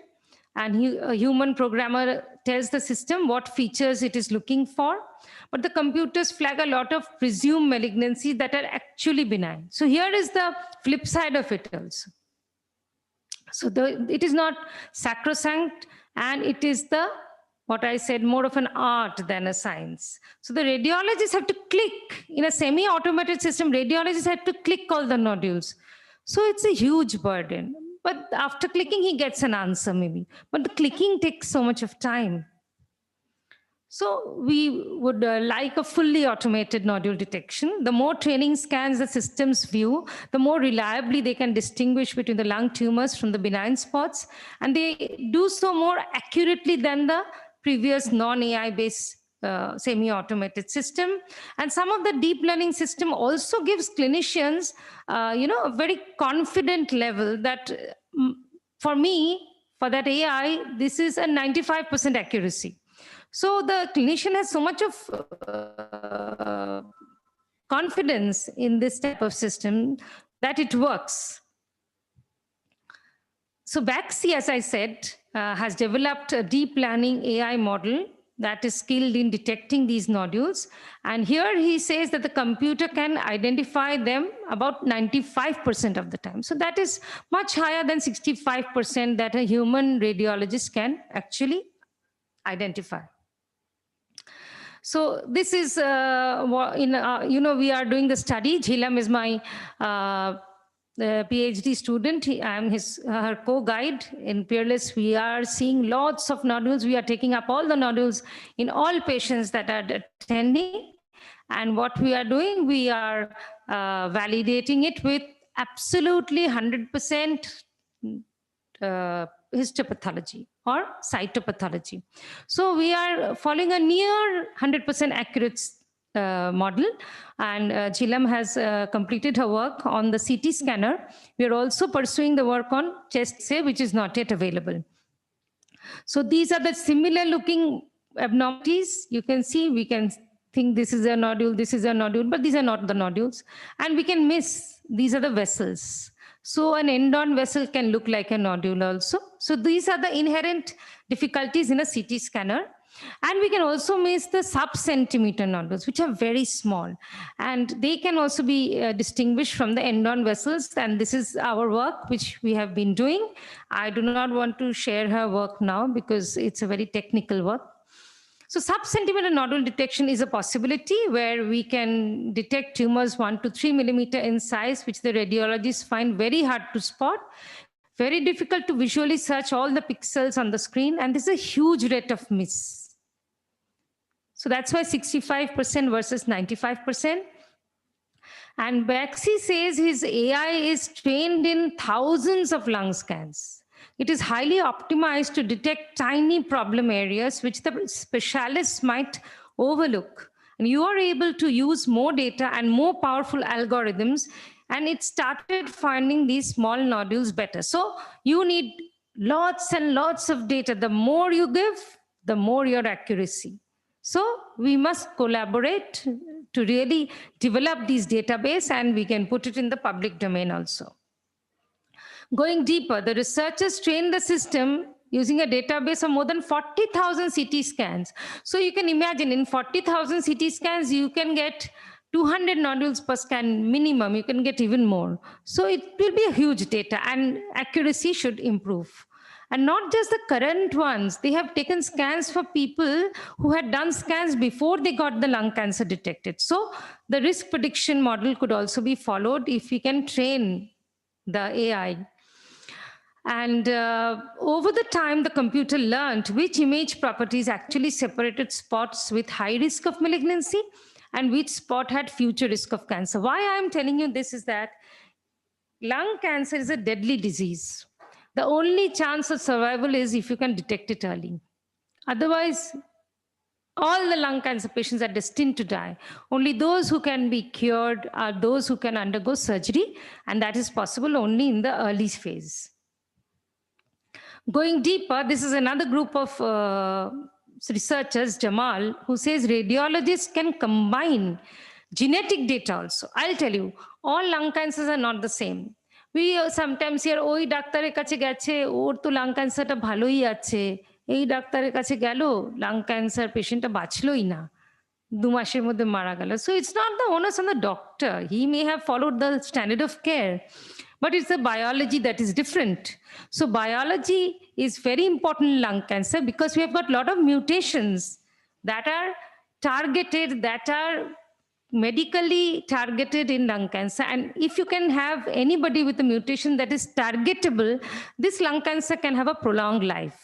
And a human programmer tells the system what features it is looking for. But the computers flag a lot of presumed malignancies that are actually benign. So here is the flip side of it also. So it is not sacrosanct, and it is what I said, more of an art than a science. So the radiologists have to click. In a semi-automated system, radiologists have to click all the nodules. So it's a huge burden. But after clicking, he gets an answer maybe. But the clicking takes so much of time. So we would like a fully automated nodule detection. The more training scans the systems view, the more reliably they can distinguish between the lung tumors from the benign spots. And they do so more accurately than the previous non-AI based semi-automated system. And some of the deep learning system also gives clinicians a very confident level that for me, for that AI, this is a 95% accuracy. So the clinician has so much of confidence in this type of system that it works. So Baxi, as I said, has developed a deep learning AI model that is skilled in detecting these nodules. And here he says that the computer can identify them about 95% of the time. So that is much higher than 65% that a human radiologist can actually identify. So this is, we are doing the study. Jhilam is my PhD student. I am her co-guide in Peerless. We are seeing lots of nodules. We are taking up all the nodules in all patients that are attending. And what we are doing, we are validating it with absolutely 100% histopathology or cytopathology. So we are following a near 100% accurate model, and Jhilam has completed her work on the CT scanner. We are also pursuing the work on chest X-ray, which is not yet available. So these are the similar looking abnormalities. You can see, we can think this is a nodule, but these are not the nodules. And we can miss, these are the vessels. So an end-on vessel can look like a nodule also. So these are the inherent difficulties in a CT scanner. And we can also miss the sub-centimeter nodules, which are very small. And they can also be distinguished from the end-on vessels. And this is our work, which we have been doing. I do not want to share her work now because it's a very technical work. So sub-centimeter nodule detection is a possibility where we can detect tumors 1 to 3 millimeter in size, which the radiologists find very hard to spot, very difficult to visually search all the pixels on the screen, and this is a huge rate of miss. So that's why 65% versus 95%. And Baxi says his AI is trained in thousands of lung scans. It is highly optimized to detect tiny problem areas which the specialists might overlook. And you are able to use more data and more powerful algorithms, and it started finding these small nodules better. So you need lots and lots of data. The more you give, the more your accuracy. So we must collaborate to really develop these database, and we can put it in the public domain also. Going deeper, the researchers trained the system using a database of more than 40,000 CT scans. So you can imagine in 40,000 CT scans, you can get 200 nodules per scan minimum. You can get even more. So it will be a huge data, and accuracy should improve. And not just the current ones, they have taken scans for people who had done scans before they got the lung cancer detected. So the risk prediction model could also be followed if we can train the AI. And over the time, the computer learned which image properties actually separated spots with high risk of malignancy and which spot had future risk of cancer. Why I'm telling you this is that lung cancer is a deadly disease. The only chance of survival is if you can detect it early. Otherwise, all the lung cancer patients are destined to die. Only those who can be cured are those who can undergo surgery, and that is possible only in the early phase. Going deeper, this is another group of researchers, Jamal, who says radiologists can combine genetic data also. I'll tell you, all lung cancers are not the same. We sometimes hear, ওই ডাক্তারের কাছে গেছে, ওর তো lung ক্যান্সারটা ভালোই আছে, এই ডাক্তারের কাছে গেল, লাং ক্যান্সার পেশেন্টটা বাঁচলই না, 2 মাসের মধ্যে মারা গেল. So it's not the onus on the doctor. He may have followed the standard of care, but it's the biology that is different. So biology is very important in lung cancer because we have got a lot of mutations that are targeted, that are medically targeted in lung cancer. And if you can have anybody with a mutation that is targetable, this lung cancer can have a prolonged life.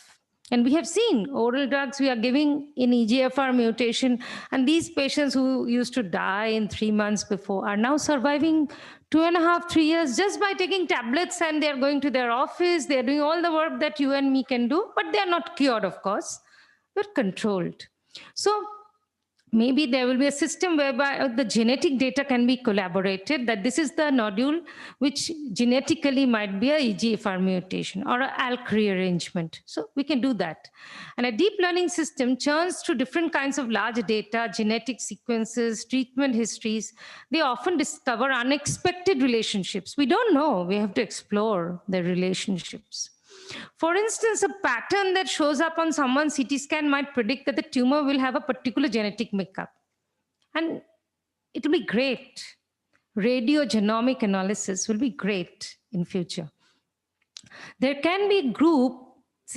And we have seen oral drugs we are giving in EGFR mutation, and these patients who used to die in 3 months before are now surviving 2.5, 3 years just by taking tablets, and they're going to their office, they're doing all the work that you and me can do, but they're not cured, of course, but controlled. So maybe there will be a system whereby the genetic data can be collaborated, that this is the nodule which genetically might be a EGFR mutation or an ALK rearrangement. So we can do that. And a deep learning system churns through different kinds of large data, genetic sequences, treatment histories. They often discover unexpected relationships. We don't know. We have to explore the relationships. For instance, a pattern that shows up on someone's CT scan might predict that the tumor will have a particular genetic makeup. And it will be great. Radiogenomic analysis will be great in future. There can be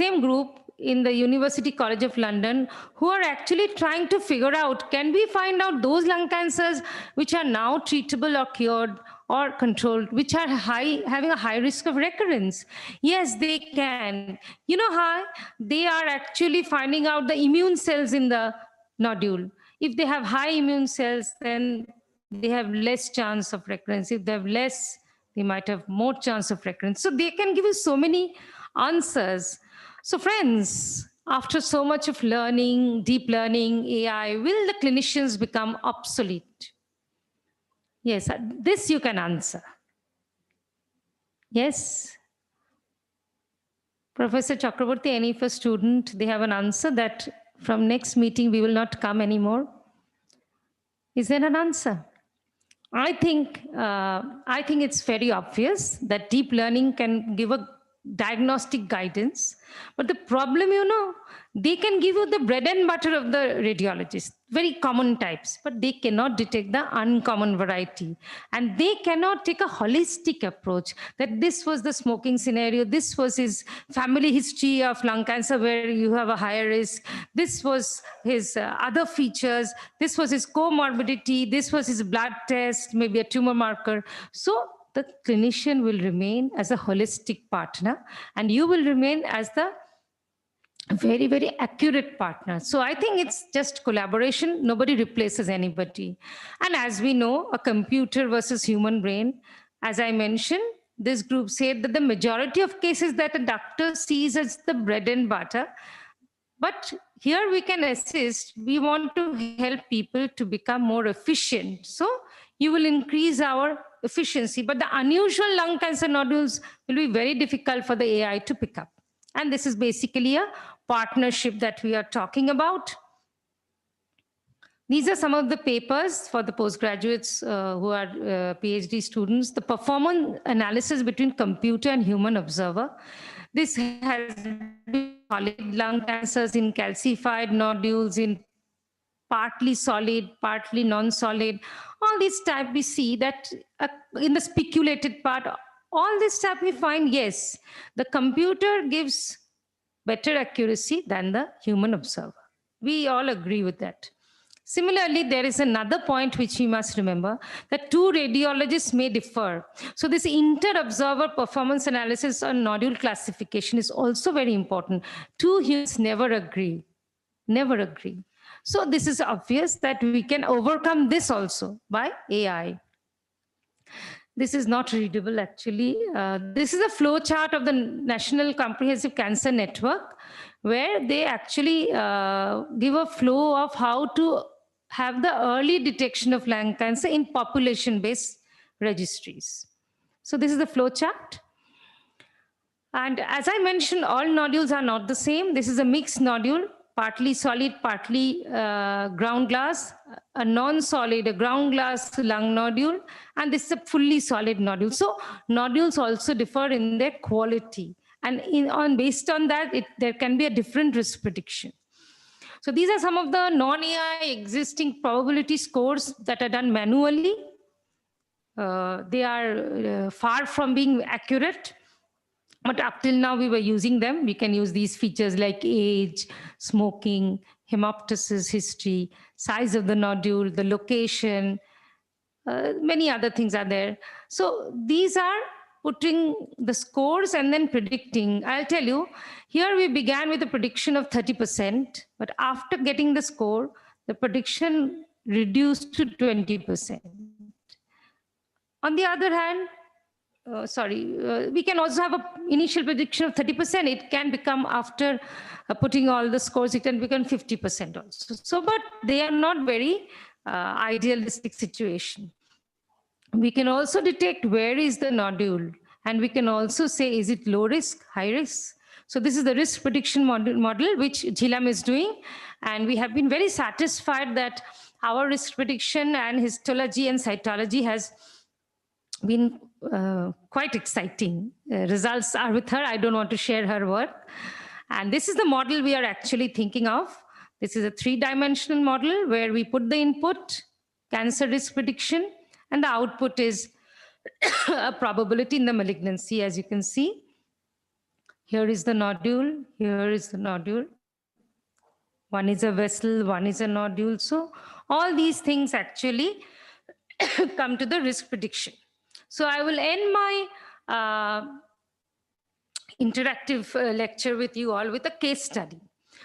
same group in the University College of London who are actually trying to figure out, can we find out those lung cancers which are now treatable or cured or controlled, which are having a high risk of recurrence? Yes, they can. You know how? They are actually finding out the immune cells in the nodule. If they have high immune cells, then they have less chance of recurrence. If they have less, they might have more chance of recurrence. So they can give you so many answers. So friends, after so much of learning, deep learning, AI, will the clinicians become obsolete? Yes, this you can answer. Yes. Professor Chakraborty, any for student, they have an answer that from next meeting we will not come anymore. Is there an answer? I think it's very obvious that deep learning can give a diagnostic guidance, but the problem, they can give you the bread and butter of the radiologist, very common types, but they cannot detect the uncommon variety, and they cannot take a holistic approach that this was the smoking scenario, this was his family history of lung cancer where you have a higher risk, this was his other features, this was his comorbidity, this was his blood test, maybe a tumor marker. So the clinician will remain as a holistic partner, and you will remain as the very, very accurate partner. So I think it's just collaboration. Nobody replaces anybody. And as we know, a computer versus human brain, as I mentioned, this group said that the majority of cases that a doctor sees as the bread and butter. But here we can assist. We want to help people to become more efficient. So you will increase our efficiency, but the unusual lung cancer nodules will be very difficult for the AI to pick up. And this is basically a partnership that we are talking about. These are some of the papers for the postgraduates who are PhD students. The performance analysis between computer and human observer. This has been solid lung cancers in calcified nodules, in partly solid, partly non-solid. All this type we see that in the speculated part, all this type we find, yes, the computer gives better accuracy than the human observer. We all agree with that. Similarly, there is another point which we must remember, that two radiologists may differ. So this inter-observer performance analysis on nodule classification is also very important. Two humans never agree, never agree. So this is obvious that we can overcome this also by AI. This is not readable actually. This is a flow chart of the National Comprehensive Cancer Network, where they actually give a flow of how to have the early detection of lung cancer in population-based registries. So this is the flow chart. And as I mentioned, all nodules are not the same. This is a mixed nodule, partly solid, partly ground glass, a non-solid, a ground glass lung nodule, and this is a fully solid nodule. So nodules also differ in their quality. And based on that, there can be a different risk prediction. So these are some of the non-AI existing probability scores that are done manually. They are far from being accurate, but up till now we were using them. We can use these features like age, smoking, hemoptysis history, size of the nodule, the location, many other things are there. So these are putting the scores and then predicting. I'll tell you, here we began with a prediction of 30%, but after getting the score, the prediction reduced to 20%. On the other hand, we can also have an initial prediction of 30%. It can become, after putting all the scores, it can become 50% also. So, but they are not very idealistic situation. We can also detect where is the nodule, and we can also say, is it low risk, high risk? So this is the risk prediction model which Jhilam is doing. And we have been very satisfied that our risk prediction and histology and cytology has been quite exciting. Results are with her. I don't want to share her work. And this is the model we are actually thinking of. This is a 3-dimensional model where we put the input, cancer risk prediction, and the output is a probability in the malignancy, as you can see. Here is the nodule, here is the nodule. One is a vessel, one is a nodule. So all these things actually come to the risk prediction. So I will end my interactive lecture with you all with a case study.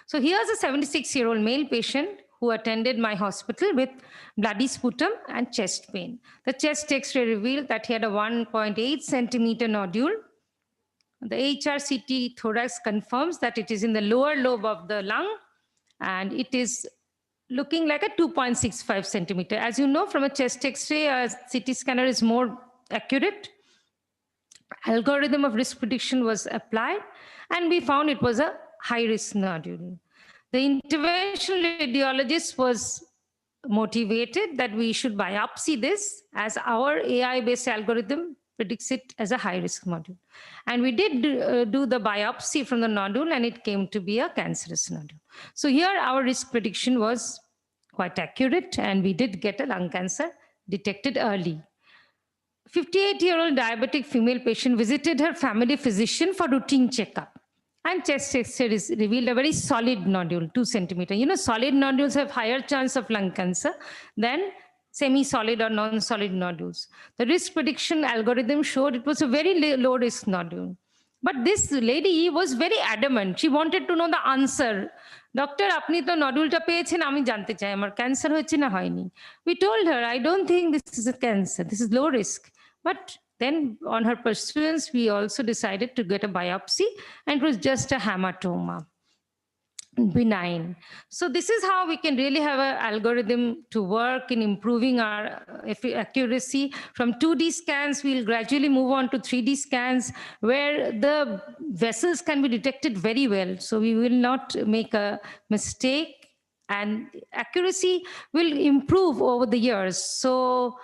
So here's a 76-year-old male patient who attended my hospital with bloody sputum and chest pain. The chest X-ray revealed that he had a 1.8 centimeter nodule. The HRCT thorax confirms that it is in the lower lobe of the lung, and it is looking like a 2.65 centimeter. As you know, from a chest X-ray, a CT scanner is more accurate. Algorithm of risk prediction was applied, and we found it was a high-risk nodule. The interventional radiologist was motivated that we should biopsy this, as our AI-based algorithm predicts it as a high-risk nodule. And we did do the biopsy from the nodule, and it came to be a cancerous nodule. So here our risk prediction was quite accurate, and we did get a lung cancer detected early. 58-year-old diabetic female patient visited her family physician for routine checkup, and chest X-ray revealed a very solid nodule, 2 centimeter. You know, solid nodules have higher chance of lung cancer than semi-solid or non-solid nodules. The risk prediction algorithm showed it was a very low risk nodule. But this lady was very adamant. She wanted to know the answer. Doctor, apni to nodule ta peyechen, ami jante chai amar cancer hoyeche na hoyni. We told her, I don't think this is a cancer. This is low risk. But then on her pursuance, we also decided to get a biopsy, and it was just a hematoma, benign. So this is how we can really have an algorithm to work in improving our accuracy. From 2D scans, we'll gradually move on to 3D scans, where the vessels can be detected very well. So we will not make a mistake and accuracy will improve over the years. So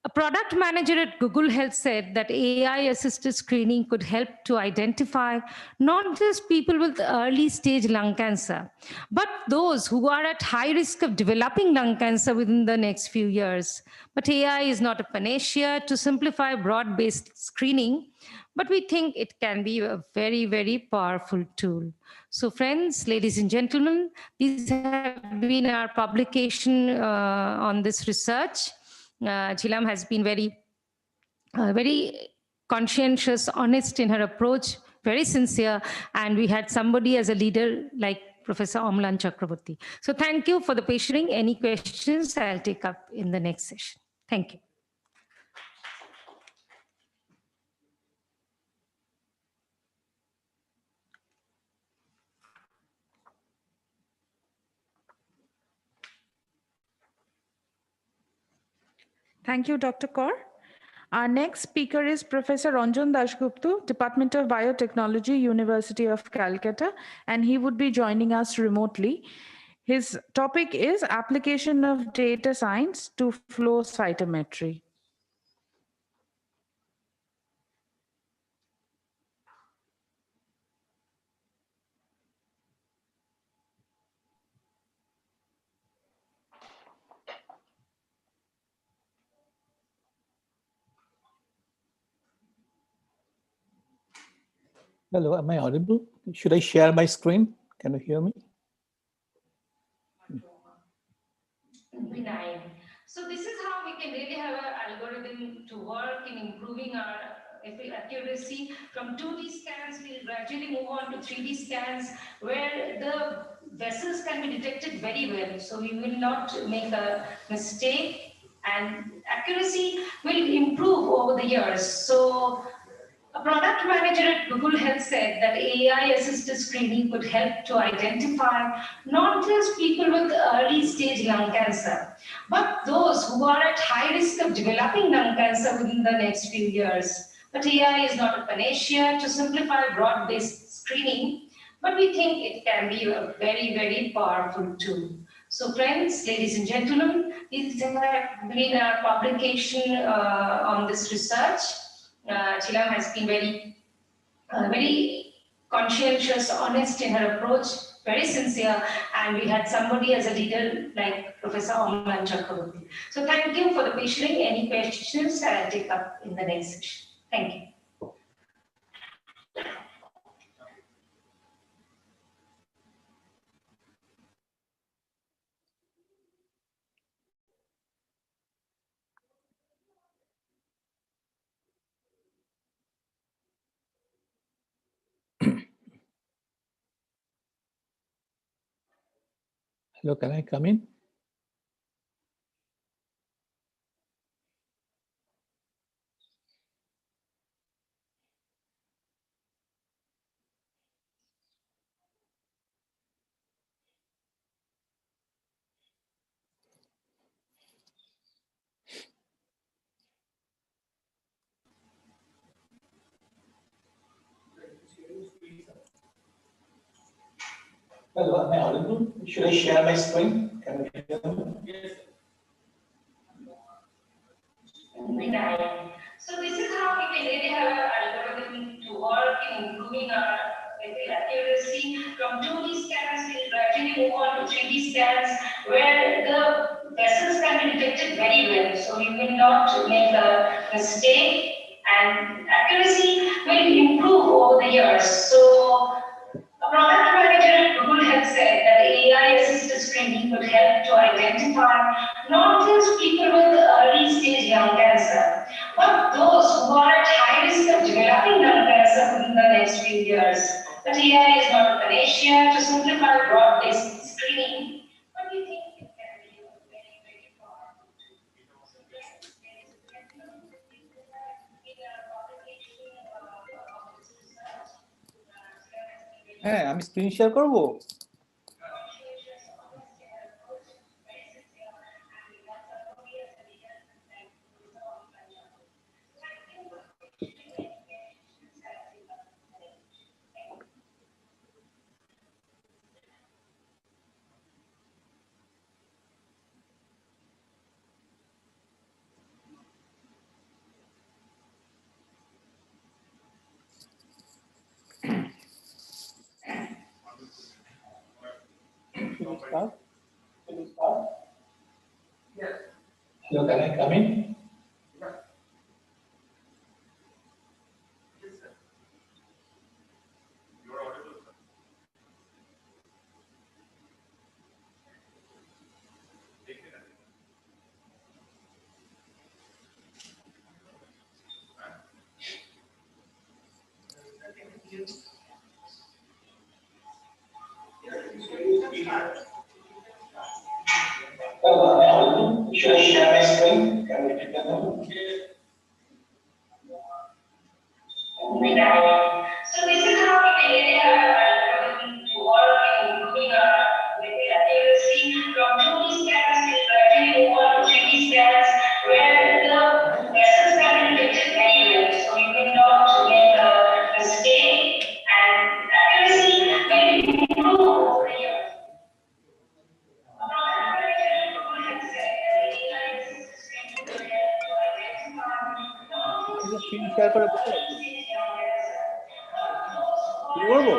a product manager at Google Health said that AI-assisted screening could help to identify not just people with early-stage lung cancer, but those who are at high risk of developing lung cancer within the next few years. But AI is not a panacea to simplify broad-based screening, but we think it can be a very, very powerful tool. So friends, ladies and gentlemen, these have been our publication on this research. Chilam has been very conscientious, honest in her approach, very sincere, and we had somebody as a leader like Professor Omlan Chakraborty. So thank you for the patience. Any questions I'll take up in the next session. Thank you. Thank you, Dr. Kaur. Our next speaker is Professor Ranjan Dasgupta, Department of Biotechnology, University of Calcutta, and he would be joining us remotely. His topic is application of data science to flow cytometry. Hello, am I audible? Should I share my screen? Can you hear me? Benign. So this is how we can really have an algorithm to work in improving our accuracy. From 2D scans, we'll gradually move on to 3D scans, where the vessels can be detected very well. So we will not make a mistake, and accuracy will improve over the years. So a product manager at Google Health said that AI-assisted screening could help to identify not just people with early-stage lung cancer, but those who are at high risk of developing lung cancer within the next few years. But AI is not a panacea to simplify broad-based screening, but we think it can be a very, very powerful tool. So friends, ladies and gentlemen, these have been our publication on this research. Chilam has been very conscientious, honest in her approach, very sincere, and we had somebody as a leader like Professor Omlan Chakraborty. So thank you for the patience. Any questions I'll take up in the next session. Thank you. Hello, can I come in? Hello, am I audible? Should I share my screen? Can you hear me? Yes. So this is how we can really have an algorithm to work in improving our accuracy. From 2D scans, we'll gradually move on to 3D scans, where the vessels can be detected very well. So we will not make a mistake, and accuracy will improve over the years. So a product manager at Google Health said that AI-assisted screening could help to identify not just people with early-stage lung cancer, but those who are at high risk of developing lung cancer within the next few years. But AI is not a panacea to simplify broad-based screening, but we think it can be a very, very powerful tool. So friends, ladies and gentlemen, this is a publication of this research. হ্যাঁ আমি screen share করব start? Shall we start? Yes. Hello, can I come in? Should I share my screen? Can we take that now? So this is how we really are going to work in improving our accuracy from 2D scans to 3D scans, where the vessels can be lifted anywhere. So you can not get the scale and accuracy will improve over the years. Screen share করে বসে শুরু করবো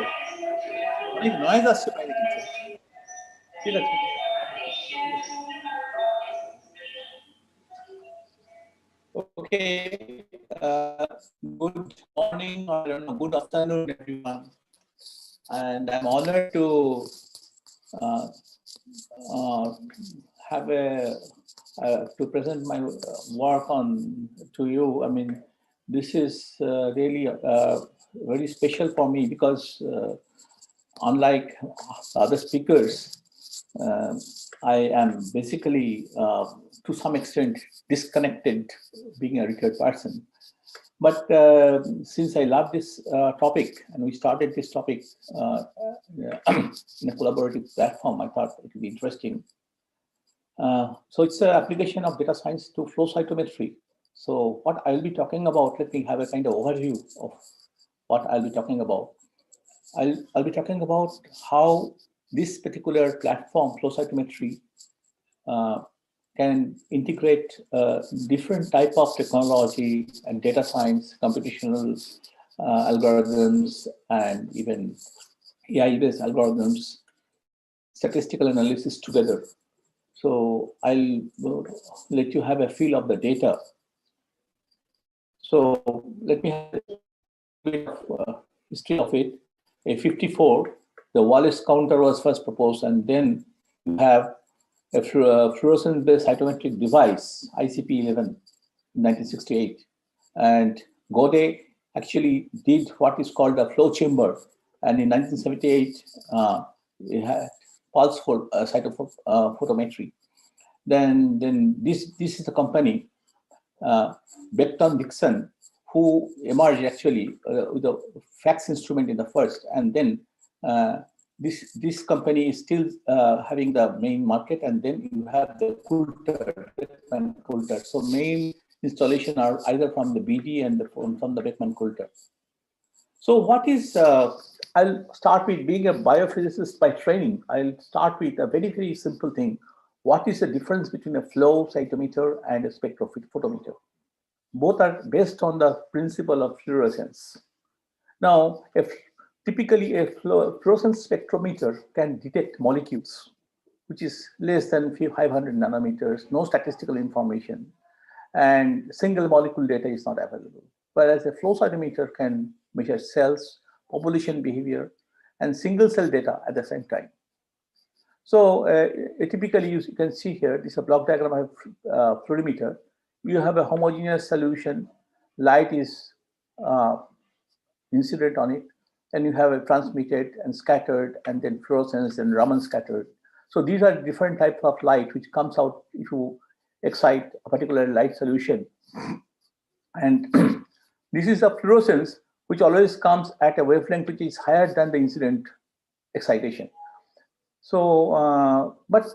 অনেক noise আসছে বাইরে কিন্তু ঠিক আছে Okay, good morning or I don't know, good afternoon everyone, and I'm honored to have to present my work on to you. I mean, this is really very special for me because unlike other speakers, I am basically to some extent disconnected, being a retired person. But since I love this topic and we started this topic in a collaborative platform, I thought it would be interesting. So it's an application of data science to flow cytometry. So what I'll be talking about, let me have a kind of overview of what I'll be talking about. I'll be talking about how this particular platform, flow cytometry, can integrate different type of technology and data science, computational algorithms, and even AI-based algorithms, statistical analysis together. So I'll let you have a feel of the data. So let me have a bit of history of it. In 1954, the Wallace counter was first proposed, and then you have a fluorescence-based cytometric device, ICP-11, in 1968. And Godet actually did what is called a flow chamber. And in 1978, it had pulse cytophotometry. Then this is the company, Becton Dixon, who emerged actually with the fax instrument in the first, and then this company is still having the main market, and then you have the Coulter. So main installation are either from the BD and from the Beckman Coulter. So what is, I'll start with being a biophysicist by training. I'll start with a very, very simple thing. What is the difference between a flow cytometer and a spectrophotometer? Both are based on the principle of fluorescence. Now, if typically a fluorescence spectrometer can detect molecules, which is less than 500 nanometers, no statistical information, and single molecule data is not available. Whereas a flow cytometer can measure cells, population behavior, and single cell data at the same time. So typically you can see here, this is a block diagram of fluorimeter. You have a homogeneous solution, light is incident on it, and you have a transmitted and scattered, and then fluorescence and Raman scattered. So these are different types of light which comes out if you excite a particular light solution. And this is a fluorescence which always comes at a wavelength which is higher than the incident excitation. So, but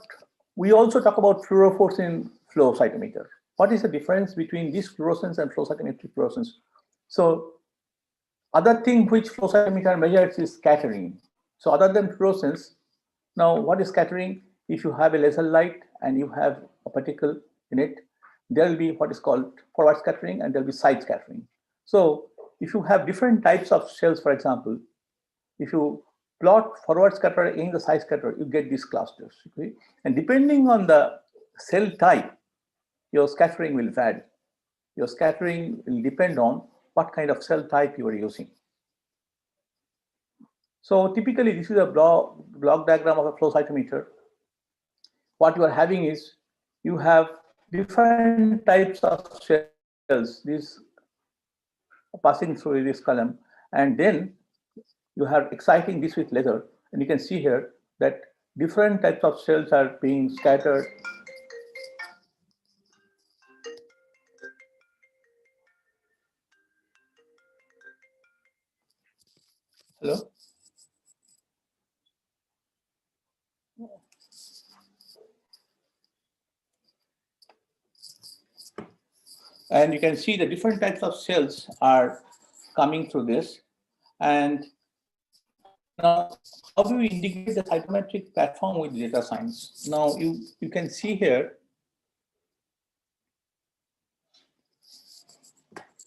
we also talk about fluorophores in flow cytometer. What is the difference between this fluorescence and flow cytometric fluorescence? So other thing which flow cytometer measures is scattering. So other than fluorescence, now what is scattering? If you have a laser light and you have a particle in it, there will be what is called forward scattering and there will be side scattering. So if you have different types of cells, for example, if you plot forward scatter against the side scatter, you get these clusters. Okay? And depending on the cell type, your scattering will vary. Your scattering will depend on what kind of cell type you are using. So typically, this is a block diagram of a flow cytometer. What you are having is you have different types of cells, these passing through this column, and then you have exciting this with laser, and you can see here that different types of cells are being scattered. Hello? And you can see the different types of cells are coming through this. And now, how do we integrate the cytometric platform with data science? Now, you can see here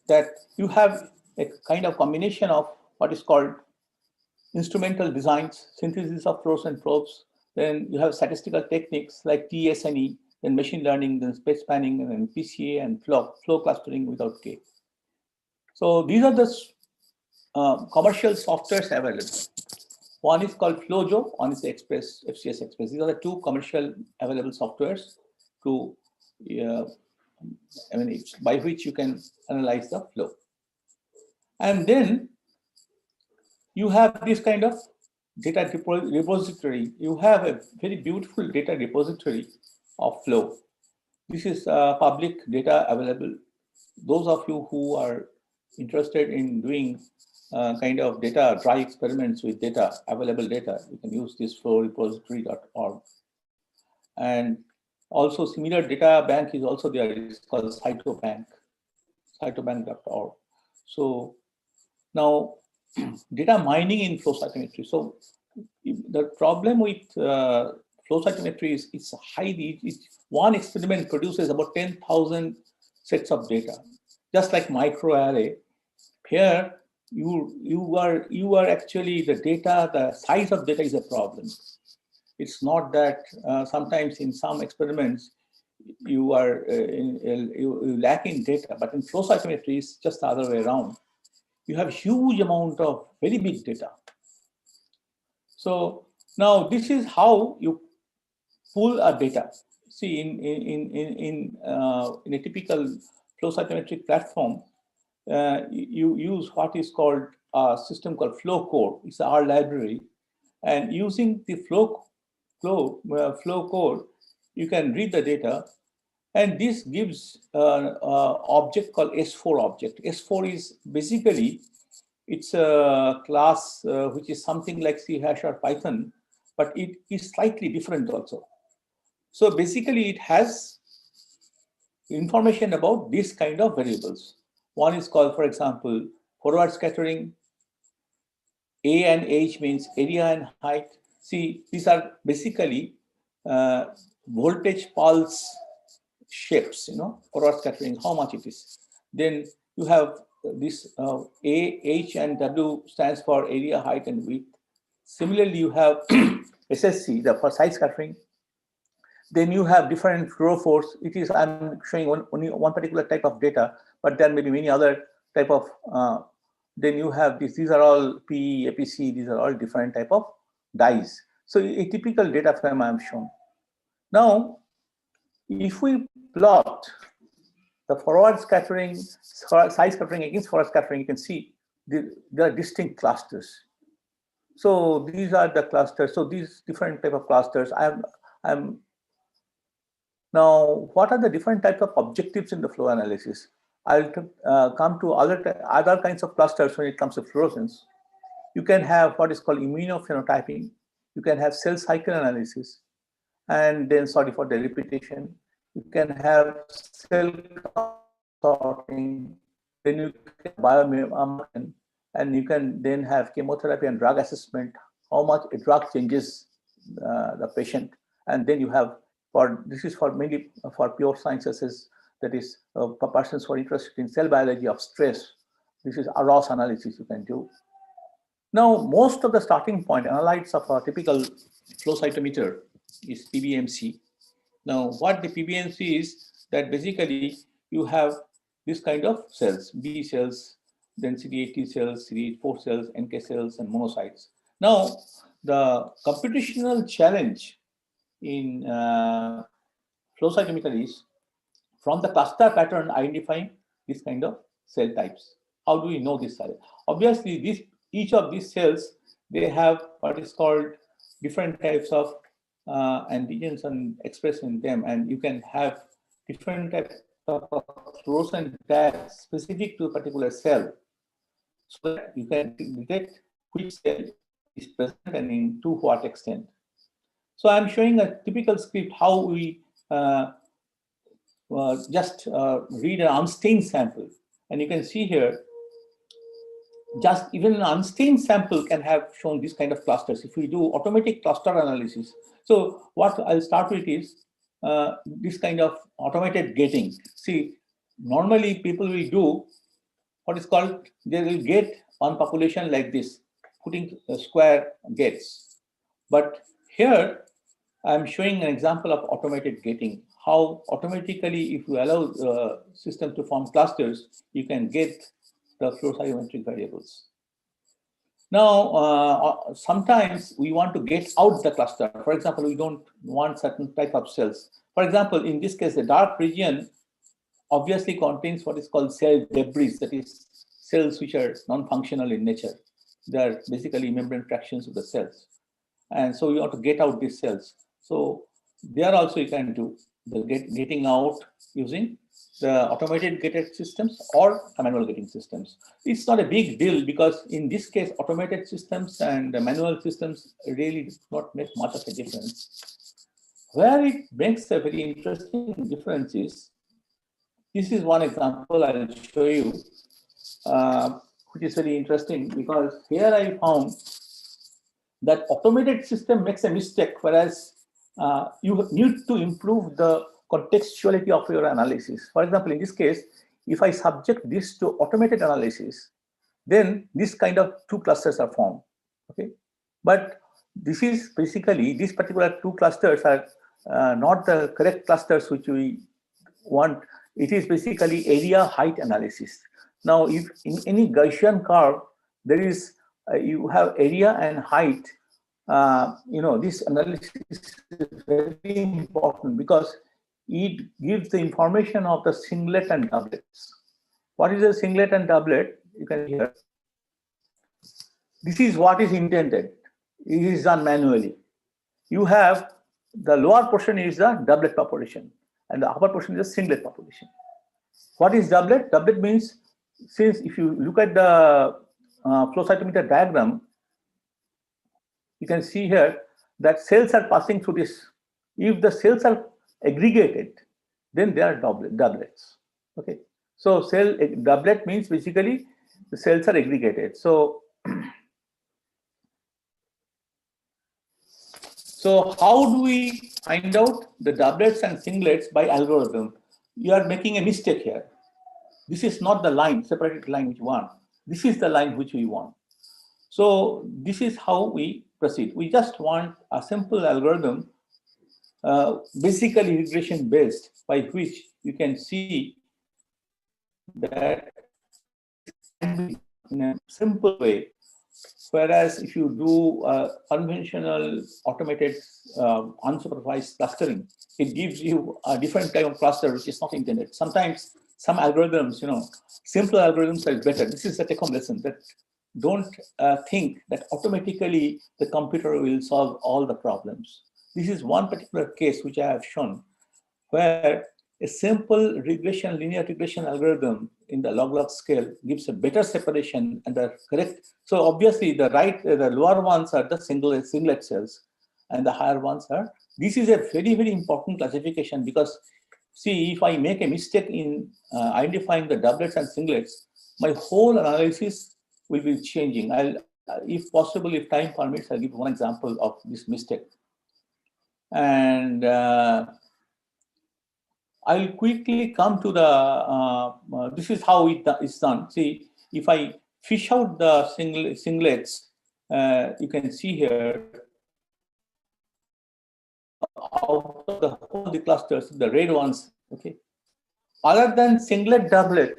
that you have a kind of combination of what is called instrumental designs, synthesis of fluorescent probes. Then you have statistical techniques like TSNE, then machine learning, then space spanning, and then PCA and flow clustering without K. So these are the commercial softwares available. One is called FlowJo, one is Express, FCS Express. These are the two commercial available softwares to, by which you can analyze the flow. And then you have this kind of data repository. You have a very beautiful data repository of flow. This is public data available. Those of you who are interested in doing kind of data dry experiments with data, available data, you can use this flowrepository.org. And also similar data bank is also there. It's called Cytobank, cytobank.org. So now data mining in flow cytometry. So the problem with flow cytometry is it's highly, one experiment produces about 10,000 sets of data, just like microarray. Here, you are actually the data, the size of data is a problem. It's not that sometimes in some experiments you are you lack in data, but in flow cytometry it's just the other way around. You have huge amount of very big data. So now this is how you pull a data. See, in a typical flow cytometric platform, you use what is called a system called flow code. It's our library, and using the flow code, you can read the data, and this gives an object called S4 object. S4 is basically, it's a class which is something like C# or Python, but it is slightly different also. So basically, it has information about this kind of variables. One is called, for example, forward scattering. A and H means area and height. See, these are basically voltage pulse shapes, forward scattering, how much it is. Then you have this A, H, and W stands for area, height, and width. Similarly, you have SSC, the for side scattering. Then you have different fluorophores. It is, I'm showing only one particular type of data, but there may be many other type of, then you have these are all PE, APC, these are all different type of dyes. So a typical data frame I am shown. Now, if we plot the forward scattering, side scattering against forward scattering, you can see there are distinct clusters. So these are the clusters. So these different type of clusters. Now, what are the different types of objectives in the flow analysis? I'll come to other kinds of clusters when it comes to fluorescence. You can have what is called immunophenotyping. You can have cell cycle analysis. And then, sorry for the repetition, you can have cell sorting, then you can biomarker, and you can then have chemotherapy and drug assessment, how much a drug changes the patient. And then you have, this is for mainly for pure sciences, that is for persons who are interested in cell biology of stress. This is a ROS analysis you can do. Now, most of the starting point analytes of a typical flow cytometer is PBMC. Now, what the PBMC is, that basically you have this kind of cells, B cells, then CD8 T cells, CD4 cells, NK cells, and monocytes. Now, the computational challenge in flow cytometer is from the cluster pattern identifying this kind of cell types. How do we know this cell? Obviously, each of these cells, they have what is called different types of antigens and expressed in them, and you can have different types of fluorescent tags specific to a particular cell, so that you can detect which cell is present and in to what extent. So I'm showing a typical script how we just read an unstained sample, and you can see here just even an unstained sample can have shown this kind of clusters if we do automatic cluster analysis. So what I'll start with is this kind of automated gating. See, normally people will do what is called, they will get one population like this, putting square gates. But here I'm showing an example of automated gating, how automatically, if you allow the system to form clusters, you can get the flow cytometric variables. Now, sometimes we want to get out the cluster. For example, we don't want certain type of cells. For example, in this case, the dark region obviously contains what is called cell debris, that is cells which are non-functional in nature. They are basically membrane fractions of the cells. And so we want to get out these cells. So there also you can do the getting out using the automated gated systems or manual gating systems. It's not a big deal because in this case, automated systems and manual systems really do not make much of a difference. Where it makes a very interesting difference is, this is one example I'll show you, which is very interesting because here I found that automated system makes a mistake, whereas you need to improve the contextuality of your analysis. For example, in this case, if I subject this to automated analysis, then this kind of two clusters are formed. Okay, but this is basically, these particular two clusters are not the correct clusters which we want. It is basically area height analysis. Now, if in any Gaussian curve there is you have area and height, this analysis is very important because it gives the information of the singlet and doublets. What is a singlet and doublet? You can hear. This is what is intended. It is done manually. You have the lower portion is the doublet population and the upper portion is the singlet population. What is doublet? Doublet means, since if you look at the flow cytometer diagram, you can see here that cells are passing through this. If the cells are aggregated, then they are doublets. Okay, so cell doublet means basically the cells are aggregated. So how do we find out the doublets and singlets by algorithm? You are making a mistake here. This is not the line, separated line which you want. This is the line which we want. So this is how we proceed. We just want a simple algorithm, basically regression based, by which you can see that in a simple way. Whereas if you do conventional automated unsupervised clustering, it gives you a different type of cluster which is not intended. Sometimes some algorithms, simple algorithms are better. This is a take-home lesson, that don't think that automatically the computer will solve all the problems. This is one particular case which I have shown, where a simple linear regression algorithm in the log-log scale gives a better separation and the correct. So obviously the lower ones are the singlet cells and the higher ones are. This is a very, very important classification because, see, if I make a mistake in identifying the doublets and singlets, my whole analysis will be changing. If possible, if time permits, I'll give one example of this mistake. And I'll quickly come to the, this is how it is done. See, if I fish out the singlets, you can see here, out of all the clusters, the red ones, okay. Other than singlet, doublet,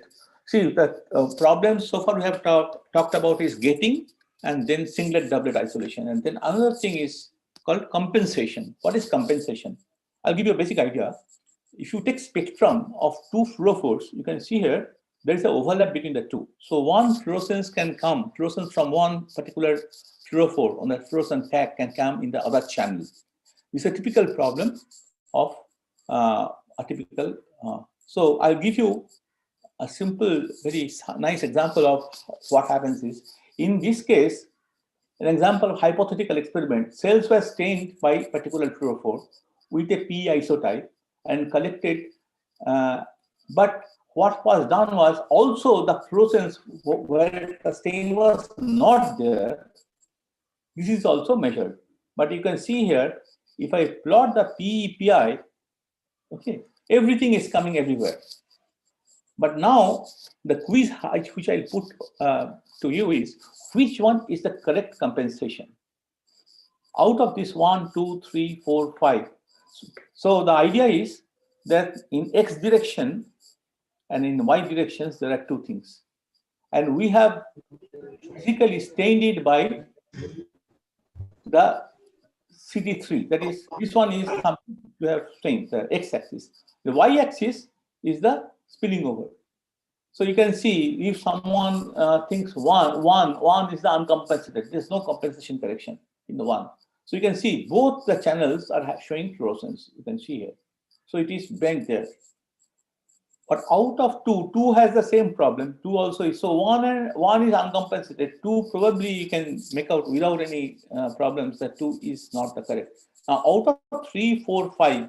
see the problem so far we have talked about is gating and then singlet, doublet isolation. And then another thing is called compensation. What is compensation? I'll give you a basic idea. If you take spectrum of two fluorophores, you can see here, there is an overlap between the two. So one fluorescence can come, fluorescence from one particular fluorophore on the fluorescent tag can come in the other channel. It's a typical problem of a typical. So I'll give you a simple, very nice example of what happens is, in this case, an example of hypothetical experiment, cells were stained by particular fluorophore with a P isotype and collected, but what was done was also the fluorescence where the stain was not there, this is also measured. But you can see here, if I plot the PEPI, okay, everything is coming everywhere. But now the quiz which I'll put to you is, which one is the correct compensation? Out of this 1, 2, 3, 4, 5. So the idea is that in X direction and in Y directions, there are two things. And we have physically stained it by the CD3. That is, this one is something you have stained, the X-axis. The Y-axis is the spilling over. So you can see if someone thinks one is the uncompensated, there's no compensation correction in the one. So you can see both the channels are showing fluorescence. You can see here. So it is bent there. But out of two has the same problem. Two also is. So one is uncompensated. Two probably you can make out without any problems that two is not the correct. Now out of 3, 4, 5,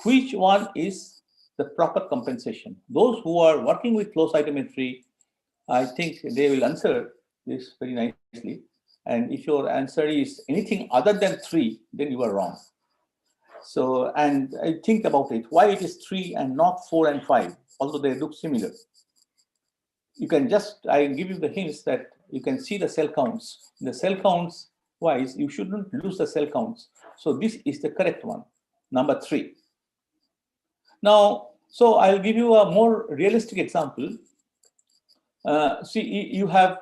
which one is the proper compensation? Those who are working with flow cytometry, I think they will answer this very nicely. And if your answer is anything other than 3, then you are wrong. So, and I think about it, why it is 3 and not 4 and 5, although they look similar. You can just, I give you the hints that you can see the cell counts. The cell counts wise, you shouldn't lose the cell counts. So this is the correct one, number 3. Now, so I'll give you a more realistic example. See, you have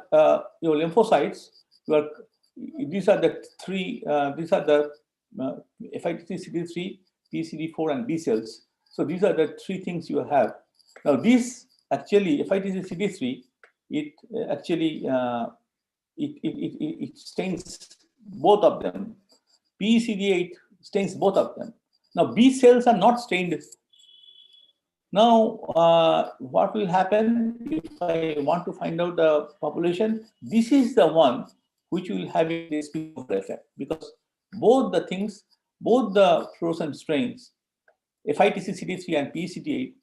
your lymphocytes. These are the three. These are the FITC CD3, PCD4, and B cells. So these are the 3 things you have. Now, this actually FITC CD3, it actually it stains both of them. PCD8 stains both of them. Now, B cells are not stained. Now, what will happen if I want to find out the population? This is the one which will have a spillover effect, because both the things, both the fluorescent strains, FITC CD3 and PCD8,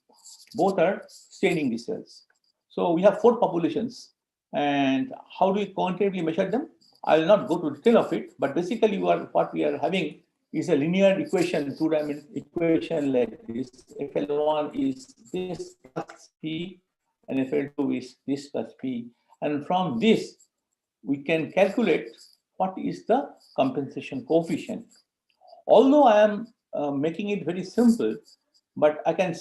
both are staining the cells. So we have 4 populations, and how do we quantitatively measure them? I will not go to detail of it, but basically what we are having is a linear equation, 2-dimensional equation like this. FL1 is this plus P, and FL2 is this plus P. And from this, we can calculate what is the compensation coefficient. Although I am making it very simple, but I can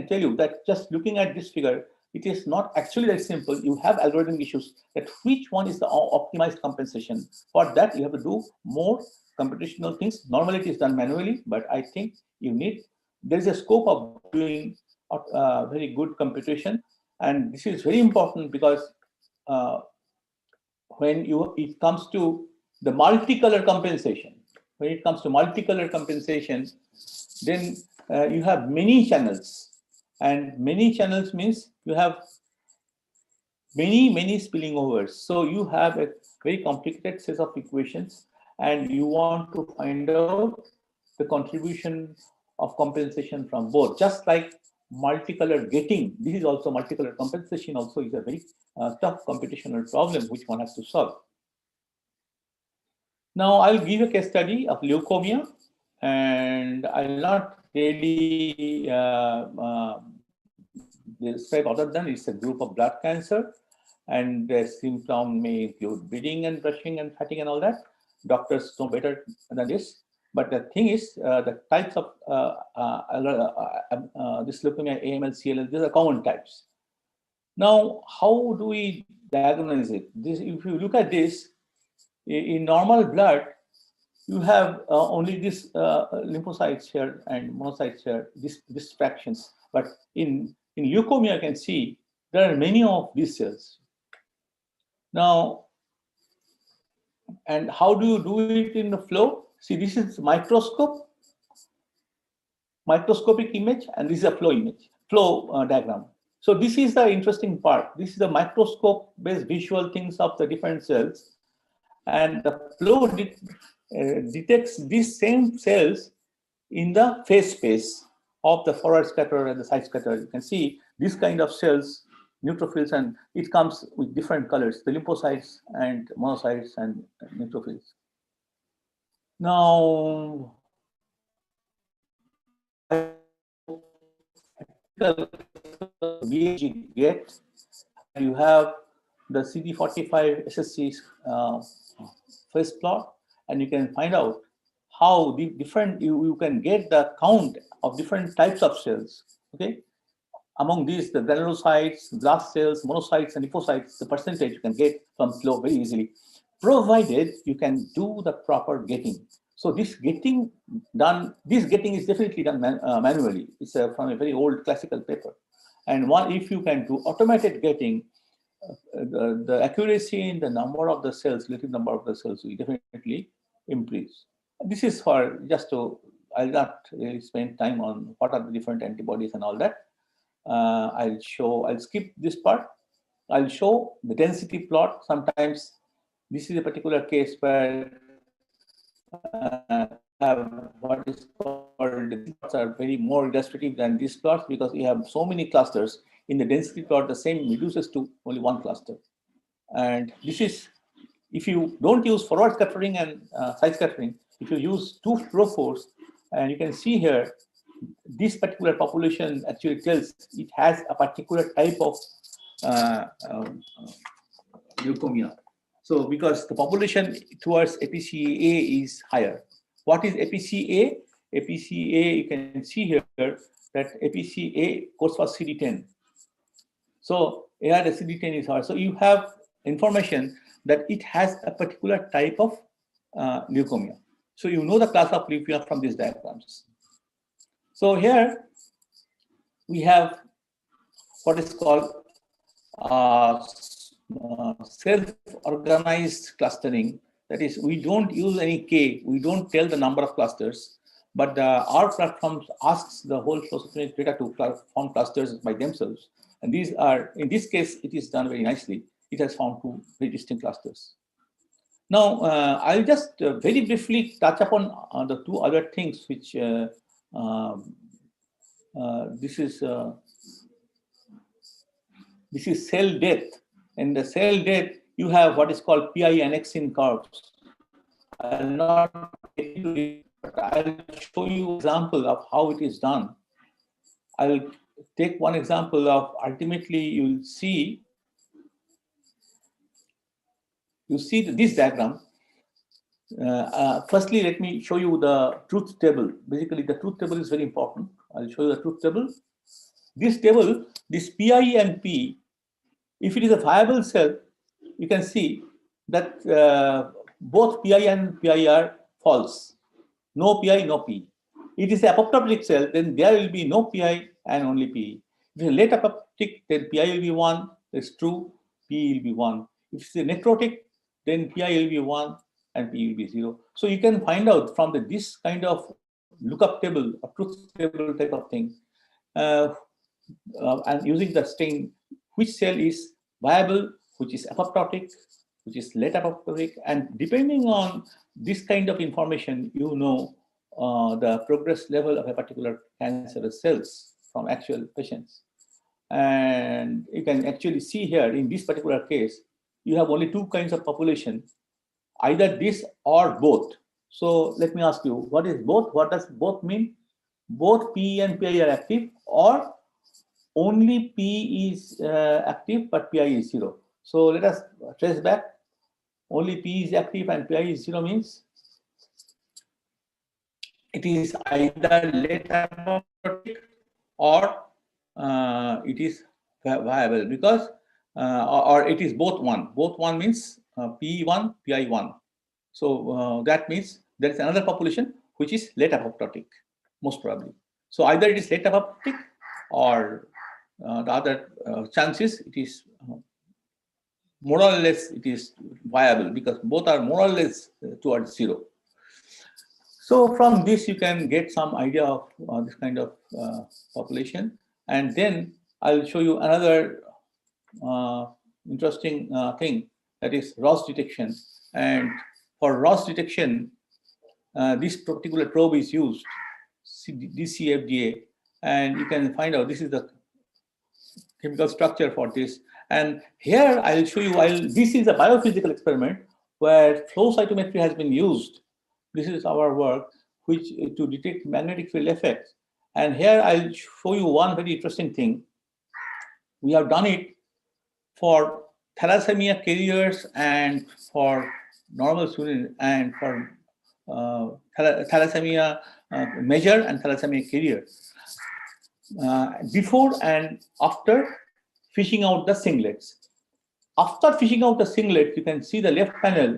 tell you that just looking at this figure, it is not actually that simple. You have algorithmic issues that which one is the optimized compensation. For that, you have to do more computational things. Normally, it is done manually, but I think there is a scope of doing very good computation. And this is very important because when it comes to the multicolor compensation, then you have many channels, and many channels means you have many spilling overs. So you have a very complicated set of equations, and you want to find out the contribution of compensation from both. Just like multicolor gating, this is also multicolor compensation also is a very tough computational problem which one has to solve. Now I'll give a case study of leukemia, and I'll not really describe other than it's a group of blood cancer. And the symptom may include bleeding and brushing and fatigue and all that. Doctors know better than this. But the thing is, the types of this leukemia, AML, CLL, these are common types. Now, how do we diagnose it? This, if you look at this, in normal blood, you have only this lymphocytes here and monocytes here, these fractions. But in leukemia, you can see there are many of these cells. Now, and how do you do it in the flow? See, this is microscopic image, and this is a flow image, diagram. So this is the interesting part. This is the microscope-based visual things of the different cells, and the flow detects these same cells in the phase space of the forward scatter and the side scatter. You can see this kind of cells, neutrophils, and it comes with different colors, the lymphocytes and monocytes and neutrophils. Now, BHG get, you have the CD45 SSC phase plot, and you can find out how the different you can get the count of different types of cells. Okay, among these, the granulocytes, blast cells, monocytes, and lymphocytes, the percentage you can get from flow very easily, provided you can do the proper gating. So this gating is definitely done manually. It's from a very old classical paper. And if you can do automated gating, the accuracy in the number of the cells, relative number of the cells, will definitely increase. This is for just to, I'll not really spend time on what are the different antibodies and all that. I'll skip this part. I'll show the density plot. Sometimes this is a particular case where have what is called, these plots are very more illustrative than these plots because you have so many clusters. In the density plot, the same reduces to only one cluster. And this is, if you don't use forward scattering and side scattering, if you use two flow force, and you can see here, this particular population actually tells it has a particular type of leukemia. So because the population towards APCA is higher. What is APCA? APCA, you can see here that APCA codes for CD10. So here the CD10 is higher. So you have information that it has a particular type of leukemia. So you know the class of leukemia from these diagrams. So here we have what is called self-organized clustering. That is, we don't use any K, we don't tell the number of clusters, but our platform asks the whole flow cytometric data to form clusters by themselves. And these are, in this case, it is done very nicely. It has found two very distinct clusters. Now, I'll just very briefly touch upon the two other things which this is cell death. In the cell death, you have what is called PI annexin curves. I'll not get into it, but I'll show you an example of how it is done. I'll take one example of, ultimately you'll see this diagram. Firstly, let me show you the truth table. Basically, the truth table is very important. I'll show you the truth table. This table, this PI and P, if it is a viable cell, you can see that both PI and PI are false. No PI, no P. It is an apoptotic cell, then there will be no PI and only P. If it is a late apoptotic, then PI will be 1, that's true, P will be 1. If it's a necrotic, then PI will be 1 and P will be 0. So you can find out from this kind of lookup table, a truth table type of thing, and using the string, which cell is viable, which is apoptotic, which is late apoptotic, and depending on this kind of information, you know the progress level of a particular cancerous cells from actual patients. And you can actually see here in this particular case, you have only two kinds of population, either this or both. So let me ask you, what is both? What does both mean? Both P and PI are active, or only P is active but PI is 0. So let us trace back. Only P is active and Pi is 0 means it is either late apoptotic or it is viable, because or it is both 1. Both 1 means P1, Pi1. So that means there is another population which is late apoptotic, most probably. So either it is late apoptotic or the other chances it is more or less it is viable, because both are more or less towards 0. So from this you can get some idea of this kind of population, and then I'll show you another interesting thing, that is Ross detection. And for Ross detection, this particular probe is used, DCFDA, and you can find out this is the chemical structure for this. And here I'll show you, this is a biophysical experiment where flow cytometry has been used. This is our work, which to detect magnetic field effects. And here I'll show you one very interesting thing. We have done it for thalassemia carriers and for normal students, and for thalassemia measure and thalassemia carrier. Before and after fishing out the singlets. After fishing out the singlet, you can see the left panel,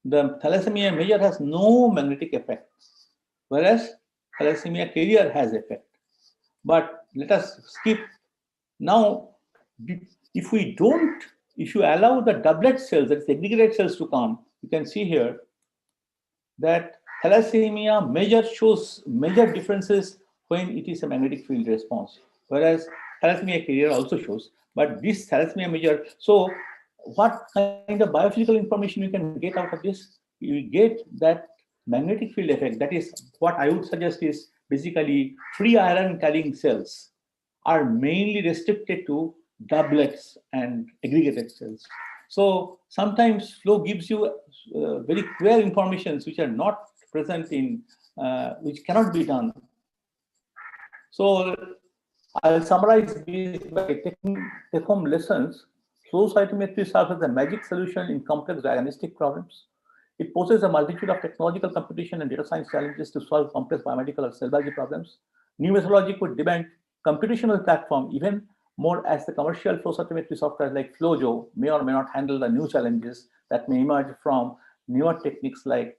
the thalassemia measure has no magnetic effect, whereas thalassemia carrier has effect. But let us skip. Now, if you allow the doublet cells, that is aggregated cells, to come, you can see here that thalassemia measure shows major differences when it is a magnetic field response, whereas thalassemia carrier also shows, but this thalassemia measure. So what kind of biophysical information you can get out of this? You get that magnetic field effect. That is what I would suggest is basically free iron carrying cells are mainly restricted to doublets and aggregated cells. So sometimes flow gives you very clear informations which are not present in, which cannot be done. So I'll summarize this by taking home lessons. Flow cytometry serves as a magic solution in complex diagnostic problems. It poses a multitude of technological competition and data science challenges to solve complex biomedical or cell biology problems. New methodology could demand computational platform even more, as the commercial flow cytometry software like FlowJo may or may not handle the new challenges that may emerge from newer techniques like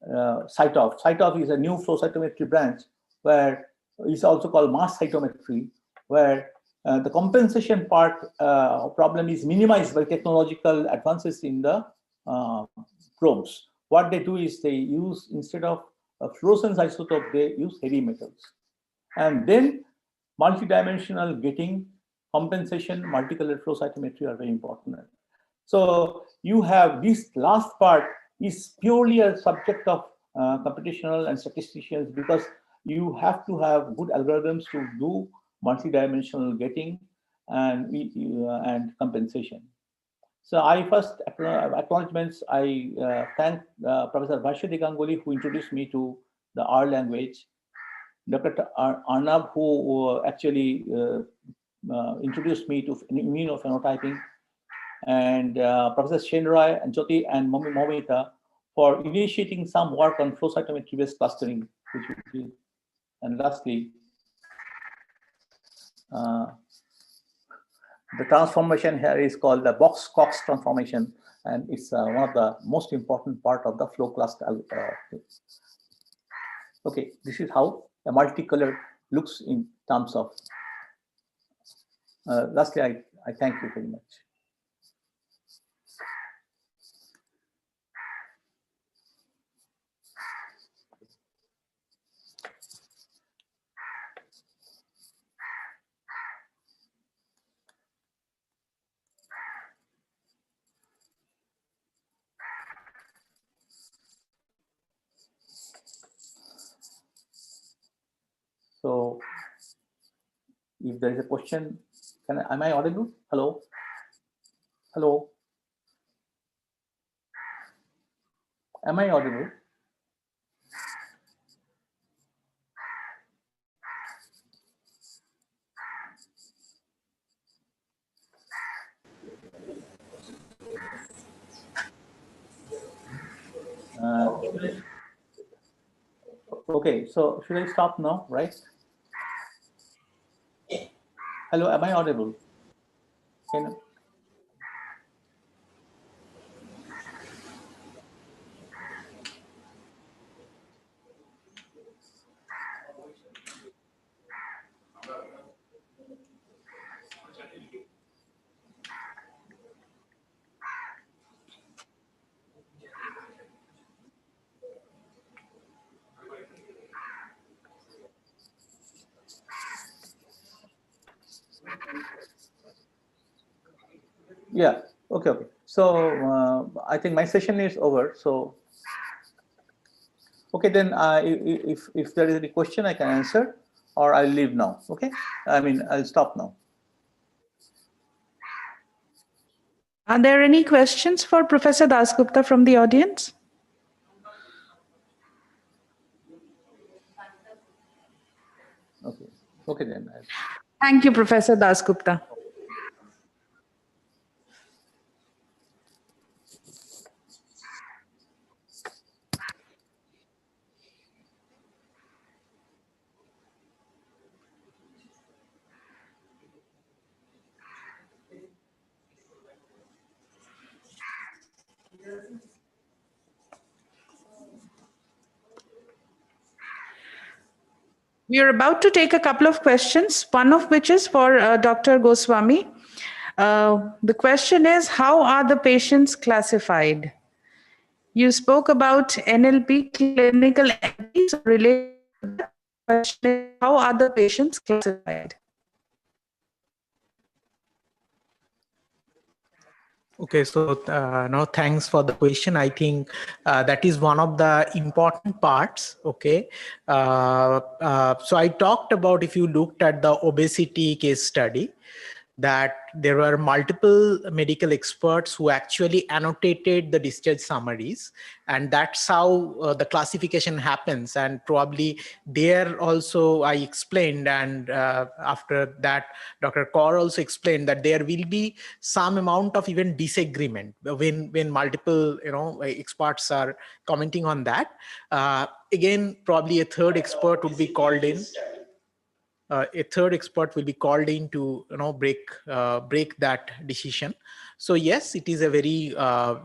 CyTOF. CyTOF is a new flow cytometry branch where it's also called mass cytometry, where the compensation part problem is minimized by technological advances in the probes. What they do is they use, instead of fluorescence isotope, they use heavy metals. And then multidimensional getting, compensation, multicolored flow cytometry are very important. So you have this last part is purely a subject of computational and statisticians, because you have to have good algorithms to do multidimensional getting and compensation. So I first acknowledgements, I thank Professor Bhashwati Ganguly, who introduced me to the R language, Dr. Arnab, who actually introduced me to immunophenotyping, and Professor Shenrai and Jyoti and Momita for initiating some work on flow cytometry-based clustering, which we did. And lastly, the transformation here is called the Box-Cox transformation, and it's one of the most important part of the flow cluster. Okay, this is how a multicolor looks in terms of. Lastly, I thank you very much. So, if there is a question, am I audible? Hello? Hello? Am I audible? Okay, so should I stop now, right? Hello, am I audible? Can, yeah, okay, okay. So I think my session is over. So, okay, then if there is any question, I can answer, or I'll leave now. Okay, I mean I'll stop now. Are there any questions for Professor Dasgupta from the audience? Okay, okay then. Thank you, Professor Dasgupta. We are about to take a couple of questions, one of which is for Dr. Goswami. The question is, how are the patients classified? You spoke about NLP clinical entities related to the question is, how are the patients classified? Okay, so no, thanks for the question. I think that is one of the important parts. Okay, so I talked about, if you looked at the obesity case study, that there were multiple medical experts who actually annotated the discharge summaries, and that's how the classification happens. And probably there also I explained, and after that Dr. Kaur also explained that there will be some amount of even disagreement when multiple experts are commenting on that. Again, probably a third expert would be called in. A third expert will be called in to break that decision. So yes, it is a very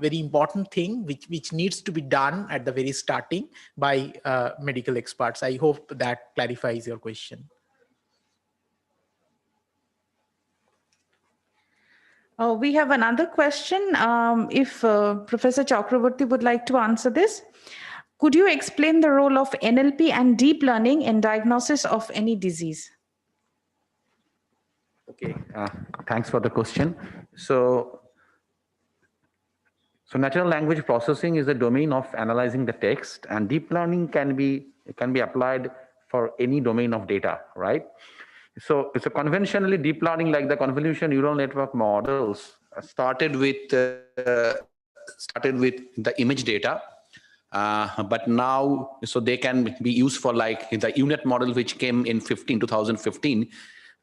very important thing which needs to be done at the very starting by medical experts. I hope that clarifies your question. We have another question. If Professor Chakraborty would like to answer this, could you explain the role of NLP and deep learning in diagnosis of any disease? Okay, thanks for the question. So natural language processing is the domain of analyzing the text, and deep learning can be applied for any domain of data, right? So it's a conventionally deep learning, like the convolution neural network models, started with the image data. But now, so they can be used for like the UNet model, which came in 2015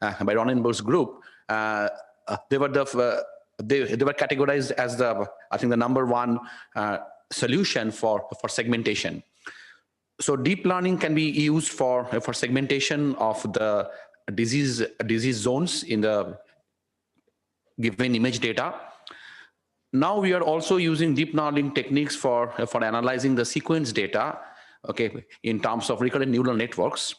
by Ronenberg's group. They were categorized as I think the number one solution for segmentation. So deep learning can be used for segmentation of the disease zones in the given image data. Now we are also using deep learning techniques for analyzing the sequence data, okay, in terms of recurrent neural networks,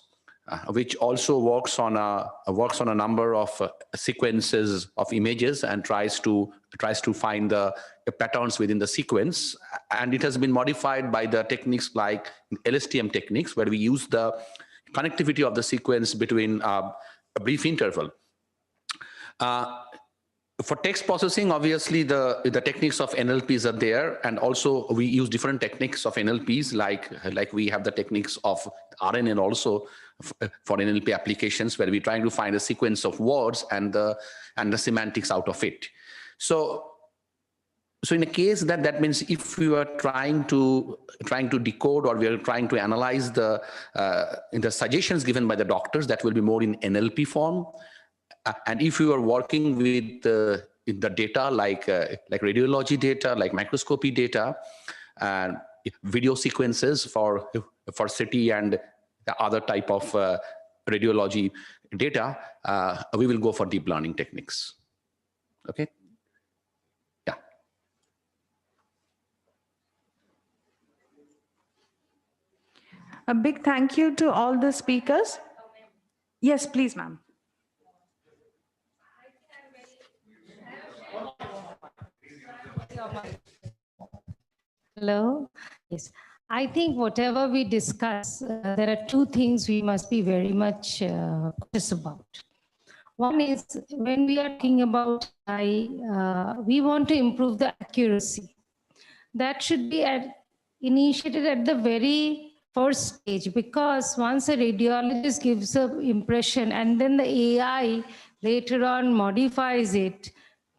which also works on a number of sequences of images and tries to find the patterns within the sequence. And it has been modified by the techniques like LSTM techniques, where we use the connectivity of the sequence between a brief interval. For text processing, obviously the techniques of NLPs are there, and also we use different techniques of NLPs, like we have the techniques of RNN also for NLP applications, where we're trying to find a sequence of words and the semantics out of it. So in a case that means if we are trying to decode, or we are trying to analyze the suggestions given by the doctors, that will be more in NLP form. And if you are working with the data like radiology data, like microscopy data, video sequences for CT and the other type of radiology data, we will go for deep learning techniques. Okay. Yeah. A big thank you to all the speakers. Yes, please, ma'am. Hello. Yes. I think whatever we discuss, there are two things we must be very much cautious about. One is when we are talking about AI, we want to improve the accuracy. That should be initiated at the very first stage, because once a radiologist gives an impression and then the AI later on modifies it,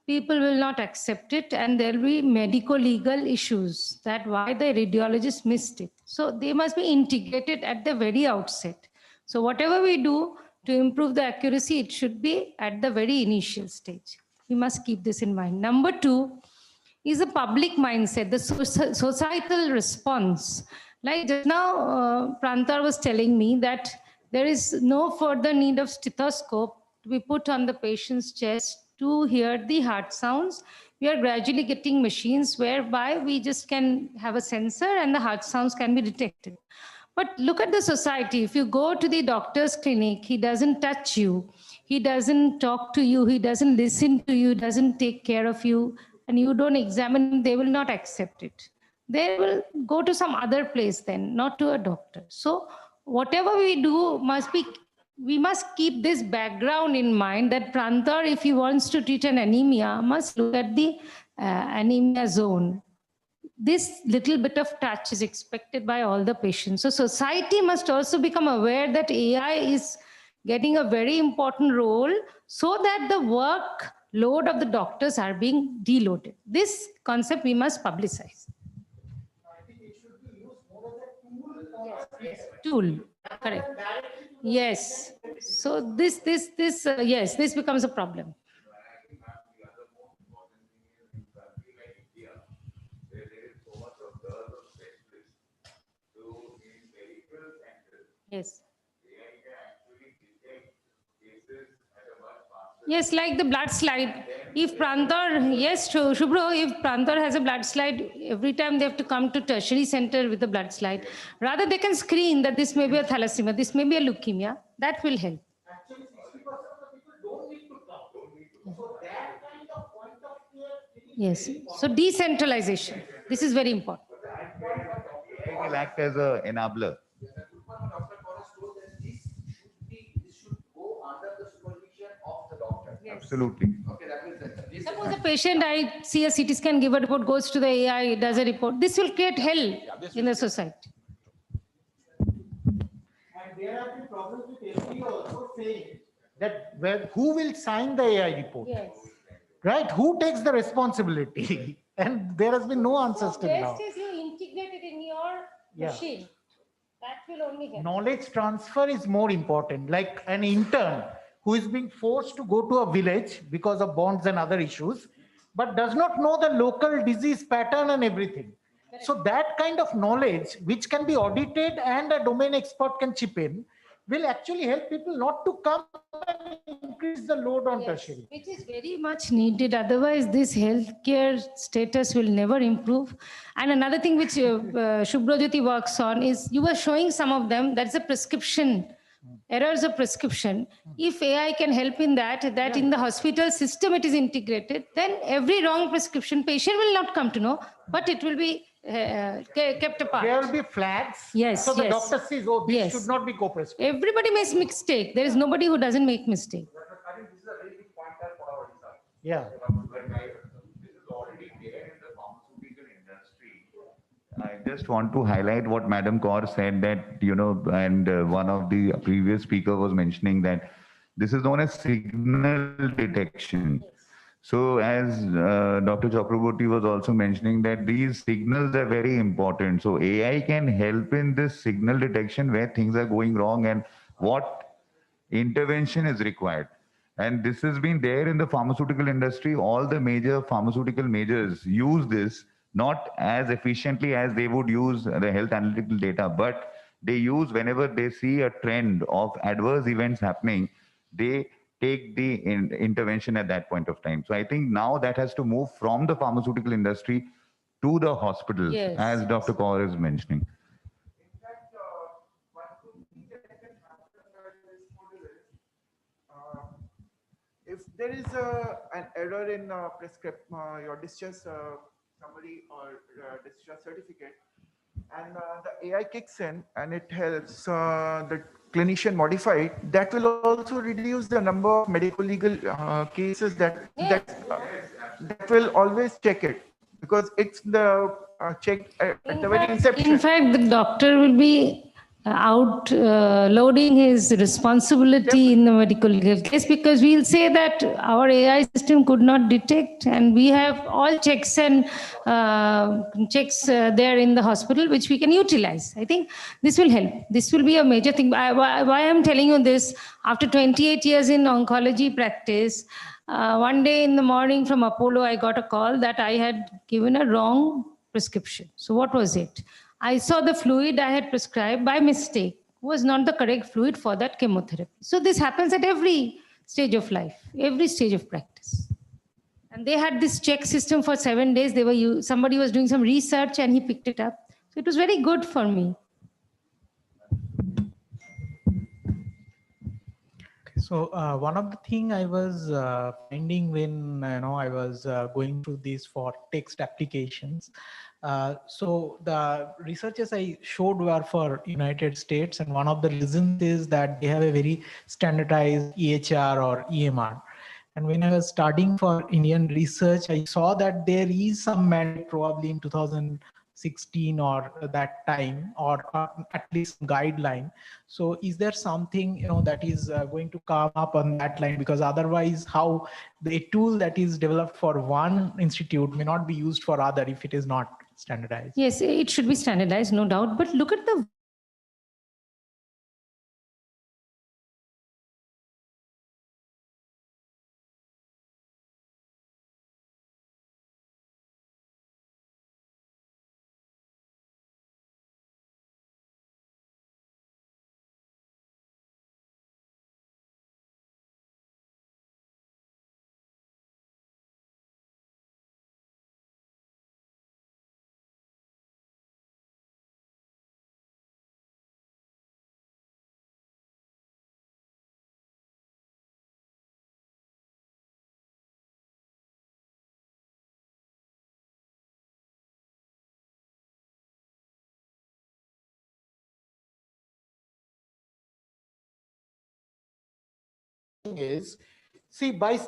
people will not accept it, and there will be medico-legal issues that why the radiologist missed it. So they must be integrated at the very outset. So whatever we do to improve the accuracy, it should be at the very initial stage. We must keep this in mind. Number two is a public mindset, the societal response. Like just now, Prantar was telling me that there is no further need of stethoscope to be put on the patient's chest to hear the heart sounds. We are gradually getting machines whereby we just can have a sensor and the heart sounds can be detected. But look at the society. If you go to the doctor's clinic, he doesn't touch you. He doesn't talk to you. He doesn't listen to you, doesn't take care of you, and you don't examine him, they will not accept it. They will go to some other place then, not to a doctor. So whatever we do we must keep this background in mind, that Prantar, if he wants to treat an anemia, must look at the anemia zone. This little bit of touch is expected by all the patients. So society must also become aware that AI is getting a very important role, so that the workload of the doctors are being deloaded. This concept we must publicize. Yes. Tool, correct. Yes. So yes, this becomes a problem. Yes. Yes, like the blood slide. If Prantar, yes, Shubhro, if Prantar has a blood slide, every time they have to come to tertiary center with a blood slide. Rather, they can screen that this may be a thalassemia, this may be a leukemia. That will help. Actually, 60% of people don't need to come. So that kind of point of care. Yes. So decentralization. This is very important. It will act as an enabler. Absolutely. Okay, that means suppose a patient, I see a CT scan, give a report, goes to the AI, does a report. This will create hell in the society. And there have been problems with FDA also saying that who will sign the AI report? Yes. Right? Who takes the responsibility? And there has been no answers till now. Best is you integrate it in your machine. That will only help. Knowledge transfer is more important. Like an intern who is being forced to go to a village because of bonds and other issues, but does not know the local disease pattern and everything. So that kind of knowledge, which can be audited and a domain expert can chip in, will actually help people not to come and increase the load on tertiary. Which is very much needed. Otherwise, this healthcare status will never improve. And another thing which Shubhrojyoti works on is, you were showing some of them, that's a prescription, errors of prescription. If AI can help in that in the hospital system it is integrated, then every wrong prescription patient will not come to know, but it will be kept apart. There will be flags. Yes. So the doctor says, oh, this should not be co-prescribed. Everybody makes mistake. There is nobody who doesn't make mistake. I think this is a very big pointer for our research. Yeah. This is already there in the pharmaceutical industry. I just want to highlight what Madam Kaur said, that, and one of the previous speaker was mentioning that this is known as signal detection. So as Dr. Chakraborty was also mentioning, that these signals are very important. So AI can help in this signal detection where things are going wrong and what intervention is required. And this has been there in the pharmaceutical industry. All the major pharmaceutical majors use this not as efficiently as they would use the health analytical data, but they use whenever they see a trend of adverse events happening, they take the intervention at that point of time. So I think now that has to move from the pharmaceutical industry to the hospitals, Yes, as Dr. Kaur is mentioning. If there is an error in your discharge summary or discharge certificate, and the AI kicks in and it helps the clinician modify it, that will also reduce the number of medical legal cases that will always check it, because it's the check at the very inception. in fact, the doctor will be out loading his responsibility in the medical legal case, because we'll say that our AI system could not detect, and we have all checks and checks there in the hospital which we can utilize. I think this will help. This will be a major thing. Why I'm telling you this, after 28 years in oncology practice, one day in the morning from Apollo, I got a call that I had given a wrong prescription. So what was it? I saw the fluid I had prescribed by mistake was not the correct fluid for that chemotherapy. So this happens at every stage of life, every stage of practice. And they had this check system for 7 days. Somebody was doing some research and he picked it up. So it was very good for me. So one of the thing I was finding when I was going through these for text applications. So the researches I showed were for United States, and one of the reasons is that they have a very standardized EHR or EMR. And when I was studying for Indian research, I saw that there is some mandate probably in 2016 or that time, or at least guideline. So is there something that is going to come up on that line? Because otherwise, how the tool that is developed for one institute may not be used for other if it is not standardized. Yes, it should be standardized, no doubt. But look at the is, see, by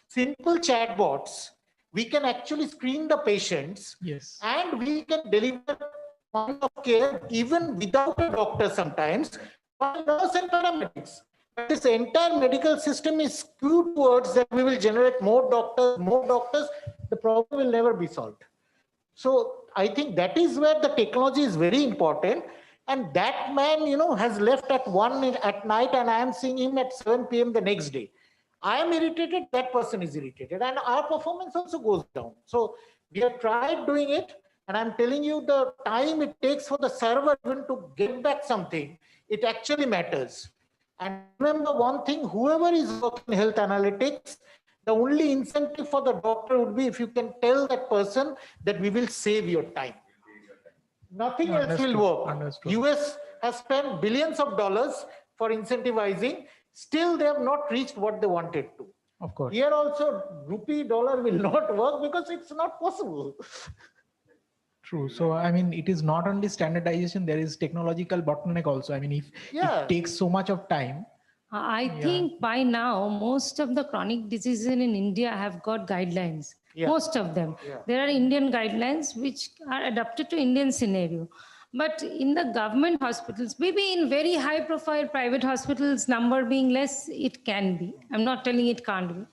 simple chatbots, we can actually screen the patients. Yes. And we can deliver point of care even without a doctor sometimes, or nurse and paramedics. But this entire medical system is skewed towards that we will generate more doctors, the problem will never be solved. So I think that is where the technology is very important. And that man, has left at 1 at night, and I am seeing him at 7 p.m. the next day. I am irritated, that person is irritated, and our performance also goes down. So we have tried doing it, and I'm telling you the time it takes for the server even to get back something, it actually matters. And remember one thing, whoever is working in health analytics, the only incentive for the doctor would be if you can tell that person that we will save your time. Nothing else will work. Understood. US has spent billions of dollars for incentivizing. Still, they have not reached what they wanted to. Of course. Here also, rupee dollar will not work because it's not possible. True. So, I mean, it is not only standardization, there is technological bottleneck also. I mean, if it takes so much of time. I think by now, most of the chronic diseases in India have got guidelines. Yeah. Most of them. Yeah. There are Indian guidelines which are adapted to Indian scenario. But in the government hospitals, maybe in very high profile private hospitals, number being less, it can be. I'm not telling it can't be.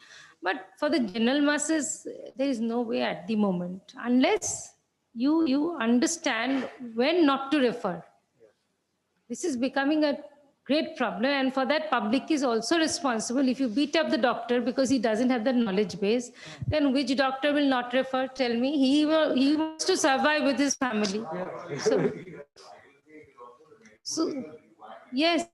But for the general masses, there is no way at the moment, unless you understand when not to refer. This is becoming a great problem, and for that public is also responsible. If you beat up the doctor because he doesn't have the knowledge base, then which doctor will not refer? Tell me. He wants to survive with his family. So yes,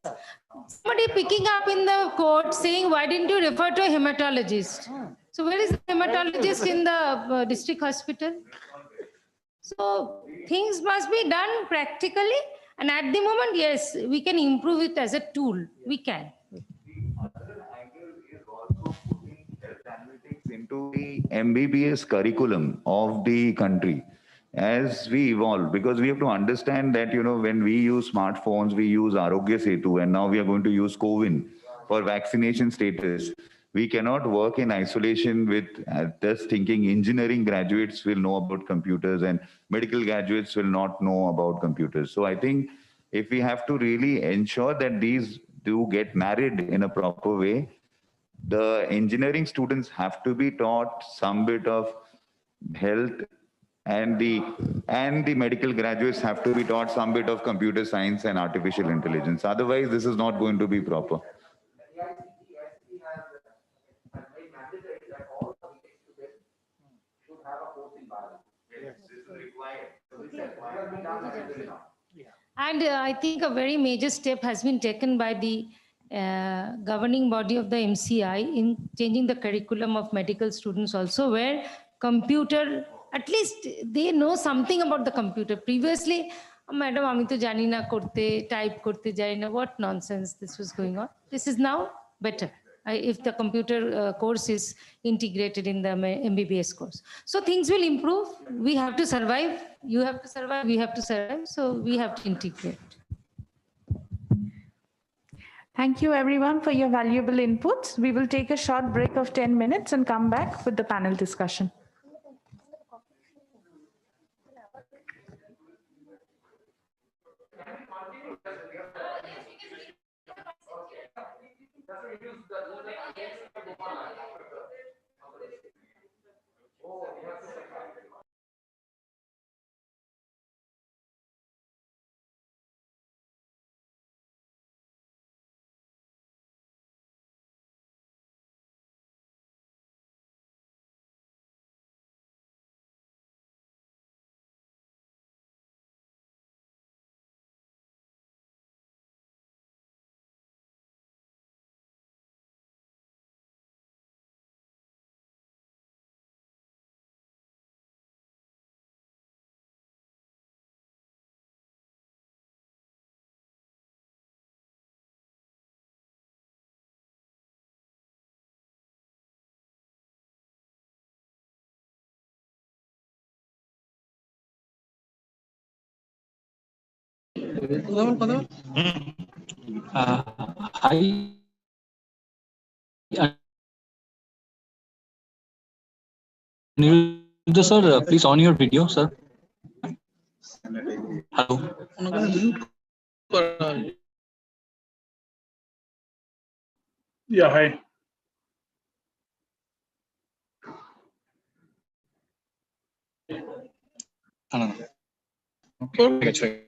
somebody picking up in the court saying, why didn't you refer to a hematologist? So where is the hematologist in the district hospital? So things must be done practically, and at the moment, yes, we can improve it as a tool. We can. Into the MBBS curriculum of the country as we evolve, because we have to understand that, when we use smartphones, we use Arogya Setu, and now we are going to use COVID for vaccination status. We cannot work in isolation with just thinking engineering graduates will know about computers and medical graduates will not know about computers. So I think if we have to really ensure that these do get married in a proper way, the engineering students have to be taught some bit of health, and the medical graduates have to be taught some bit of computer science and artificial intelligence. Otherwise, this is not going to be proper. And I think a very major step has been taken by the governing body of the MCI in changing the curriculum of medical students also, where computer, at least they know something about the computer. Previously, madam, আমি তো জানি না করতে, type করতে জানি না, what nonsense this was going on. This is now better. If the computer course is integrated in the MBBS course. So things will improve. We have to survive. You have to survive. We have to survive. So we have to integrate. Thank you everyone for your valuable inputs. We will take a short break of 10 minutes and come back with the panel discussion. Hi, Aniruddha sir, please on your video, sir. Hello. Yeah, hi. Okay.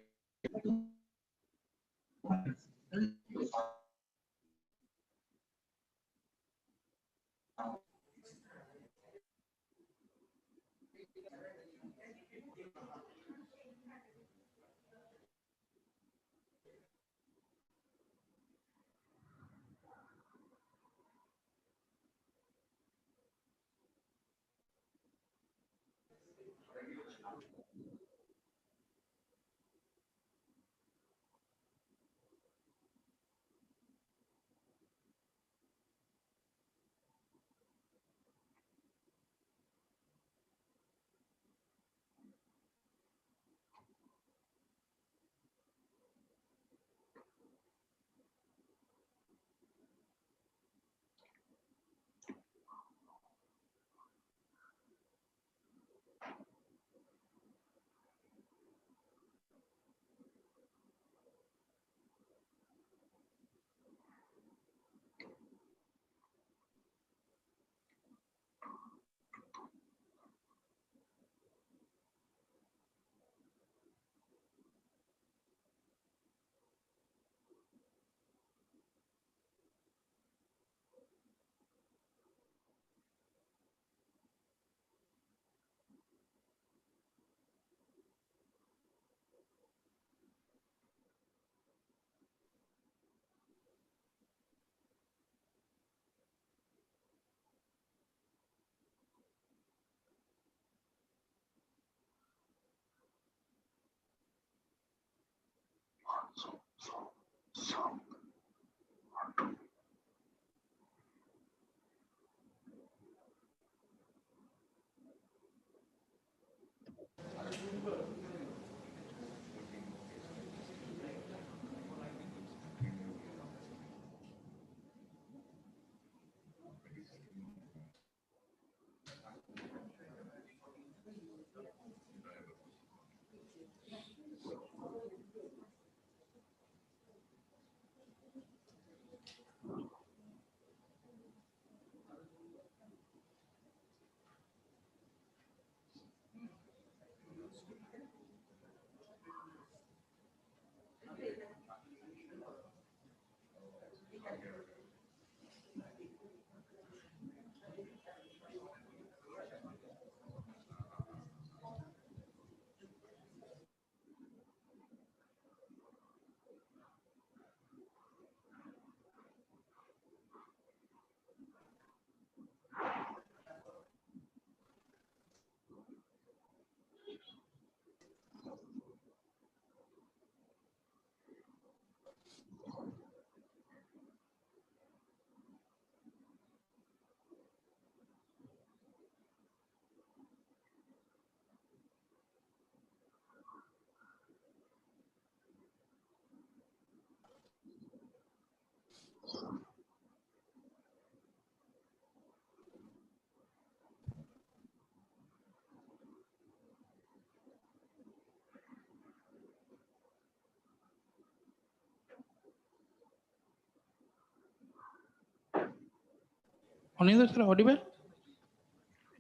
Anindra sir, audible?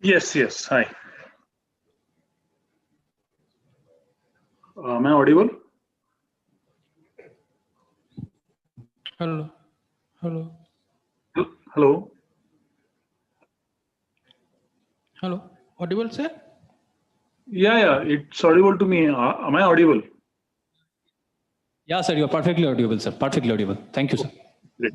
Yes, yes. Hi. Am I audible? Hello. Hello. Hello. Hello. Audible, sir? Yeah, it's audible to me. Am I audible? Yeah, sir, you're perfectly audible, sir. Perfectly audible. Thank you, sir. Great.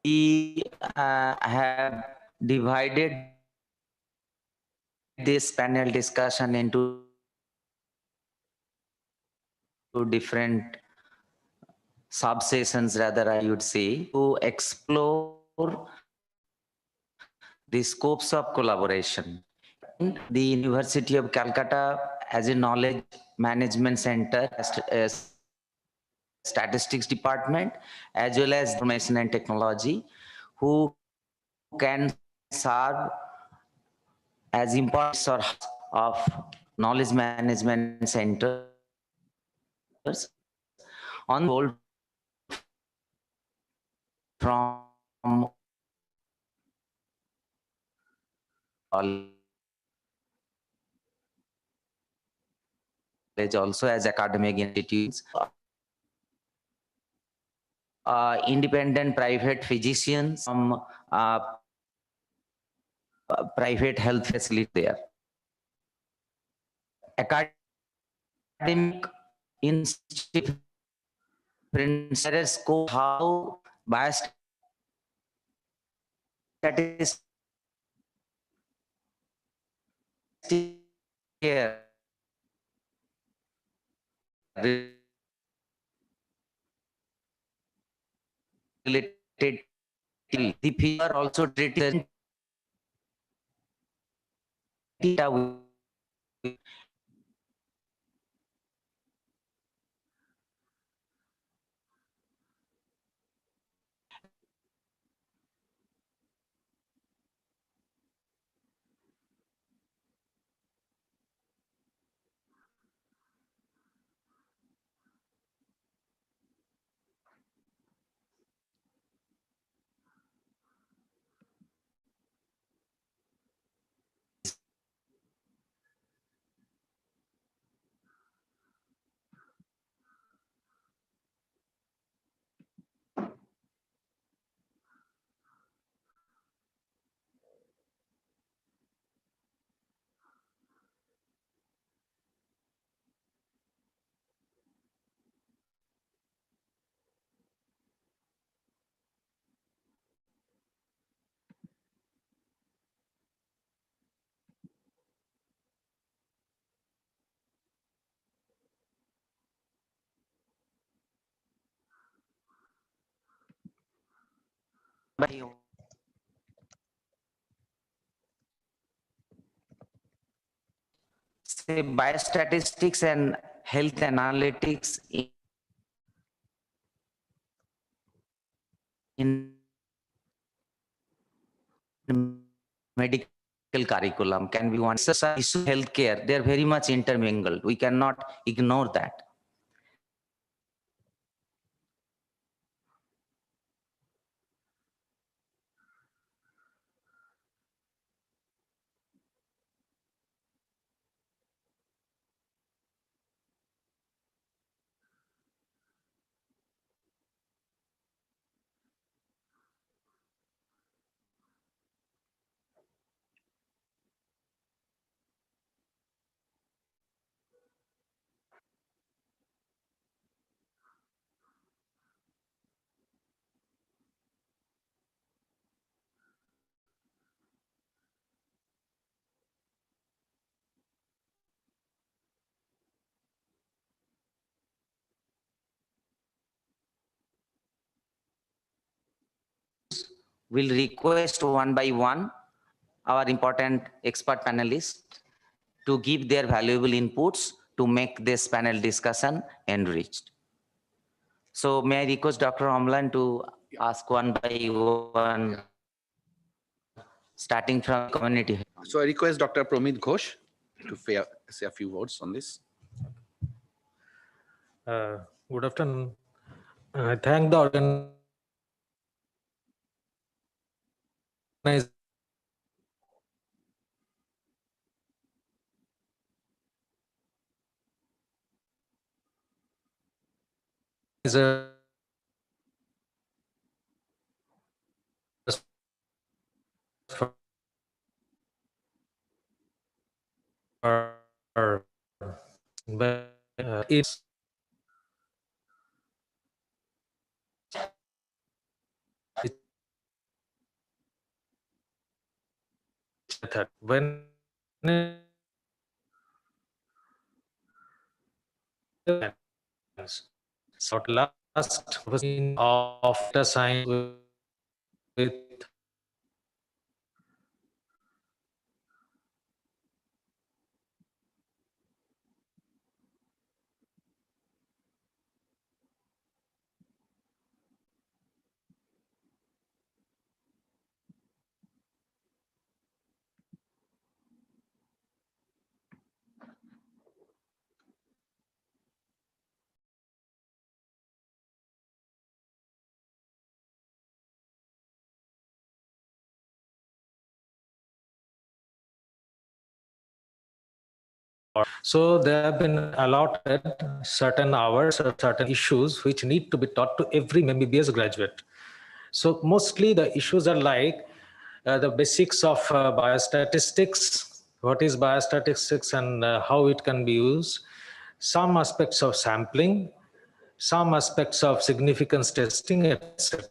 We have divided this panel discussion into different sub-sessions, rather I would say, to explore the scopes of collaboration. The University of Calcutta as a knowledge management center, a statistics department, as well as information and technology, who can serve as important source of knowledge management centers on the whole from college also as academic institutes. Independent private physicians from private health facility there. Academic institute scope how biostatistics here related till the fever also treated by say biostatistics and health analytics in medical curriculum can be one. Issue healthcare, they are very much intermingled. We cannot ignore that. We'll request one by one our important expert panelists to give their valuable inputs to make this panel discussion enriched. So may I request Dr. Amlan to ask one by one, starting from community. So I request Dr. Promit Ghosh to say a few words on this. Good afternoon. I thank the organizer it's when so last of the science with so there have been allotted certain hours or certain issues which need to be taught to every MBBS graduate. So mostly the issues are like the basics of biostatistics, what is biostatistics and how it can be used, some aspects of sampling, some aspects of significance testing, etc.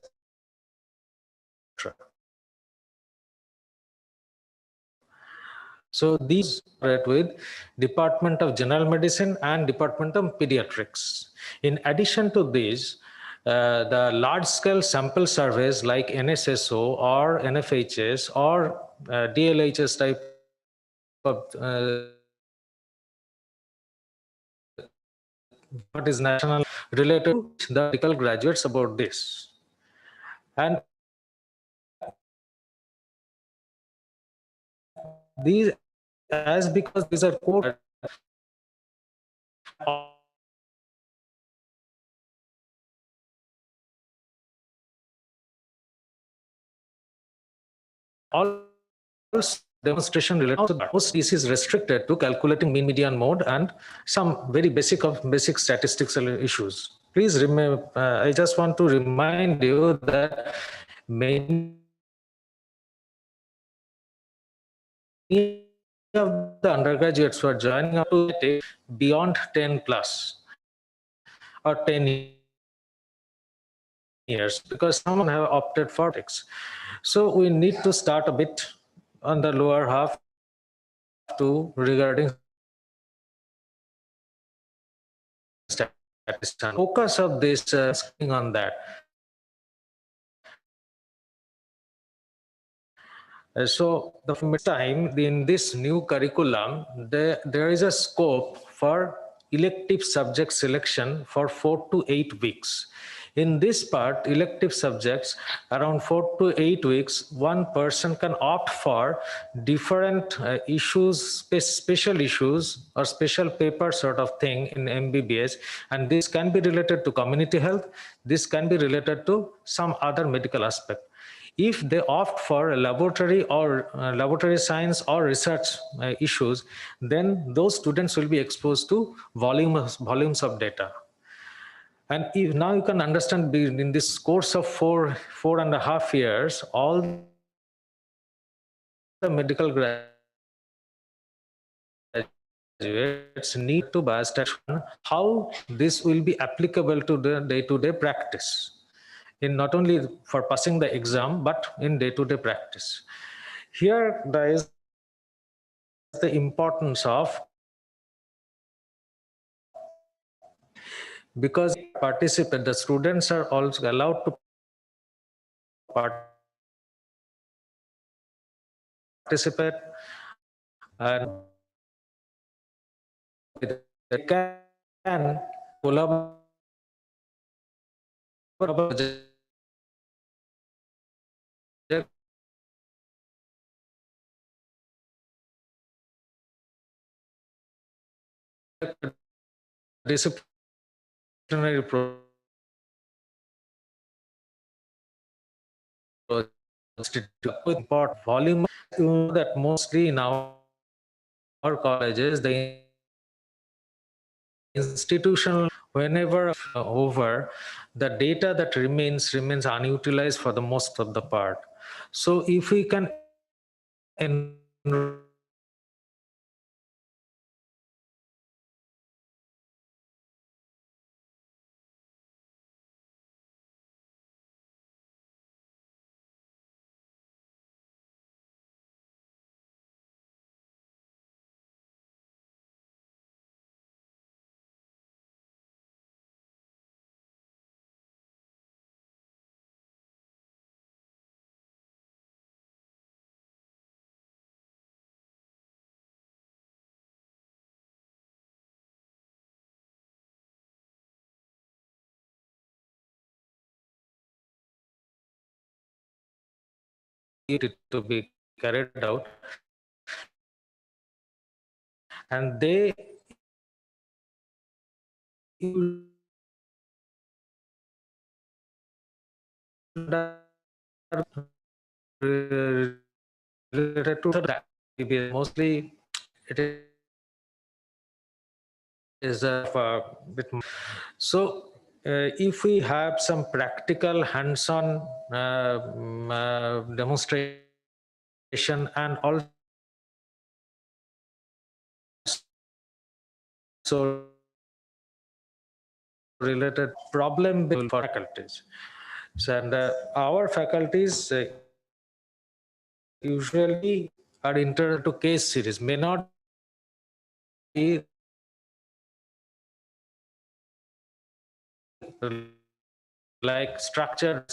So these are with Department of General Medicine and Department of Pediatrics. In addition to these, the large-scale sample surveys like NSSO or NFHS or DLHS type of what is national related to the medical graduates about this. And these, as because these are core, all demonstration related to most this is restricted to calculating mean median mode and some very basic statistical issues. Please remember, I just want to remind you that many of the undergraduates who are joining up to take beyond 10 plus or 10 years because some have opted for ethics. So we need to start a bit on the lower half to regarding statistics. Focus of this on that. So the time in this new curriculum, there is a scope for elective subject selection for 4 to 8 weeks. In this part, elective subjects, around 4 to 8 weeks, one person can opt for different issues, special issues or special paper sort of thing in MBBS. And this can be related to community health. This can be related to some other medical aspect. If they opt for a laboratory or laboratory science or research issues, then those students will be exposed to volumes of data. And if, now you can understand in this course of four and a half years, all the medical graduates need to understand how this will be applicable to the day-to-day practice. In not only for passing the exam, but in day-to-day practice. Here, there is the importance of, because participate, the students are also allowed to participate and they can collaborate disciplinary with volume. You know that mostly in our colleges, the institutional, whenever over, the data that remains unutilized for the most of the part. So if we can enroll it to be carried out, and they related to that. Mostly it is a bit more. So if we have some practical hands-on demonstration and also related problem for faculties. So, and our faculties usually are internal to case series may not be like structured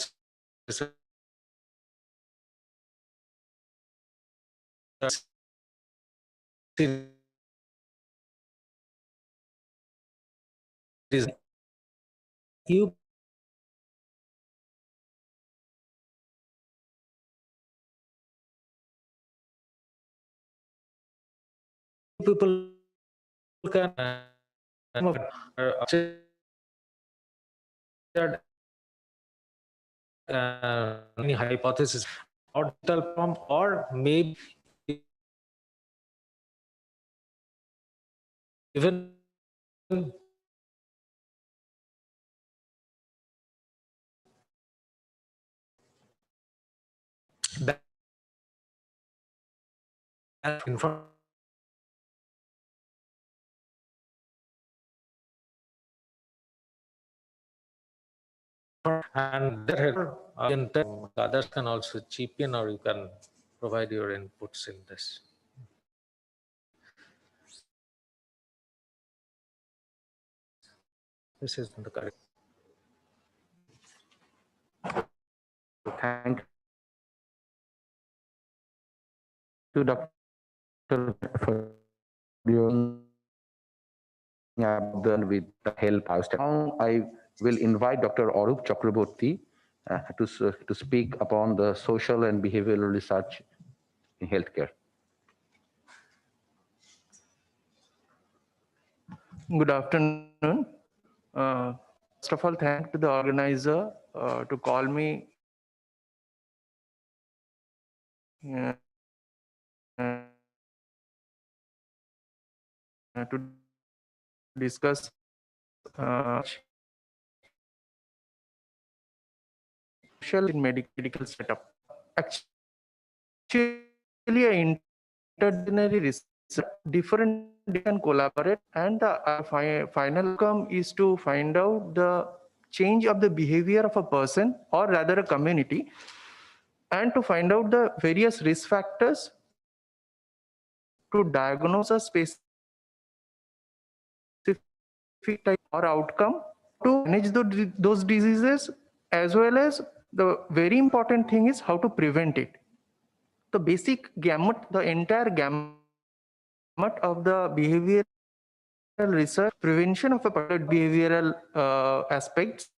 you people can any hypothesis or form or maybe even that information and there others can also chip in, or you can provide your inputs in this. This is the correct. Thank you, Dr. for your with the help. Now I will invite Dr. Arup Chakraborty to speak upon the social and behavioral research in healthcare. Good afternoon. First of all, thank to the organizer to call me to discuss social in medical setup. Actually, an interdisciplinary research, different can collaborate, and the final outcome is to find out the change of the behavior of a person, or rather a community, and to find out the various risk factors to diagnose a specific type or outcome, to manage those diseases, as well as the very important thing is how to prevent it. The basic gamut, the entire gamut of the behavioral research, prevention of a particular behavioral aspects,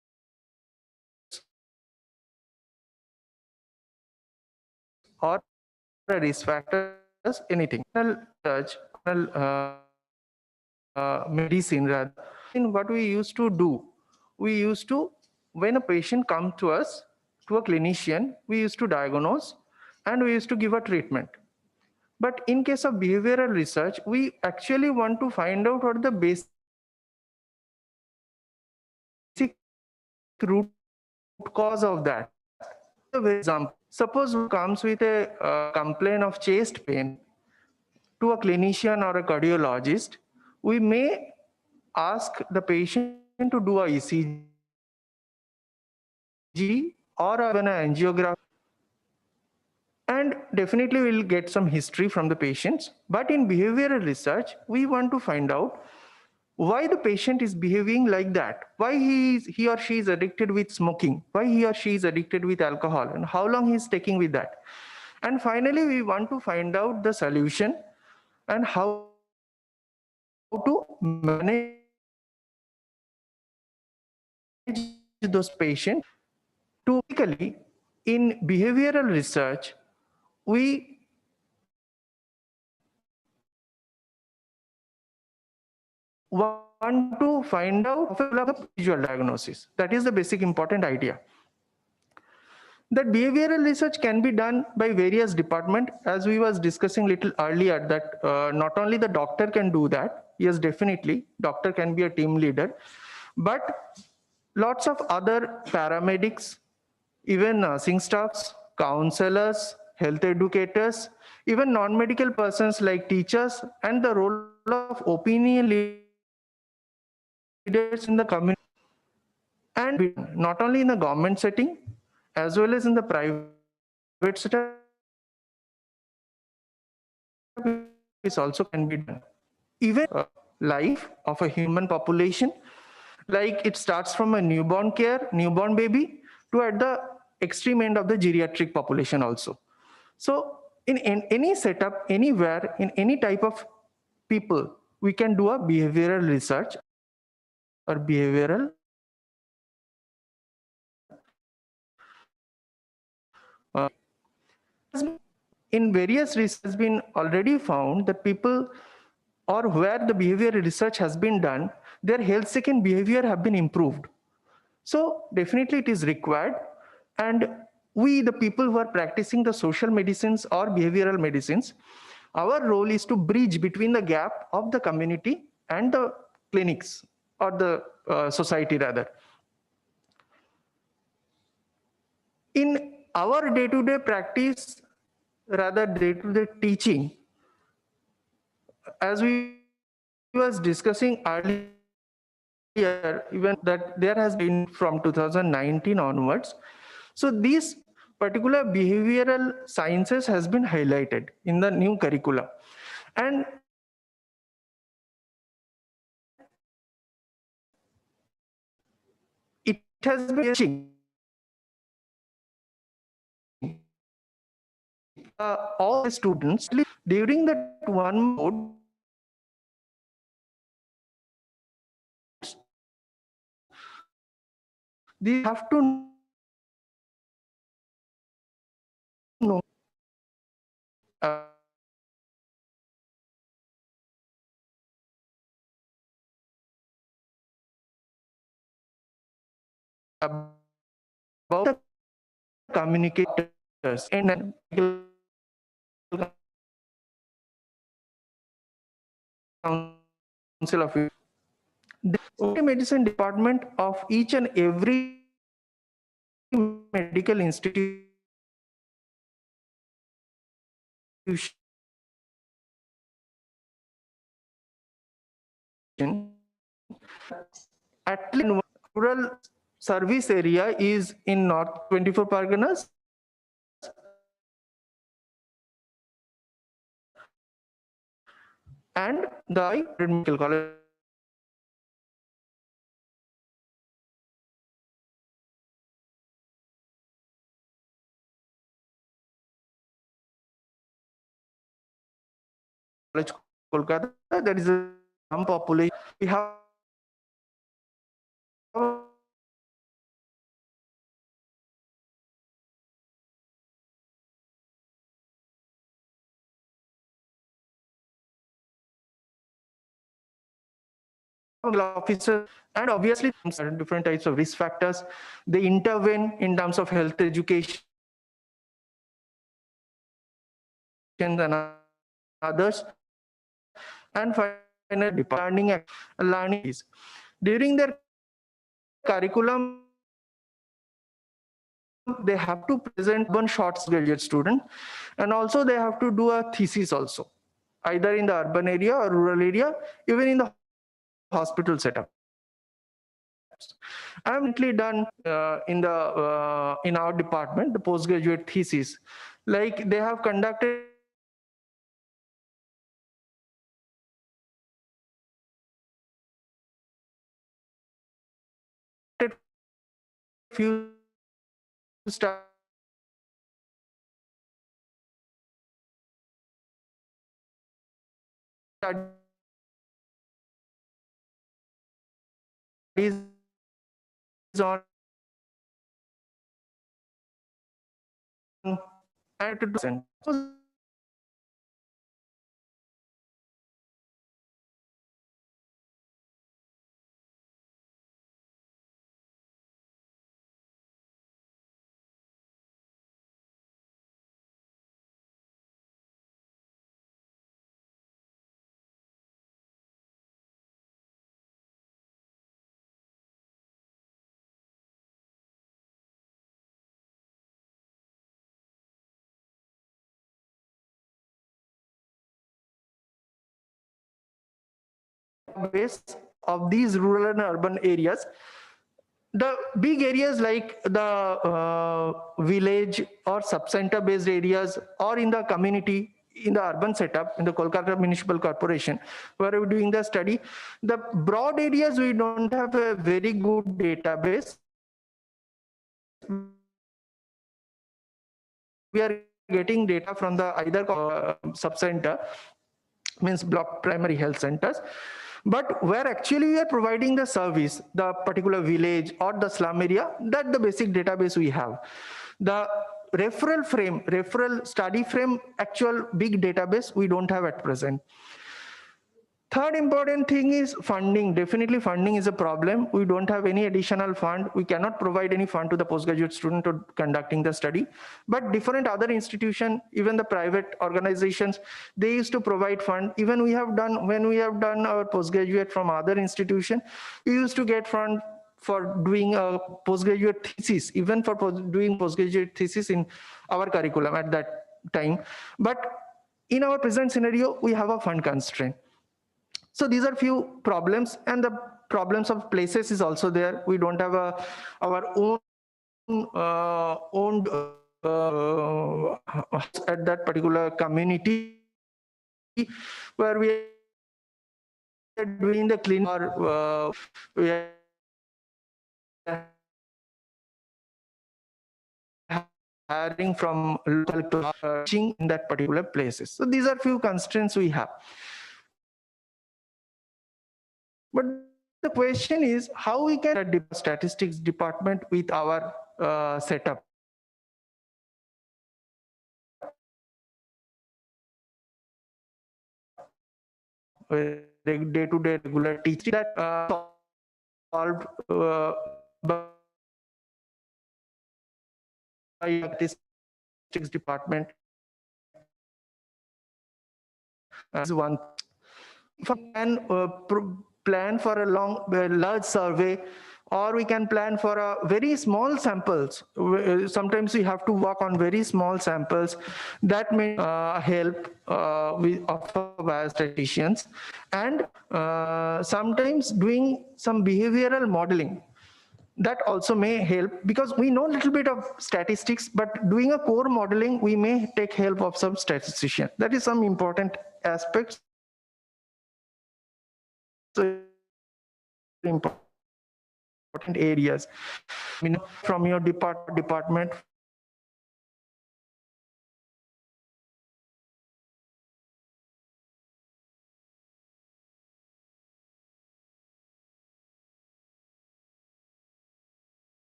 or risk factors, anything. Research, medicine rather. In what we used to do, we used to, when a patient comes to us, to a clinician, we used to diagnose and we used to give a treatment. But in case of behavioral research, we actually want to find out what the basic root cause of that. For example, suppose who comes with a complaint of chest pain to a clinician or a cardiologist, we may ask the patient to do a ECG or even an angiography, and definitely we'll get some history from the patients. But in behavioral research, we want to find out why the patient is behaving like that, why he or she is addicted with smoking, why he or she is addicted with alcohol, and how long he is taking with that. And finally, we want to find out the solution and how to manage those patients. Typically, in behavioral research, we want to find out the visual diagnosis. That is the basic important idea. That behavioral research can be done by various departments, as we was discussing little earlier, that not only the doctor can do that. Yes, definitely, doctor can be a team leader, but lots of other paramedics, even nursing staffs, counselors, health educators, even non-medical persons like teachers, and the role of opinion leaders in the community, and not only in the government setting, as well as in the private sector, is also can be done. Even life of a human population, like it starts from a newborn care, newborn baby, to at the extreme end of the geriatric population also. So in any setup, anywhere, in any type of people, we can do a behavioral research or behavioral in various research has been already found that people or where the behavioral research has been done, their health second behavior have been improved. So definitely it is required. And we, the people who are practicing the social medicines or behavioral medicines, our role is to bridge between the gap of the community and the clinics or the society rather. In our day-to-day practice, rather day-to-day teaching, as we was discussing earlier, even that there has been from 2019 onwards. So these particular behavioral sciences has been highlighted in the new curriculum. And it has been all the students during that one mode, they have to know about the communicators and council of the medicine department of each and every medical institution at least rural service area is in North 24 Parganas and the medical college Kolkata, that is a population. We have officers and obviously different types of risk factors. They intervene in terms of health education and others. And finally, learning is during their curriculum, they have to present one short graduate student, and also they have to do a thesis also, either in the urban area or rural area, even in the hospital setup. I'm currently done in our department the postgraduate thesis, like they have conducted few studies on and to do base of these rural and urban areas. The big areas like the village or sub-center based areas or in the community, in the urban setup, in the Kolkata Municipal Corporation, where we're doing the study, the broad areas we don't have a very good database. We are getting data from the either sub-center, means block primary health centers, but where actually we are providing the service, the particular village or the slum area, that the basic database we have. The referral study frame, actual big database we don't have at present. Third important thing is funding. Definitely funding is a problem. We don't have any additional fund. We cannot provide any fund to the postgraduate student to conducting the study. But different other institutions, even the private organizations, they used to provide fund. Even when we have done our postgraduate from other institution, we used to get fund for doing a postgraduate thesis, even for doing postgraduate thesis in our curriculum at that time. But in our present scenario, we have a fund constraint. So these are few problems, and the problems of places is also there. We don't have our own at that particular community where we are doing the clean or we are hiring from local to teaching in that particular places. So these are few constraints we have. But the question is how we can the statistics department with our setup. Day-to-day regular teaching that solved by statistics department as one. Can plan for a large survey, or we can plan for a very small samples. Sometimes we have to work on very small samples. That may help with biostatisticians, and sometimes doing some behavioral modeling. That also may help, because we know a little bit of statistics, but doing a core modeling, we may take help of some statistician. That is some important aspects. So important areas from your department.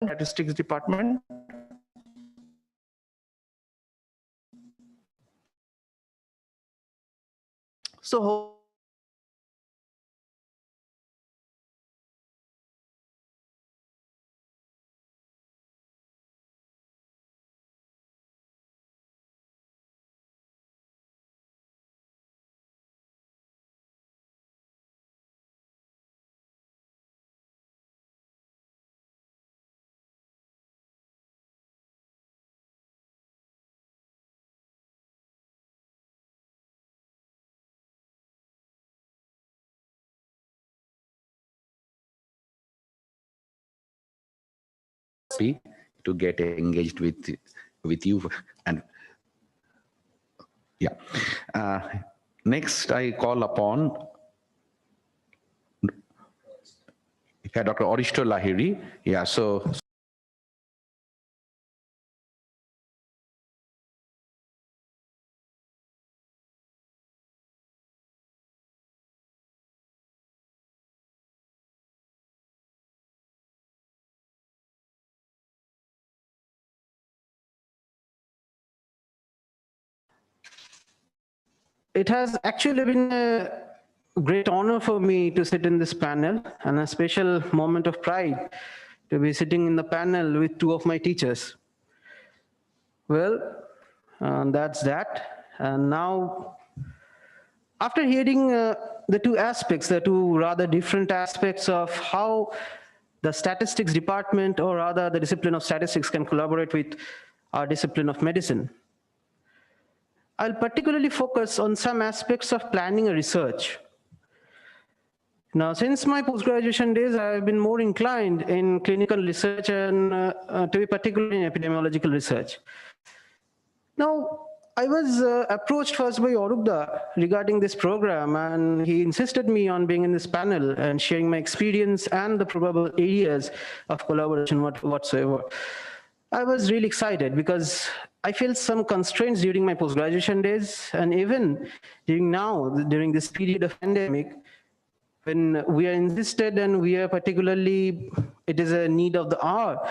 Statistics department. So to get engaged with you. And yeah, next I call upon Dr. Oristo Lahiri. Yeah, so it has actually been a great honor for me to sit in this panel, and a special moment of pride to be sitting in the panel with two of my teachers. Well, that's that. And now, after hearing the two rather different aspects of how the statistics department, or rather the discipline of statistics, can collaborate with our discipline of medicine, I'll particularly focus on some aspects of planning a research. Now, since my post-graduation days, I've been more inclined in clinical research and to be particular in epidemiological research. Now, I was approached first by Orubda regarding this program, and he insisted me on being in this panel and sharing my experience and the probable areas of collaboration whatsoever. I was really excited because I felt some constraints during my post-graduation days, and even during this period of pandemic, when we are insisted and we are particularly, it is a need of the hour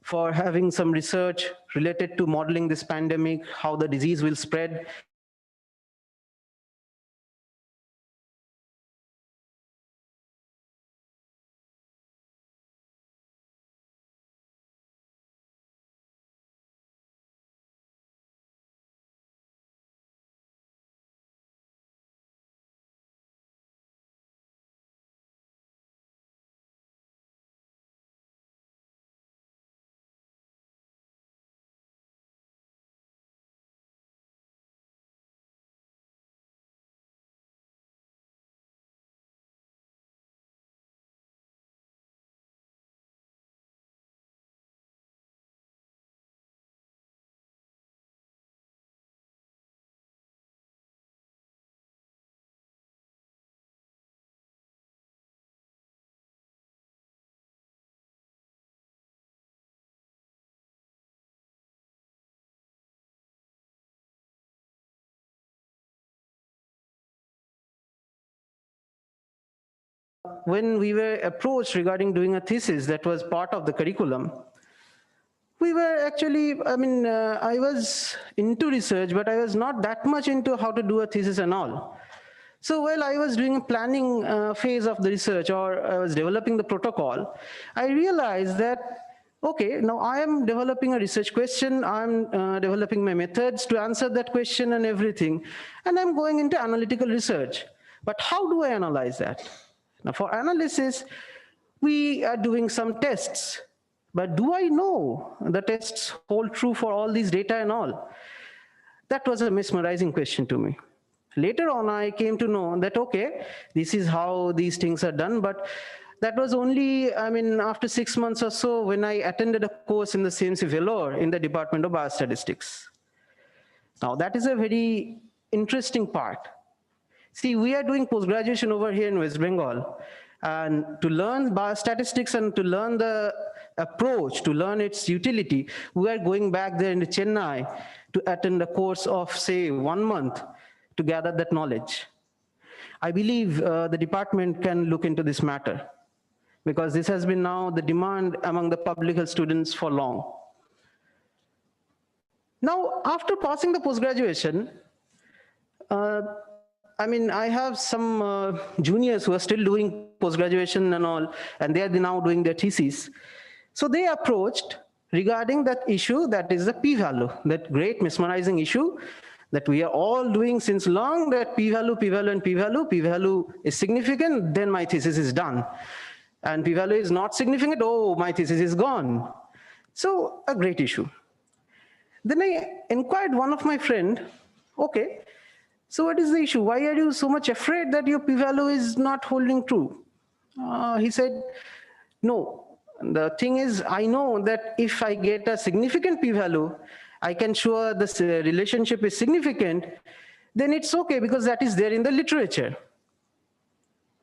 for having some research related to modeling this pandemic, how the disease will spread. When we were approached regarding doing a thesis that was part of the curriculum, we were actually, I was into research, but I was not that much into how to do a thesis and all. So while I was doing a planning phase of the research, or I was developing the protocol, I realized that, okay, now I am developing a research question, I'm developing my methods to answer that question and everything, and I'm going into analytical research. But how do I analyze that? Now for analysis, we are doing some tests, but do I know the tests hold true for all these data and all? That was a mesmerizing question to me. Later on, I came to know that, okay, this is how these things are done, but that was only, after 6 months or so when I attended a course in the CMC Vellore in the Department of Biostatistics. Now that is a very interesting part. See, we are doing post-graduation over here in West Bengal, and to learn biostatistics and to learn the approach, to learn its utility, we are going back there into Chennai to attend a course of, say, 1 month to gather that knowledge. I believe the department can look into this matter, because this has been now the demand among the public health students for long. Now, after passing the post-graduation, I have some juniors who are still doing post-graduation and all, and they are now doing their theses. So they approached regarding that issue, that is the p-value, that great mesmerizing issue that we are all doing since long, that p-value, p-value, and p-value. P-value is significant, then my thesis is done. And p-value is not significant, oh, my thesis is gone. So a great issue. Then I inquired one of my friend, okay, so what is the issue? Why are you so much afraid that your p-value is not holding true? He said, no, the thing is, I know that if I get a significant p-value, I can show this relationship is significant, then it's okay because that is there in the literature.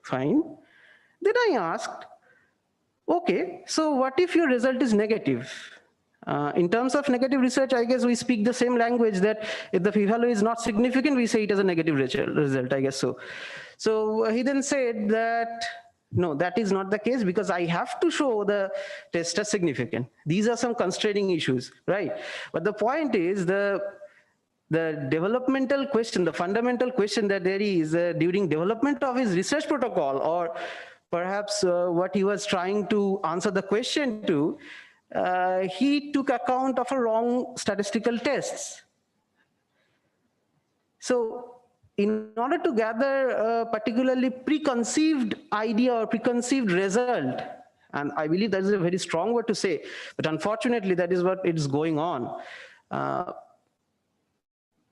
Fine. Then I asked, okay, so what if your result is negative? In terms of negative research, I guess we speak the same language, that if the p-value is not significant, we say it as a negative result, I guess so. So he then said that, no, that is not the case, because I have to show the test as significant. These are some constraining issues, right? But the point is the developmental question, the fundamental question that there is during development of his research protocol, or perhaps what he was trying to answer the question to, he took account of a wrong statistical tests. So in order to gather a particularly preconceived idea or preconceived result, and I believe that is a very strong word to say, but unfortunately that is what is going on.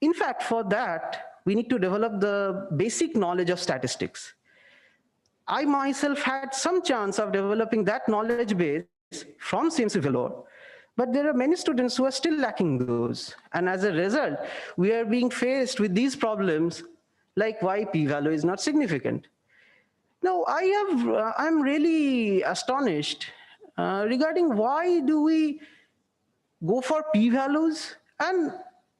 In fact, for that, we need to develop the basic knowledge of statistics. I myself had some chance of developing that knowledge base from CMC Vellore, but there are many students who are still lacking those. And as a result, we are being faced with these problems like why p-value is not significant. Now, I'm really astonished regarding why do we go for p-values, and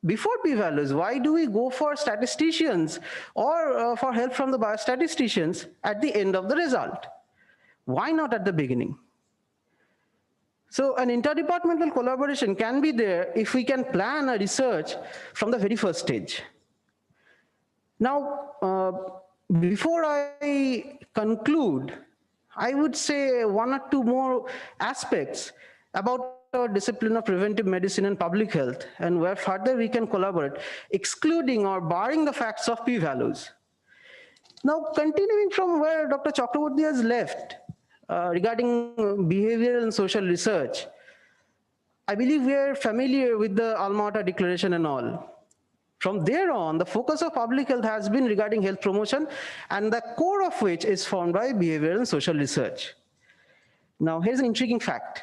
before p-values, why do we go for statisticians or for help from the biostatisticians at the end of the result? Why not at the beginning? So an interdepartmental collaboration can be there if we can plan a research from the very first stage. Now, before I conclude, I would say one or two more aspects about our discipline of preventive medicine and public health, and where further we can collaborate, excluding or barring the facts of p-values. Now, continuing from where Dr. Chakraborty has left regarding behavioral and social research, I believe we are familiar with the Alma Ata Declaration and all. From there on, the focus of public health has been regarding health promotion, and the core of which is formed by behavioral and social research. Now, here's an intriguing fact.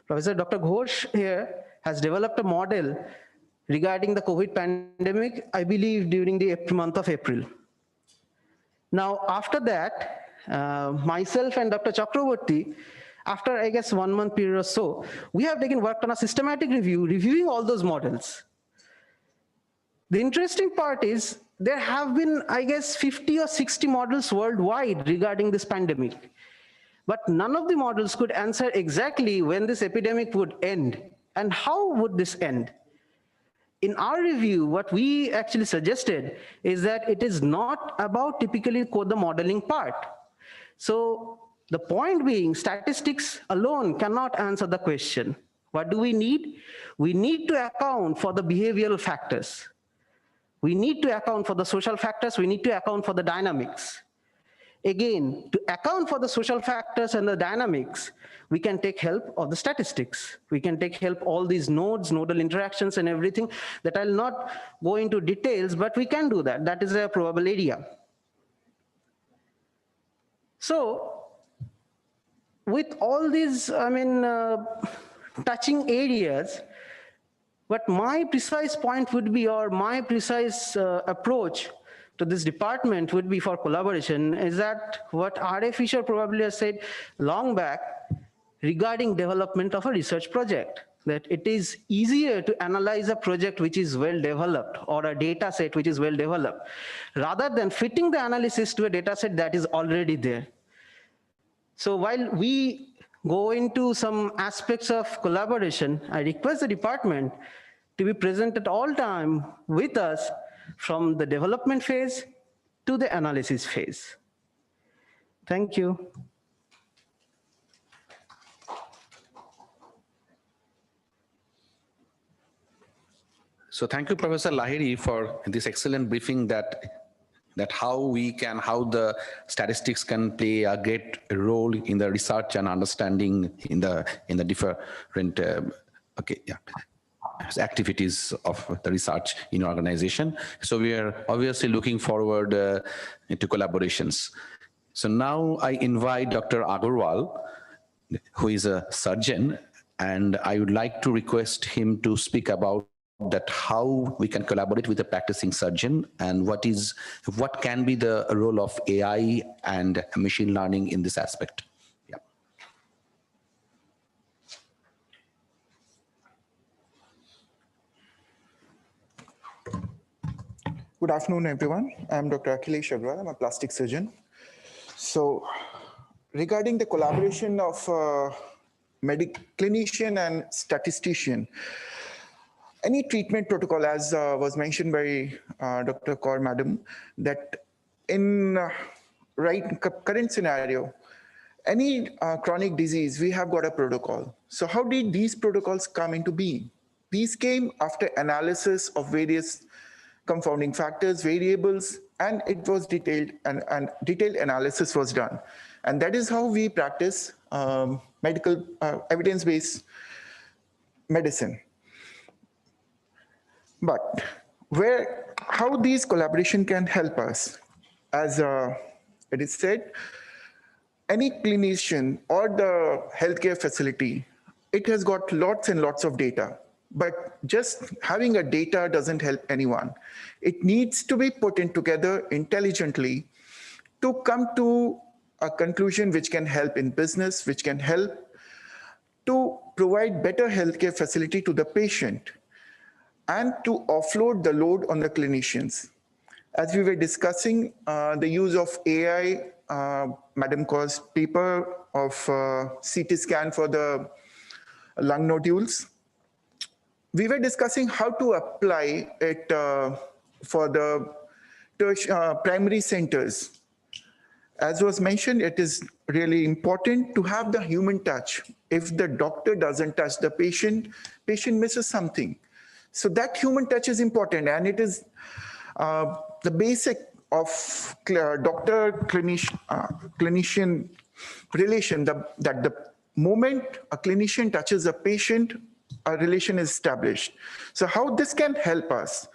Professor Dr. Ghosh here has developed a model regarding the COVID pandemic, I believe during the month of April. Now, after that, myself and Dr. Chakraborty, after I guess 1 month period or so, we have worked on a systematic review, reviewing all those models. The interesting part is there have been, I guess, 50 or 60 models worldwide regarding this pandemic. But none of the models could answer exactly when this epidemic would end and how would this end. In our review, what we actually suggested is that it is not about typically the modeling part. So the point being, statistics alone cannot answer the question. What do we need? We need to account for the behavioral factors. We need to account for the social factors. We need to account for the dynamics. Again, to account for the social factors and the dynamics, we can take help of the statistics. We can take help all these nodes, nodal interactions and everything that I'll not go into details, but we can do that. That is a probable area. So with all these, touching areas, what my precise point would be, or my precise approach to this department would be for collaboration, is that what R.A. Fisher probably has said long back regarding development of a research project, that it is easier to analyze a project which is well developed or a data set which is well developed, rather than fitting the analysis to a data set that is already there. So while we go into some aspects of collaboration, I request the department to be present at all time with us from the development phase to the analysis phase. Thank you. So thank you, Professor Lahiri, for this excellent briefing that how the statistics can play a great role in the research and understanding in the different activities of the research in organization. So we are obviously looking forward to collaborations. So now I invite Dr. Agarwal, who is a surgeon, and I would like to request him to speak about that how we can collaborate with a practicing surgeon, and what can be the role of AI and machine learning in this aspect. Yeah. Good afternoon, everyone. I'm Dr. Akhilesh Agarwal. I'm a plastic surgeon. So regarding the collaboration of clinician and statistician, any treatment protocol, as was mentioned by Dr. Kaur Madam, that in current scenario, any chronic disease, we have got a protocol. So how did these protocols come into being? These came after analysis of various confounding factors, variables, and it was detailed, and detailed analysis was done. And that is how we practice medical evidence-based medicine. But how these collaboration can help us, as it is said, any clinician or the healthcare facility, it has got lots and lots of data. But just having a data doesn't help anyone. It needs to be put in together intelligently to come to a conclusion which can help in business, which can help to provide better healthcare facility to the patient and to offload the load on the clinicians. As we were discussing the use of AI, Madam Kaur's paper of CT scan for the lung nodules, we were discussing how to apply it for the primary centers. As was mentioned, it is really important to have the human touch. If the doctor doesn't touch the patient, patient misses something. So that human touch is important, and it is the basic of doctor-clinician relation, that the moment a clinician touches a patient, a relation is established. So how this can help us?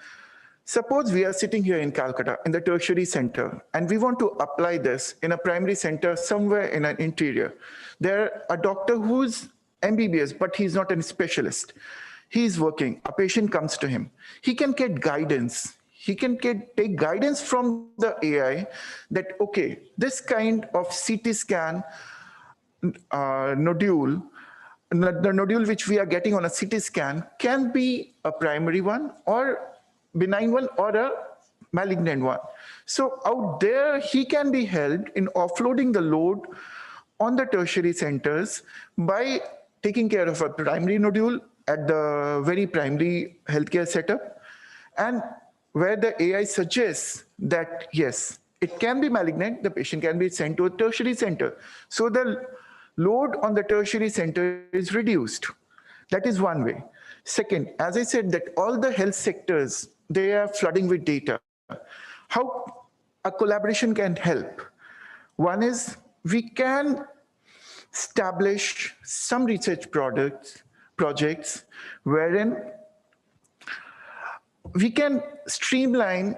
Suppose we are sitting here in Calcutta in the tertiary center, and we want to apply this in a primary center somewhere in an interior. There a doctor who's MBBS, but he's not a specialist. He's working, a patient comes to him. He can get guidance. He can take guidance from the AI that, okay, this kind of CT scan nodule, the nodule which we are getting on a CT scan can be a primary one or benign one or a malignant one. So out there, he can be helped in offloading the load on the tertiary centers by taking care of a primary nodule at the very primary healthcare setup, and where the AI suggests that, yes, it can be malignant, the patient can be sent to a tertiary center. So the load on the tertiary center is reduced. That is one way. Second, as I said, that all the health sectors, they are flooding with data. How a collaboration can help? One is we can establish some research projects wherein we can streamline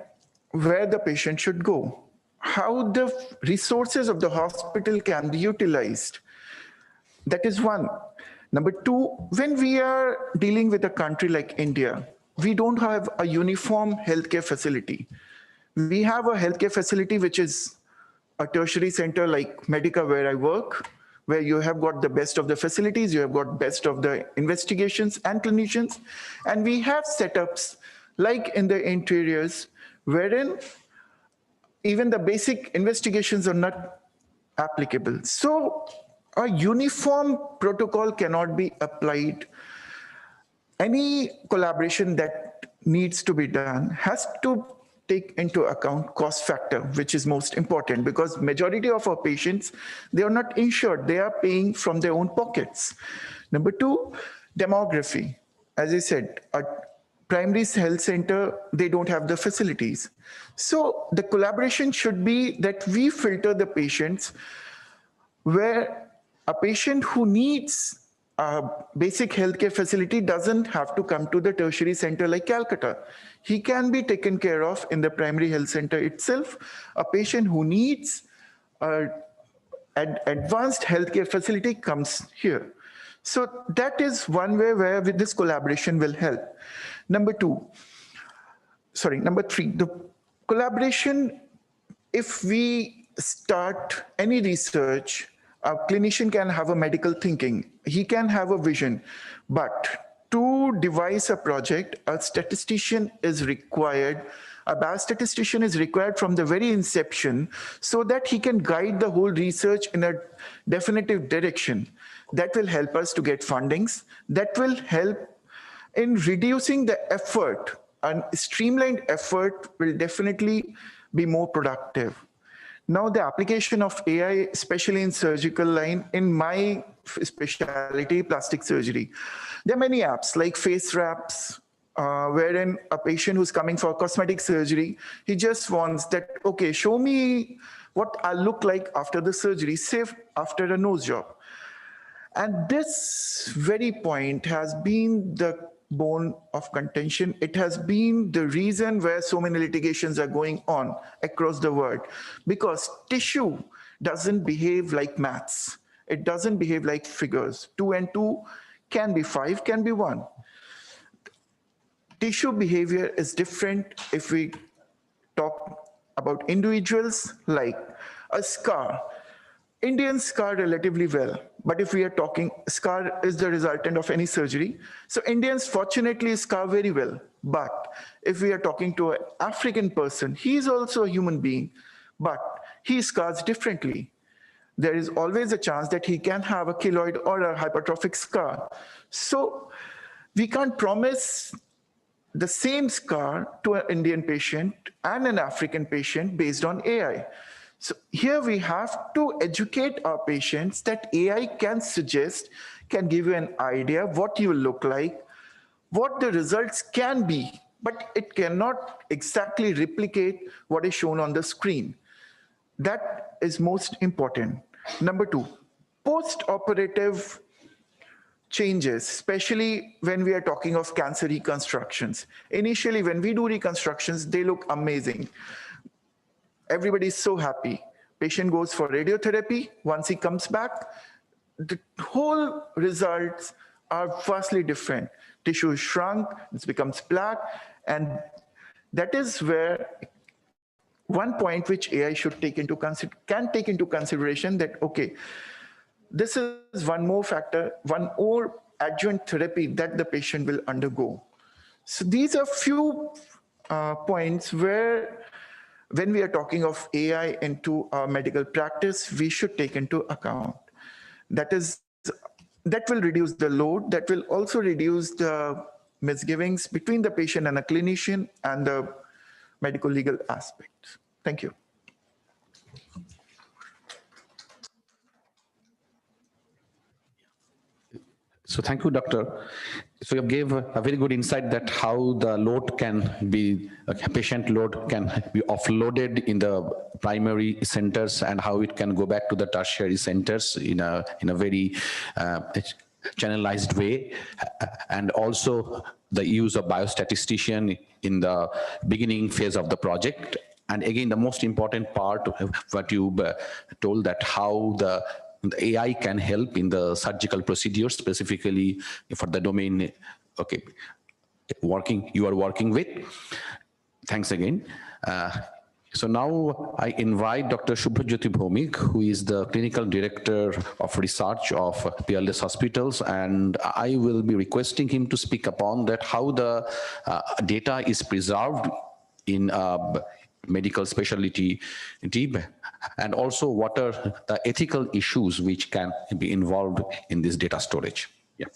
where the patient should go, how the resources of the hospital can be utilized. That is one. Number two, when we are dealing with a country like India, we don't have a uniform healthcare facility. We have a healthcare facility which is a tertiary center like Medica, where I work, where you have got the best of the facilities, you have got best of the investigations and clinicians, and we have setups like in the interiors, wherein even the basic investigations are not applicable. So a uniform protocol cannot be applied. Any collaboration that needs to be done has to take into account cost factor, which is most important, because majority of our patients, they are not insured, they are paying from their own pockets. Number two, demography. As I said, a primary health center, they don't have the facilities. So the collaboration should be that we filter the patients where a patient who needs a basic healthcare facility doesn't have to come to the tertiary center like Calcutta. He can be taken care of in the primary health center itself. A patient who needs an advanced healthcare facility comes here. So that is one way where with this collaboration will help. Number three, the collaboration, if we start any research, a clinician can have a medical thinking, he can have a vision, but to devise a project, a statistician is required, a biostatistician is required from the very inception so that he can guide the whole research in a definitive direction. That will help us to get fundings, that will help in reducing the effort, and streamlined effort will definitely be more productive. Now, the application of AI, especially in surgical line, in my specialty, plastic surgery, there are many apps like face wraps, wherein a patient who's coming for cosmetic surgery, he just wants that, okay, show me what I look like after the surgery, say after a nose job. And this very point has been the bone of contention. It has been the reason where so many litigations are going on across the world, because tissue doesn't behave like maths. It doesn't behave like figures. 2 and 2 can be 5, can be 1. Tissue behavior is different if we talk about individuals like a scar. Indians scar relatively well, but if we are talking, scar is the resultant of any surgery. So Indians fortunately scar very well. But if we are talking to an African person, he is also a human being, but he scars differently. There is always a chance that he can have a keloid or a hypertrophic scar. So we can't promise the same scar to an Indian patient and an African patient based on AI. So here we have to educate our patients that AI can suggest, can give you an idea what you will look like, what the results can be, but it cannot exactly replicate what is shown on the screen. That is most important. Number 2, post-operative changes, especially when we are talking of cancer reconstructions. Initially, when we do reconstructions, they look amazing. Everybody is so happy. Patient goes for radiotherapy. Once he comes back, the whole results are vastly different. Tissue is shrunk, it becomes black, and that is where one point which AI should take into consideration that, okay, this is one more factor, one more adjuvant therapy that the patient will undergo. So these are few points where, when we are talking of AI into our medical practice, we should take into account. That will reduce the load, that will also reduce the misgivings between the patient and a clinician and the medical legal aspects. Thank you. So thank you, doctor. So you gave a very good insight that how the load can be, patient load can be offloaded in the primary centers and how it can go back to the tertiary centers in a very channelized way. And also the use of biostatistician in the beginning phase of the project. And again, the most important part of what you told, that how the AI can help in the surgical procedures, specifically for the domain, okay, you are working with. Thanks again. So now I invite Dr. Shubhajyoti Bhomik, who is the Clinical Director of Research of Peerless Hospitals, and I will be requesting him to speak upon that how the data is preserved in medical specialty team, and also what are the ethical issues which can be involved in this data storage. Yeah.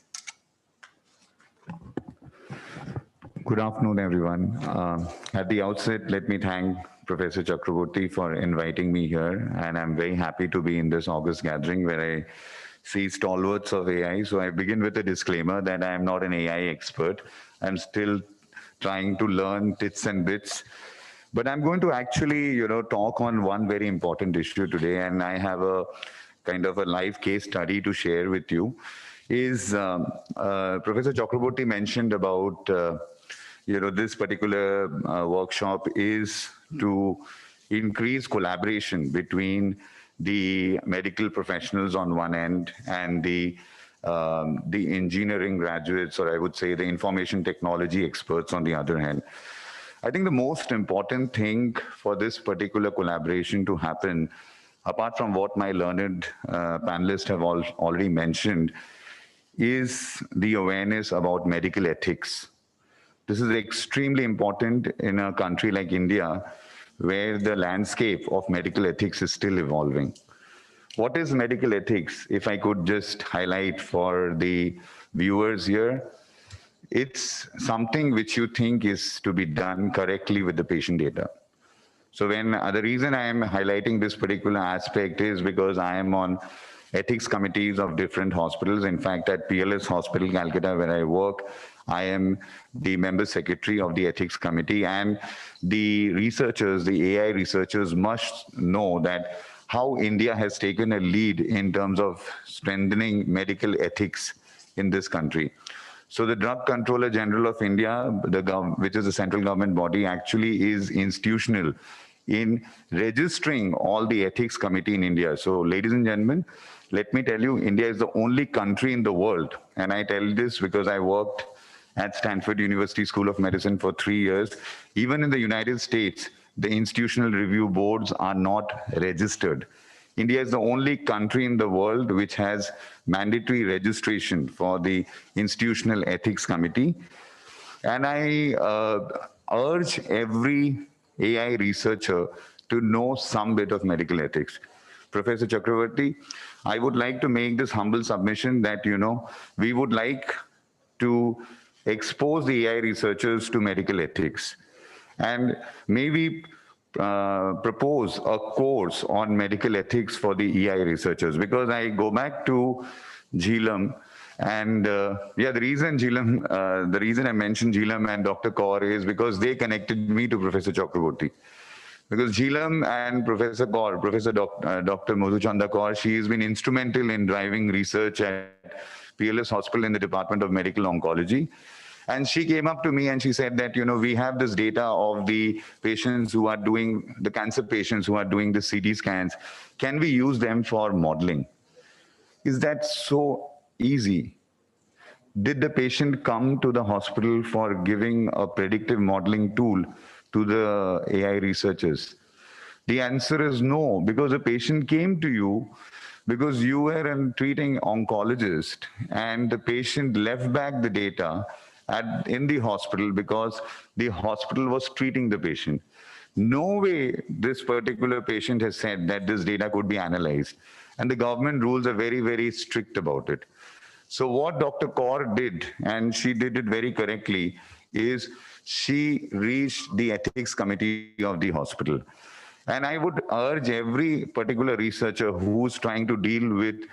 Good afternoon, everyone. At the outset, let me thank Professor Chakraborty for inviting me here, and I'm very happy to be in this August gathering where I see stalwarts of AI. So I begin with a disclaimer that I am not an AI expert. I'm still trying to learn bits and bits. But I'm going to actually, talk on one very important issue today, and I have a kind of a live case study to share with you. Professor Chakraborty mentioned about, this particular workshop is to increase collaboration between the medical professionals on one end and the engineering graduates, or I would say the information technology experts on the other hand. I think the most important thing for this particular collaboration to happen, apart from what my learned panelists have already mentioned, is the awareness about medical ethics. This is extremely important in a country like India, where the landscape of medical ethics is still evolving. What is medical ethics? If I could just highlight for the viewers here, it's something which you think is to be done correctly with the patient data. So the reason I am highlighting this particular aspect is because I am on ethics committees of different hospitals. In fact, at PLS Hospital, Calcutta, where I work, I am the member secretary of the ethics committee, and the researchers, the AI researchers must know that how India has taken a lead in terms of strengthening medical ethics in this country. So the Drug Controller General of India, which is a central government body, actually is institutional in registering all the ethics committee in India. So ladies and gentlemen, let me tell you, India is the only country in the world, and I tell this because I worked at Stanford University School of Medicine for 3 years. Even in the United States, the institutional review boards are not registered. India is the only country in the world which has mandatory registration for the Institutional Ethics Committee. And I urge every AI researcher to know some bit of medical ethics. Professor Chakravarti, I would like to make this humble submission that, we would like to expose the AI researchers to medical ethics. And maybe propose a course on medical ethics for the EI researchers, because I go back to Jhilam, and the reason I mentioned Jhilam and Dr. Kaur is because they connected me to Professor Chakraborty. Because Jhilam and Professor Kaur, Dr. Madhuchanda Kaur, she has been instrumental in driving research at PLS Hospital in the Department of Medical Oncology. And she came up to me and she said that, we have this data of the patients who are doing, the cancer patients who are doing the CT scans. Can we use them for modeling? Is that so easy? Did the patient come to the hospital for giving a predictive modeling tool to the AI researchers? The answer is no, because the patient came to you because you were a treating oncologist, and the patient left back the data in the hospital because the hospital was treating the patient. No way this particular patient has said that this data could be analyzed. And the government rules are very, very strict about it. So what Dr. Kaur did, and she did it very correctly, is she reached the ethics committee of the hospital. And I would urge every particular researcher who's trying to deal with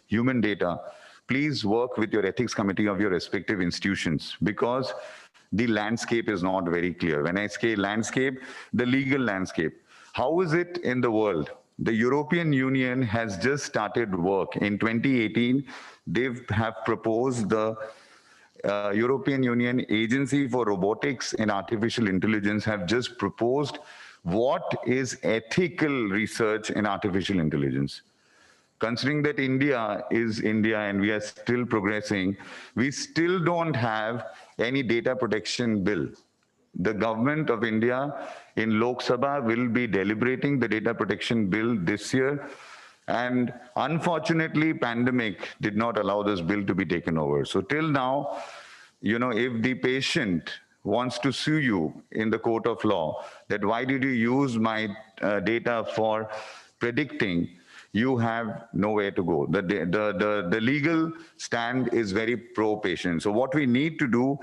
human data, please work with your ethics committee of your respective institutions, because the landscape is not very clear. When I say landscape, the legal landscape. How is it in the world? The European Union has just started work. In 2018, they have proposed the European Union Agency for Robotics and Artificial Intelligence have just proposed what is ethical research in artificial intelligence. Considering that India is India and we are still progressing, we still don't have any data protection bill. The government of India in Lok Sabha will be deliberating the data protection bill this year. And unfortunately, pandemic did not allow this bill to be taken over. So till now, if the patient wants to sue you in the court of law, that why did you use my data for predicting, you have nowhere to go. The legal stand is very pro-patient. So what we need to do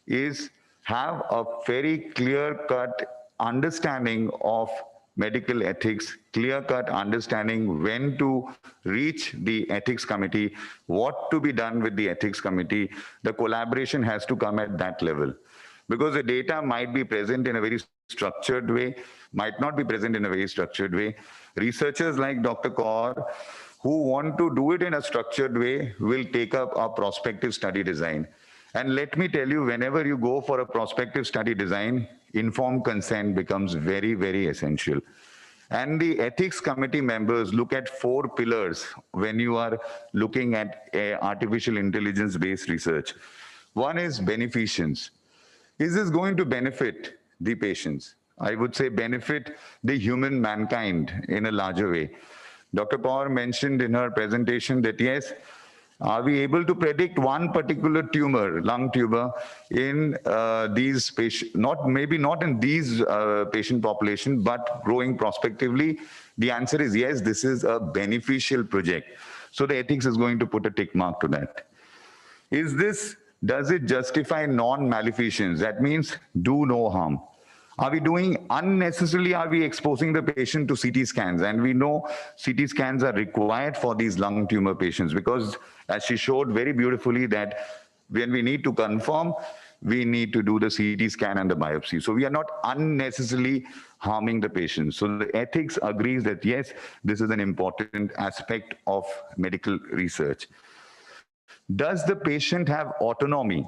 is have a very clear-cut understanding of medical ethics, clear-cut understanding when to reach the ethics committee, what to be done with the ethics committee. The collaboration has to come at that level. Because the data might be present in a very structured way, might not be present in a very structured way. Researchers like Dr. Kaur, who want to do it in a structured way, will take up a prospective study design. And let me tell you, whenever you go for a prospective study design, informed consent becomes very, very essential. And the ethics committee members look at 4 pillars when you are looking at artificial intelligence-based research. One is beneficence. Is this going to benefit the patients? I would say benefit the human mankind in a larger way. Dr. Kaur mentioned in her presentation that yes, are we able to predict one particular tumor, lung tumor, in these patients, maybe not in these patient population, but growing prospectively? The answer is yes, this is a beneficial project. So the ethics is going to put a tick mark to that. Does it justify non-maleficence? That means do no harm. Are we doing unnecessarily, are we exposing the patient to CT scans? And we know CT scans are required for these lung tumor patients because, as she showed very beautifully, that when we need to confirm, we need to do the CT scan and the biopsy. So we are not unnecessarily harming the patient. So the ethics agrees that yes, this is an important aspect of medical research. Does the patient have autonomy?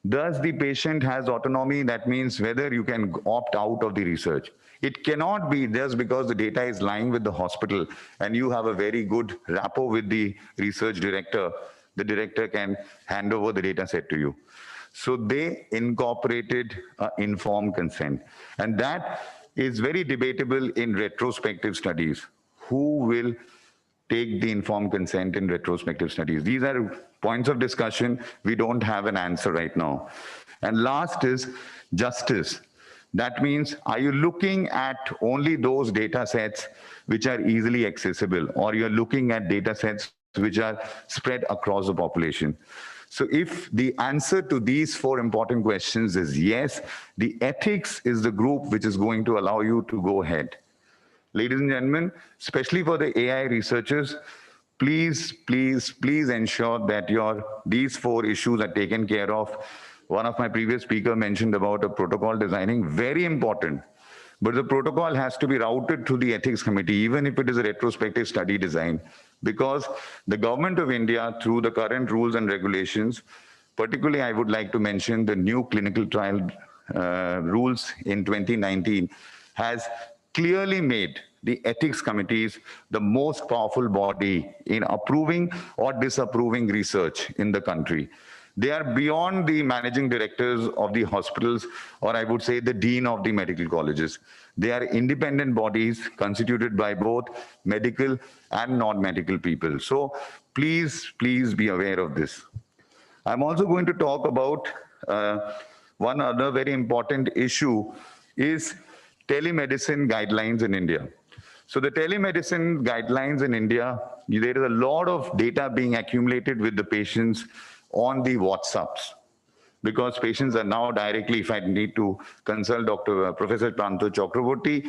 Does the patient has autonomy? That means whether you can opt out of the research. It cannot be just because the data is lying with the hospital and you have a very good rapport with the research director. The director can hand over the data set to you. So they incorporated informed consent. And that is very debatable in retrospective studies. Who will take the informed consent in retrospective studies? These are points of discussion. We don't have an answer right now. And last is justice. That means, are you looking at only those data sets which are easily accessible, or you're looking at data sets which are spread across the population? So if the answer to these 4 important questions is yes, the ethics is the group which is going to allow you to go ahead. Ladies and gentlemen, especially for the AI researchers, please, please, please ensure that these 4 issues are taken care of. One of my previous speakers mentioned about a protocol designing, very important. But the protocol has to be routed through the ethics committee, even if it is a retrospective study design, because the government of India, through the current rules and regulations, particularly I would like to mention the new clinical trial rules in 2019, has clearly made the ethics committees the most powerful body in approving or disapproving research in the country. They are beyond the managing directors of the hospitals, or I would say the dean of the medical colleges. They are independent bodies constituted by both medical and non-medical people. So please, please be aware of this. I'm also going to talk about one other very important issue is telemedicine guidelines in India. So the telemedicine guidelines in India, there is a lot of data being accumulated with the patients on the WhatsApps, because patients are now directly, if I need to consult Professor Pranto Chakraborty,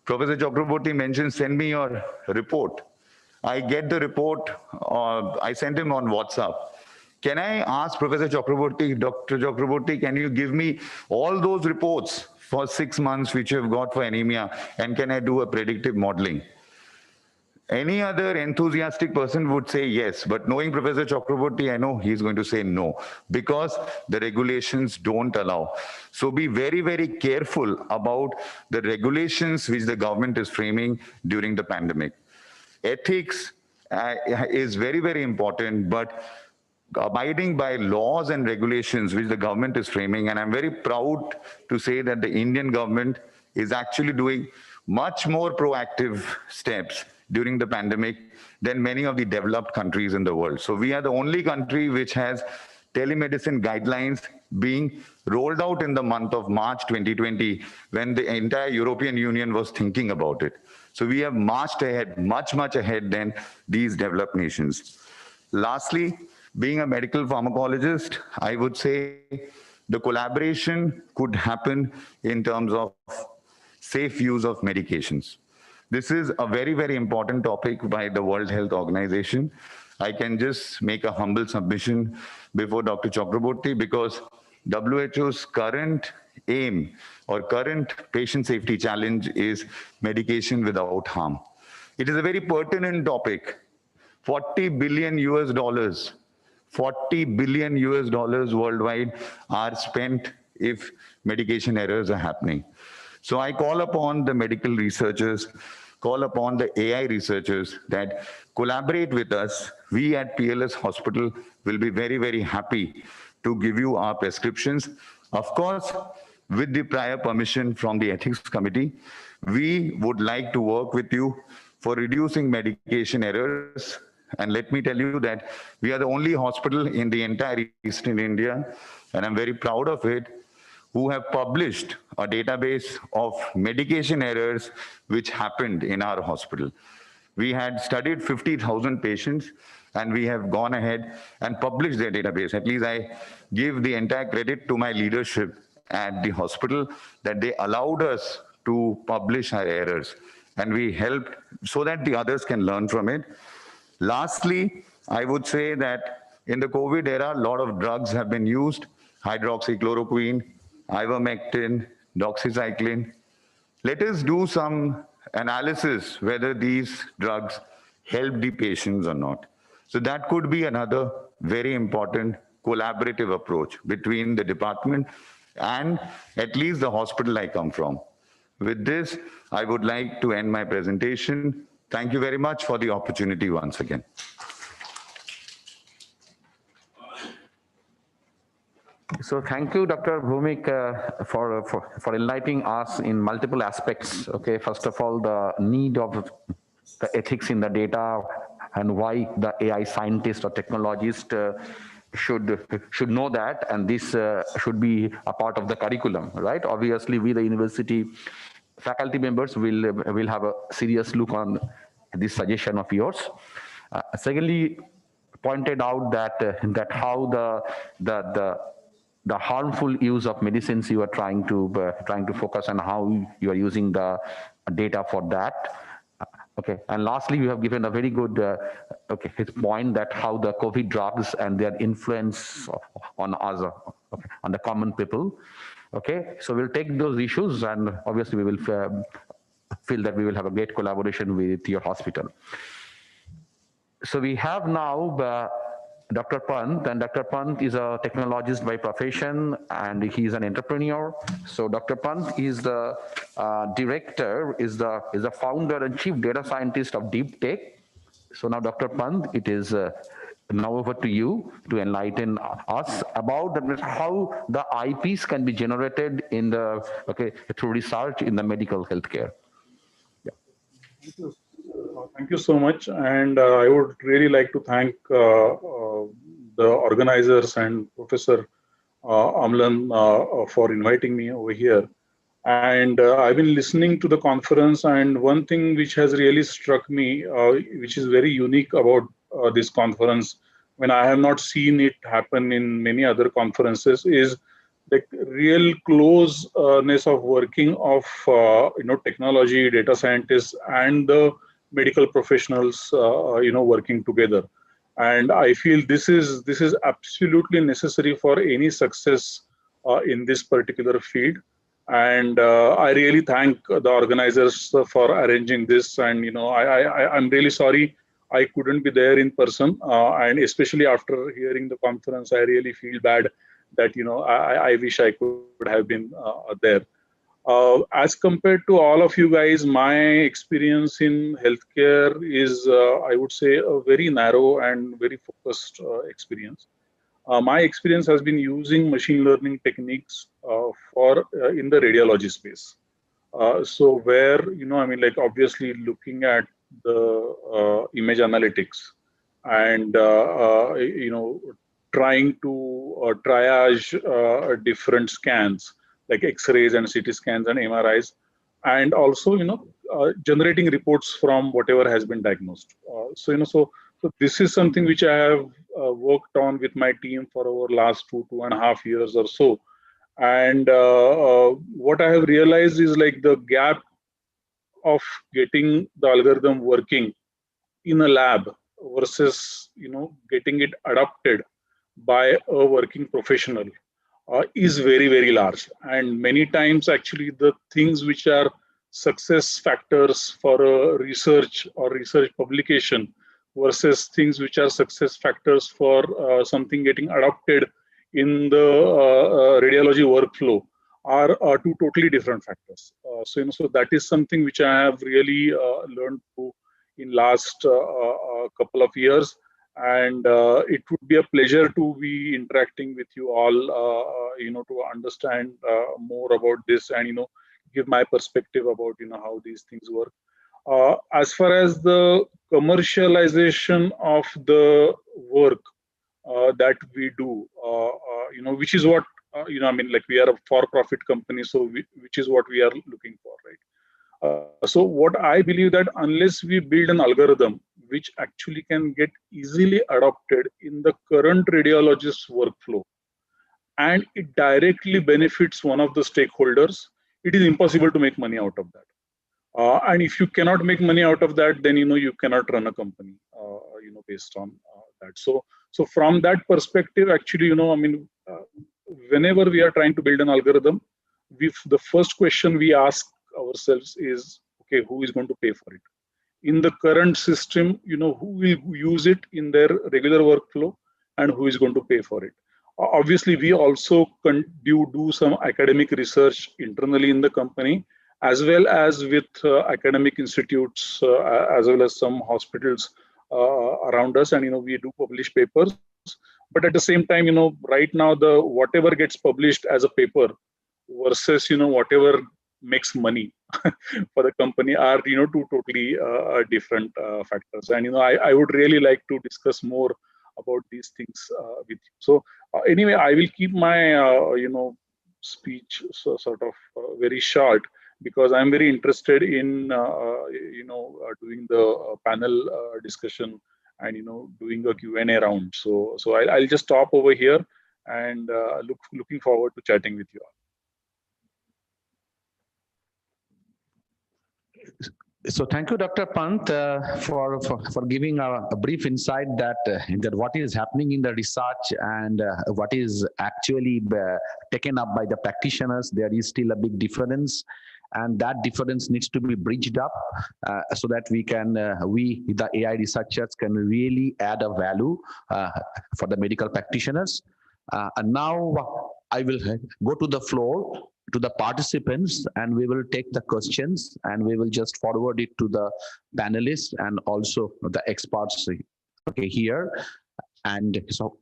Professor Chakraborty mentioned, send me your report. I get the report, I sent him on WhatsApp. Can I ask Professor Chakraborty, Dr. Chakraborty, can you give me all those reports for 6 months which you've got for anemia, and can I do a predictive modeling? Any other enthusiastic person would say yes, but knowing Professor Chakraborty, I know he's going to say no, because the regulations don't allow. So be very, very careful about the regulations which the government is framing during the pandemic. Ethics is very, very important, but abiding by laws and regulations which the government is framing, and I'm very proud to say that the Indian government is actually doing much more proactive steps during the pandemic than many of the developed countries in the world. So we are the only country which has telemedicine guidelines being rolled out in the month of March 2020, when the entire European Union was thinking about it. So we have marched ahead, much, much ahead than these developed nations. Lastly, being a medical pharmacologist, I would say the collaboration could happen in terms of safe use of medications. This is a very, very important topic by the World Health Organization. I can just make a humble submission before Dr. Chakraborty, because WHO's current aim or current patient safety challenge is medication without harm. It is a very pertinent topic. 40 billion US dollars, 40 billion US dollars worldwide are spent if medication errors are happening. So I call upon the medical researchers, call upon the AI researchers that collaborate with us. We at PLS Hospital will be very, very happy to give you our prescriptions. Of course, with the prior permission from the ethics committee, we would like to work with you for reducing medication errors. And let me tell you that we are the only hospital in the entire Eastern India, and I'm very proud of it, who have published a database of medication errors which happened in our hospital. We had studied 50,000 patients, and we have gone ahead and published their database. At least I give the entire credit to my leadership at the hospital that they allowed us to publish our errors, and we helped so that the others can learn from it. Lastly, I would say that in the COVID era, a lot of drugs have been used: hydroxychloroquine, ivermectin, doxycycline. Let us do some analysis whether these drugs help the patients or not. So that could be another very important collaborative approach between the department and at least the hospital I come from. With this, I would like to end my presentation. Thank you very much for the opportunity once again. So thank you, Dr. Bhumik, for enlightening us in multiple aspects. Okay, first of all, the need of the ethics in the data and why the AI scientist or technologist should know that, and this should be a part of the curriculum, right? Obviously, we, the university faculty members, will have a serious look on this suggestion of yours. Secondly, pointed out that how the harmful use of medicines you are trying to focus on, how you are using the data for that. Okay, and lastly, you have given a very good his point that how the COVID drugs and their influence on us, on the common people. Okay, so we'll take those issues, and obviously we will feel that we will have a great collaboration with your hospital. So we have now Dr. Pant, and Dr. Pant is a technologist by profession, and he's an entrepreneur. So Dr. Pant is the director, is the founder and chief data scientist of Deep Tech. So now, Dr. Pant, it is now over to you to enlighten us about how the IPs can be generated in the through research in the medical healthcare. Thank you so much, and I would really like to thank the organizers and Professor Amlan for inviting me over here. And I've been listening to the conference, and one thing which has really struck me, which is very unique about this conference, when I have not seen it happen in many other conferences, is the real closeness of working of technology, data scientists, and the medical professionals working together. And I feel this is absolutely necessary for any success in this particular field. And I really thank the organizers for arranging this. And I'm really sorry I couldn't be there in person, and especially after hearing the conference, I really feel bad that I wish I could have been there. As compared to all of you guys, my experience in healthcare is, I would say, a very narrow and very focused experience. My experience has been using machine learning techniques in the radiology space. So where, obviously looking at the image analytics and, trying to triage different scans like X-rays and CT scans and MRIs, and also, generating reports from whatever has been diagnosed. So this is something which I have worked on with my team for over last 2.5 years or so. And what I have realized is like the gap of getting the algorithm working in a lab versus, getting it adopted by a working professional is very, very large. And many times actually the things which are success factors for a research or research publication versus things which are success factors for something getting adopted in the radiology workflow are two totally different factors. So that is something which I have really learned in last couple of years. And it would be a pleasure to be interacting with you all, to understand more about this and, give my perspective about, how these things work. As far as the commercialization of the work that we do, which is what, we are a for-profit company, so which is what we are looking for, right? So what I believe that unless we build an algorithm which actually can get easily adopted in the current radiologist's workflow, and it directly benefits one of the stakeholders, it is impossible to make money out of that. And if you cannot make money out of that, then you cannot run a company based on that. So from that perspective, actually, whenever we are trying to build an algorithm, the first question we ask ourselves is, okay, who is going to pay for it? In the current system, who will use it in their regular workflow and who is going to pay for it? Obviously, we also do some academic research internally in the company, as well as with academic institutes, as well as some hospitals around us, and we do publish papers. But at the same time, right now, whatever gets published as a paper versus whatever makes money for the company are two totally different factors. And I would really like to discuss more about these things with you. So anyway, I will keep my speech sort of very short, because I'm very interested in doing the panel discussion and doing a Q&A round. So I'll just stop over here and looking forward to chatting with you all. So thank you, Dr. Pant, for giving a brief insight that what is happening in the research and what is actually taken up by the practitioners. There is still a big difference, and that difference needs to be bridged up so that we, the AI researchers, can really add a value for the medical practitioners. And now I will go to the floor to the participants, and we will take the questions and we will just forward it to the panelists and also the experts here. And so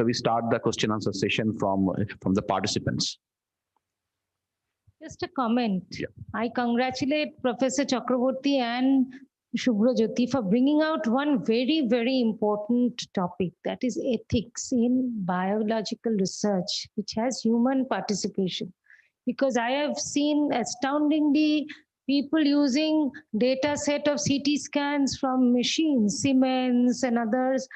we start the question answer session from the participants. Just a comment. Yeah. I congratulate Professor Chakraborty and Subhrajyoti for bringing out one very, very important topic, that is ethics in biological research, which has human participation. Because I have seen astoundingly people using data set of CT scans from machines, Siemens and others.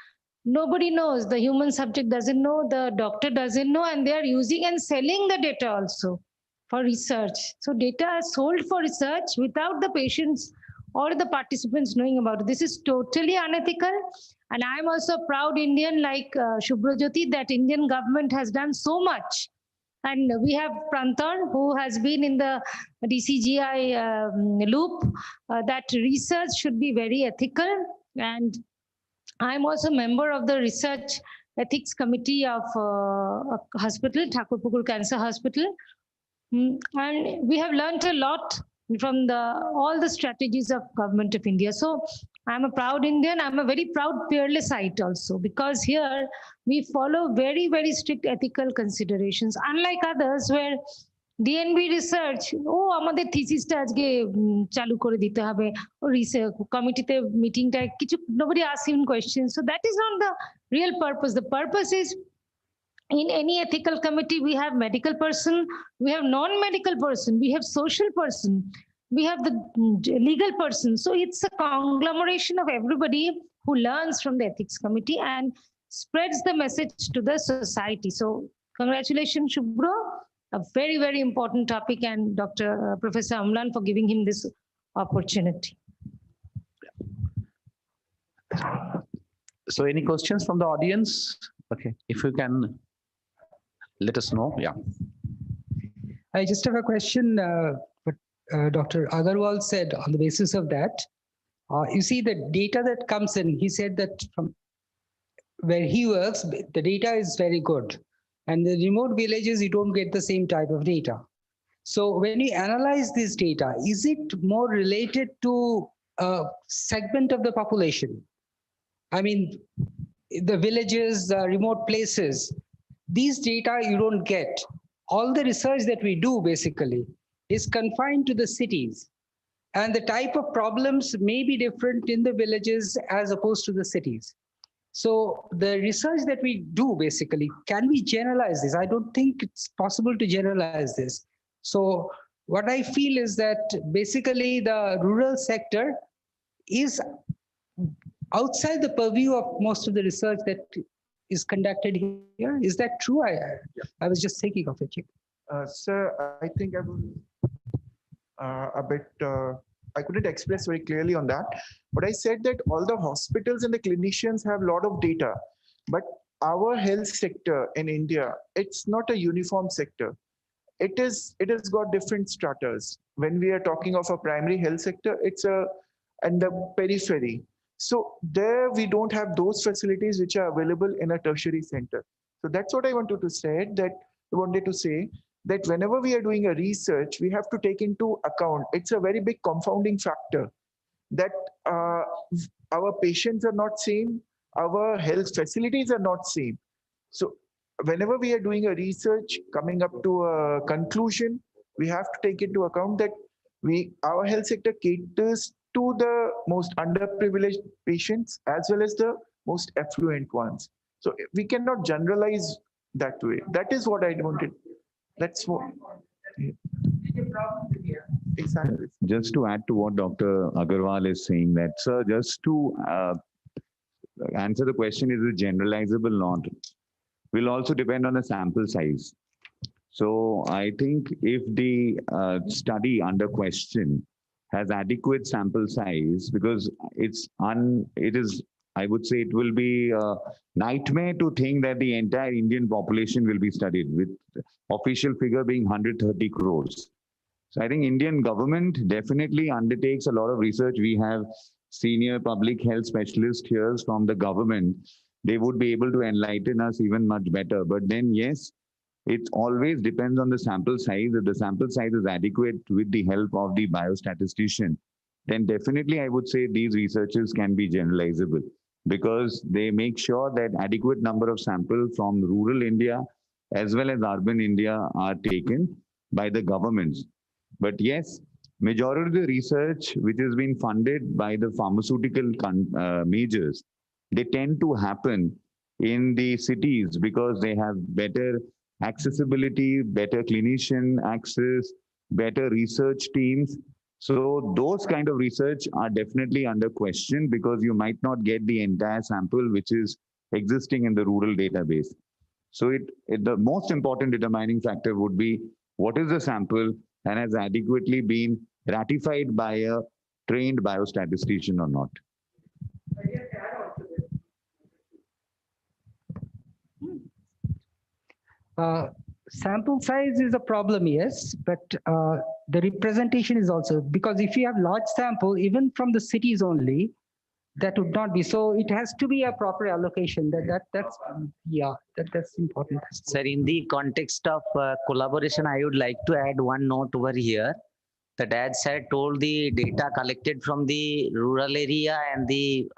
Nobody knows. The human subject doesn't know, the doctor doesn't know, and they are using and selling the data also for research. So data is sold for research without the patients or the participants knowing about it. This is totally unethical. And I'm also a proud Indian like Subhrajyoti, that Indian government has done so much. And we have Prantan, who has been in the DCGI loop, that research should be very ethical. And I'm also a member of the research ethics committee of a hospital, Thakurpukur Cancer Hospital. And we have learned a lot from all the strategies of Government of India. So I'm a proud Indian. I'm a very proud peerlessite also, because here we follow very, very strict ethical considerations, unlike others where DNB research, আমাদের থিসিসটা আজকে চালু করে দিতে হবে, কমিটিতে মিটিংটা কিছু, nobody asks even questions. So that is not the real purpose. The purpose is, in any ethical committee, we have medical person, we have non-medical person, we have social person, we have the legal person. So it's a conglomeration of everybody who learns from the ethics committee and spreads the message to the society. So congratulations, Shubhra, a very, very important topic, and Professor Amlan for giving him this opportunity. So any questions from the audience? Okay, if you can let us know. Yeah. I just have a question. What Dr. Agarwal said on the basis of that, you see the data that comes in, he said that from where he works, the data is very good. And the remote villages, you don't get the same type of data. So when you analyze this data, is it more related to a segment of the population? I mean, the villages, the remote places, these data you don't get. All the research that we do basically is confined to the cities, and the type of problems may be different in the villages as opposed to the cities. So the research that we do basically, can we generalize this? I don't think it's possible to generalize this. So what I feel is that basically the rural sector is outside the purview of most of the research that is conducted here. Is that true? I was just thinking of it. Sir, I think I was a bit, I couldn't express very clearly on that, but I said that all the hospitals and the clinicians have a lot of data, but our health sector in India, it's not a uniform sector. It has got different stratas. When we are talking of a primary health sector, it's and the periphery. So there we don't have those facilities which are available in a tertiary center. So that's what I wanted to say, that whenever we are doing a research, we have to take into account, it's a very big confounding factor that our patients are not same, our health facilities are not same. So whenever we are doing a research, coming up to a conclusion, we have to take into account that our health sector caters to the most underprivileged patients as well as the most affluent ones. So we cannot generalize that way. That is what I wanted. That's what. Exactly. Just to add to what Dr. Agarwal is saying, that, sir, just to answer the question, is it generalizable or not, will also depend on the sample size. So I think if the study under question has adequate sample size, because I would say it will be a nightmare to think that the entire Indian population will be studied, with official figure being 130 crores. So I think Indian government definitely undertakes a lot of research. We have senior public health specialists here from the government. They would be able to enlighten us even much better. But then, yes, it always depends on the sample size. If the sample size is adequate with the help of the biostatistician, then definitely I would say these researches can be generalizable, because they make sure that adequate number of samples from rural India as well as urban India are taken by the governments. But yes, majority of the research which has been funded by the pharmaceutical majors, they tend to happen in the cities because they have better accessibility, better clinician access, better research teams. So those kind of research are definitely under question, because you might not get the entire sample which is existing in the rural database. So the most important determining factor would be what is the sample and has adequately been ratified by a trained biostatistician or not. Sample size is a problem, yes, but the representation is also, because if you have large sample, even from the cities only, that would not be. So it has to be a proper allocation. That's important. Sir, in the context of collaboration, I would like to add one note over here. That as I told, the data collected from the rural area and the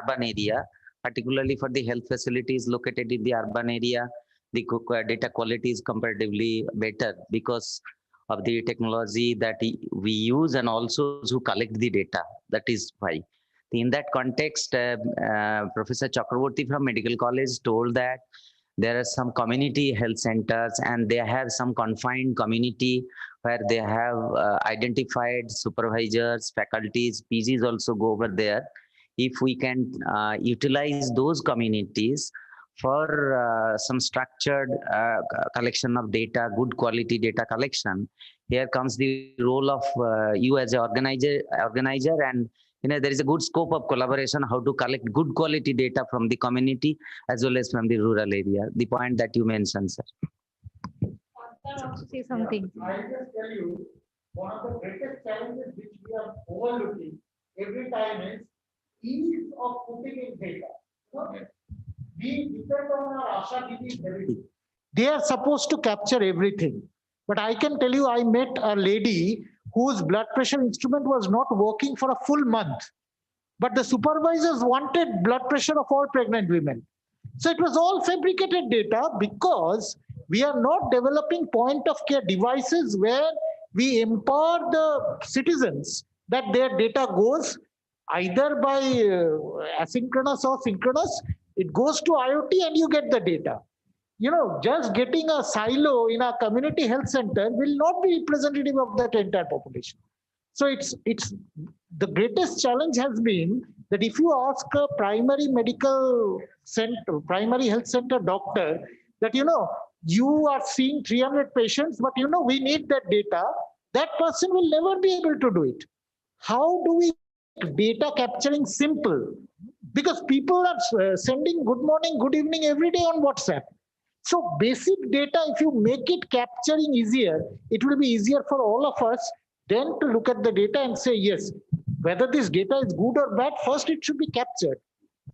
urban area, particularly for the health facilities located in the urban area, the data quality is comparatively better because of the technology that we use and also who collect the data. That is why. In that context, Professor Chakraborty from Medical College told that there are some community health centers and they have some confined community where they have identified supervisors, faculties, PGs also go over there. If we can utilize those communities for some structured collection of data, good quality data collection, here comes the role of you as an organizer, and there is a good scope of collaboration how to collect good quality data from the community as well as from the rural area. The point that you mentioned, sir. I can also say something. I just tell you, one of the greatest challenges which we are overlooking every time is ease of putting in data. We depend on our Asha DBs heavily. They are supposed to capture everything. But I can tell you, I met a lady whose blood pressure instrument was not working for a full month. But the supervisors wanted blood pressure of all pregnant women. So it was all fabricated data because we are not developing point of care devices where we empower the citizens that their data goes either by asynchronous or synchronous. It goes to IoT and you get the data. Just getting a silo in a community health center will not be representative of that entire population. So it's the greatest challenge has been that if you ask a primary medical center, primary health center doctor that, you are seeing 300 patients, but we need that data, that person will never be able to do it. How do we make data capturing simple? Because people are sending good morning, good evening every day on WhatsApp. So basic data, if you make it capturing easier, it will be easier for all of us then to look at the data and say, yes, whether this data is good or bad, first it should be captured.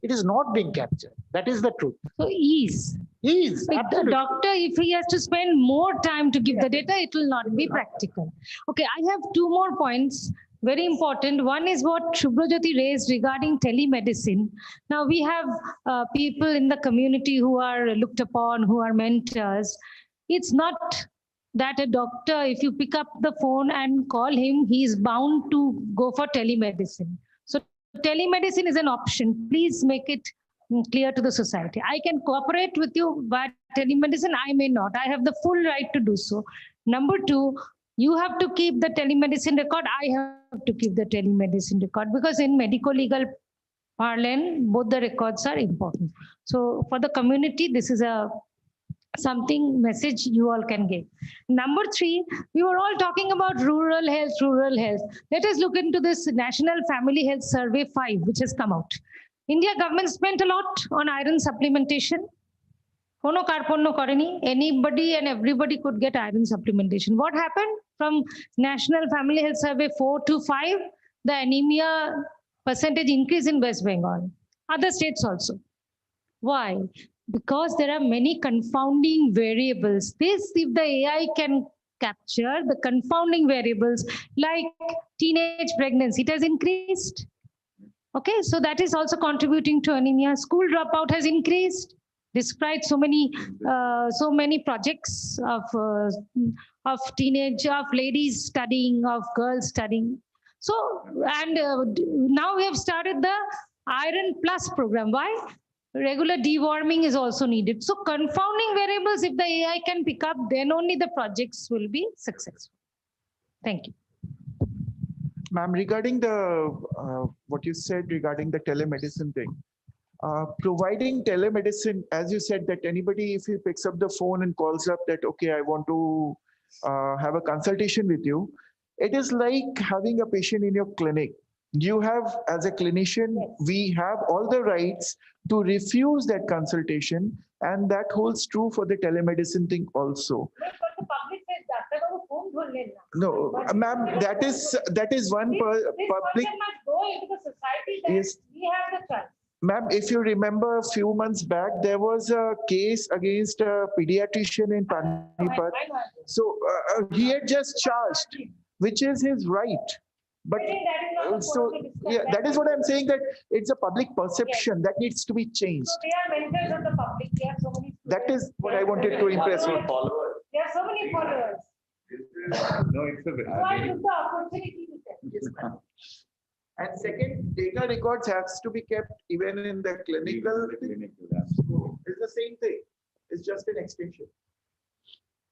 It is not being captured. That is the truth. So ease. Ease. Like the doctor, if he has to spend more time to give the data, it will not be practical. Okay, I have two more points. Very important. One is what Shubhrajyoti raised regarding telemedicine. Now we have people in the community who are looked upon, who are mentors. It's not that a doctor, if you pick up the phone and call him, he is bound to go for telemedicine. So telemedicine is an option. Please make it clear to the society. I can cooperate with you via telemedicine. I may not. I have the full right to do so. Number two, you have to keep the telemedicine record. I have to keep the telemedicine record because in medico-legal parlance, both the records are important. So for the community, this is a something message you all can give. Number three, we were all talking about rural health, rural health. Let us look into this National Family Health Survey 5, which has come out. India government spent a lot on iron supplementation. Anybody and everybody could get iron supplementation. What happened? From National Family Health Survey 4 to 5, the anemia percentage increase in West Bengal. Other states also. Why? Because there are many confounding variables. This, if the AI can capture the confounding variables like teenage pregnancy, it has increased. Okay, so that is also contributing to anemia. School dropout has increased, despite so many projects of ladies studying, of girls studying. So, and now we have started the Iron Plus program. Why? Regular deworming is also needed. So confounding variables, if the AI can pick up, then only the projects will be successful. Thank you. Ma'am, regarding the what you said regarding the telemedicine thing, providing telemedicine, as you said, that anybody, if he picks up the phone and calls up that, okay, I want to have a consultation with you, it is like having a patient in your clinic. You have, as a clinician, we have all the rights to refuse that consultation, and that holds true for the telemedicine thing also. No, ma'am, that is one public. Yes. We have the choice. Ma'am, if you remember a few months back, there was a case against a pediatrician in Panipat. So he had just charged, which is his right. But so yeah, that is what I'm saying, that it's a public perception that needs to be changed. So they are mentors of the public. They have so many. That is what I wanted to impress on. There are so many followers. No, it's a So I took the opportunity to tell. Yes, ma'am. And second, data records has to be kept even in the clinical. So it's the same thing. It's just an extension.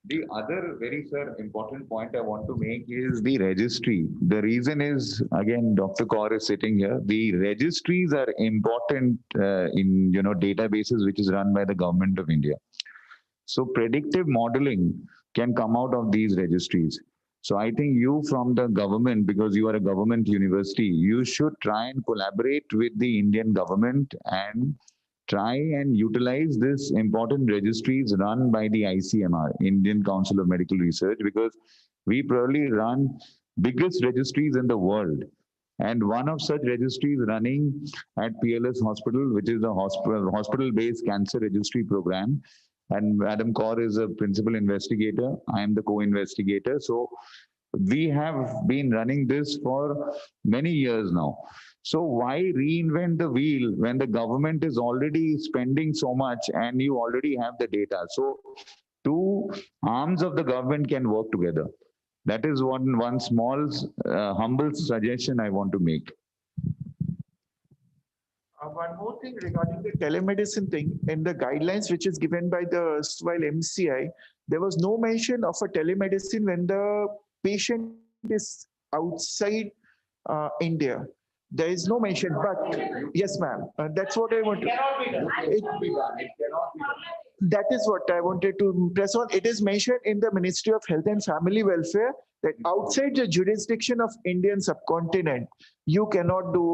The other very, important point I want to make is the registry. The reason is, again, Dr. Kaur is sitting here. The registries are important in databases which is run by the government of India. So predictive modeling can come out of these registries. So I think you from the government, because you are a government university, you should try and collaborate with the Indian government and try and utilize this important registries run by the ICMR, Indian Council of Medical Research, because we probably run biggest registries in the world. And one of such registries running at PLS Hospital, which is a hospital-based cancer registry program. And Madam Kaur is a principal investigator. I am the co-investigator. So we have been running this for many years now. So why reinvent the wheel when the government is already spending so much and you already have the data? So two arms of the government can work together. That is one small, humble suggestion I want to make. One more thing regarding the telemedicine thing, in the guidelines which is given by the erstwhile MCI, there was no mention of a telemedicine when the patient is outside India. There is no mention, but yes, ma'am, that's what I want to. It cannot be done. It- It cannot be done. It cannot be done. That is what I wanted to press on. It is mentioned in the Ministry of Health and Family Welfare that outside the jurisdiction of Indian subcontinent, you cannot do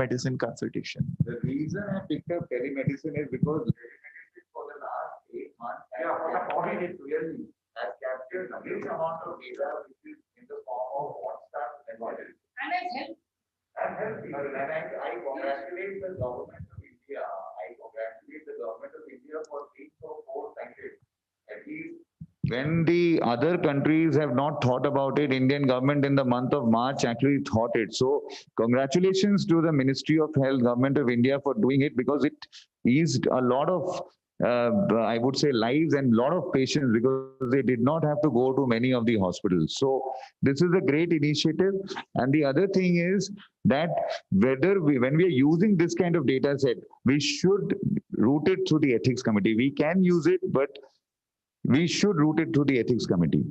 medicine consultation. The reason I picked up telemedicine is because telemedicine for the last 8 months it really has captured a huge amount of data which is in the form of WhatsApp and whatever. And health people. And I congratulate the government of India. I congratulate the government of India for being so foresighted. At least when the other countries have not thought about it, Indian government in the month of March actually thought it. So congratulations to the Ministry of Health, Government of India for doing it, because it eased a lot of I would say lives and a lot of patients, because they did not have to go to many of the hospitals. So this is a great initiative. And the other thing is that when we are using this kind of data set, we should route it through the ethics committee. We can use it, but we should route it to the ethics committee.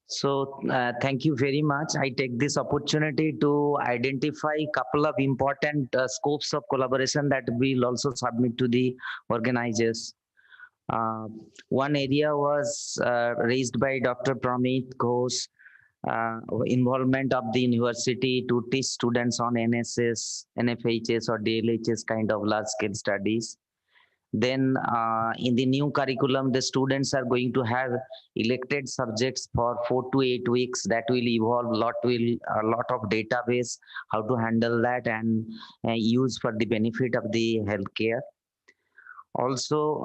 So thank you very much. I take this opportunity to identify a couple of important scopes of collaboration that we'll also submit to the organizers. One area was raised by Dr. Pramit Ghosh, involvement of the university to teach students on NSS, NFHS or DLHS kind of large scale studies. Then in the new curriculum, the students are going to have elected subjects for 4 to 8 weeks. That will evolve a lot of database, how to handle that and use for the benefit of the healthcare. Also,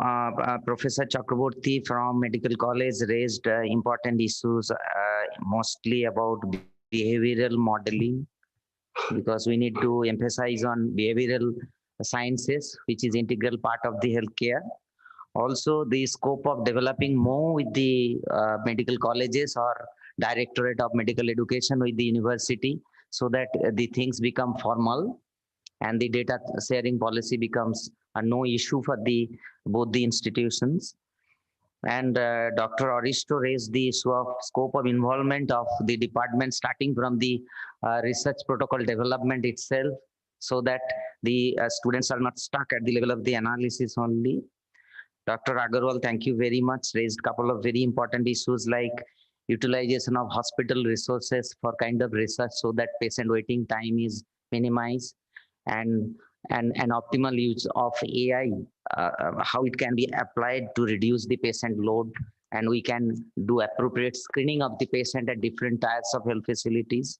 Professor Chakraborty from Medical College raised important issues, mostly about behavioral modeling, because we need to emphasize on behavioral sciences, which is integral part of the healthcare. Also, the scope of developing more with the medical colleges or Directorate of Medical Education with the university, so that the things become formal and the data sharing policy becomes a no issue for both the institutions. And Dr. Aristo raised the issue of scope of involvement of the department, starting from the research protocol development itself, so that the students are not stuck at the level of the analysis only. Dr. Agarwal, thank you very much, raised a couple of very important issues like utilization of hospital resources for kind of research so that patient waiting time is minimized, and optimal use of AI, how it can be applied to reduce the patient load, and we can do appropriate screening of the patient at different types of health facilities.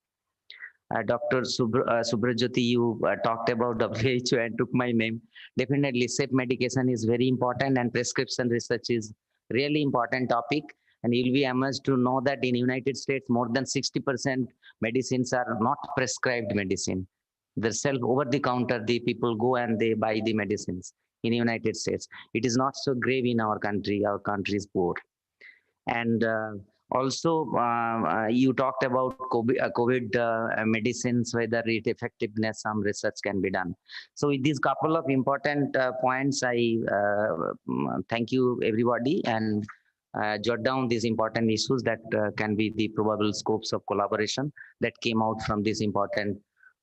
Dr. Subrajyoti, you talked about WHO and took my name. Definitely, safe medication is very important, and prescription research is really important topic. And you'll be amazed to know that in United States, more than 60% medicines are not prescribed medicine. They're over-the-counter. The people go and they buy the medicines in the United States. It is not so grave in our country. Our country is poor. And also, you talked about COVID medicines, whether it effectiveness, some research can be done. So with these couple of important points, I thank you everybody, and jot down these important issues that can be the probable scopes of collaboration that came out from this important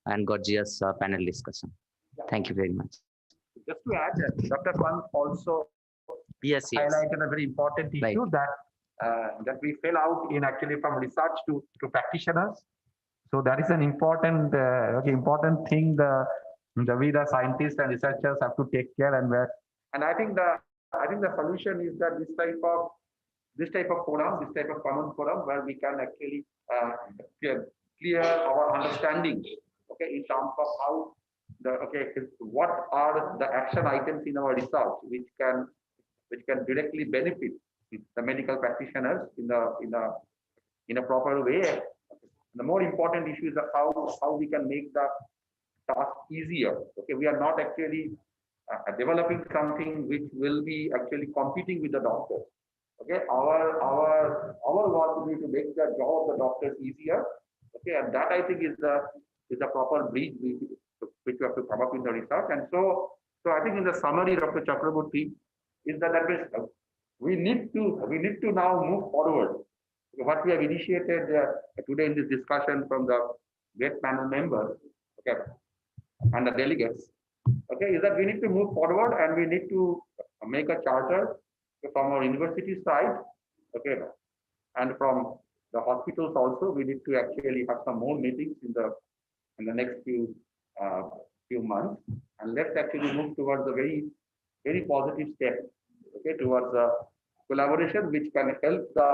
and gorgeous panel discussion. Thank you very much. Just to add, Dr. Pant also highlighted a very important issue that we fell out in actually from research to practitioners. So that is an important important thing we the scientists and researchers have to take care and I think the solution is that this type of forum, this type of common forum where we can actually clear our understanding, in terms of how what are the action items in our research which can directly benefit the medical practitioners in a proper way. The more important issue is how we can make the task easier. We are not actually developing something which will be actually competing with the doctors. Our work will be to make the job of the doctors easier. And that I think is the proper bridge which we have to come up in the research. And so I think in the summary, Dr. Chakraborty, is that we need to now move forward what we have initiated today in this discussion from the great panel members, okay, and the delegates, okay, is that we need to move forward and we need to make a charter from our university side, okay, and from the hospitals also. We need to actually have some more meetings in the next few months, and let's actually move towards a very positive step, okay, towards a collaboration which can help the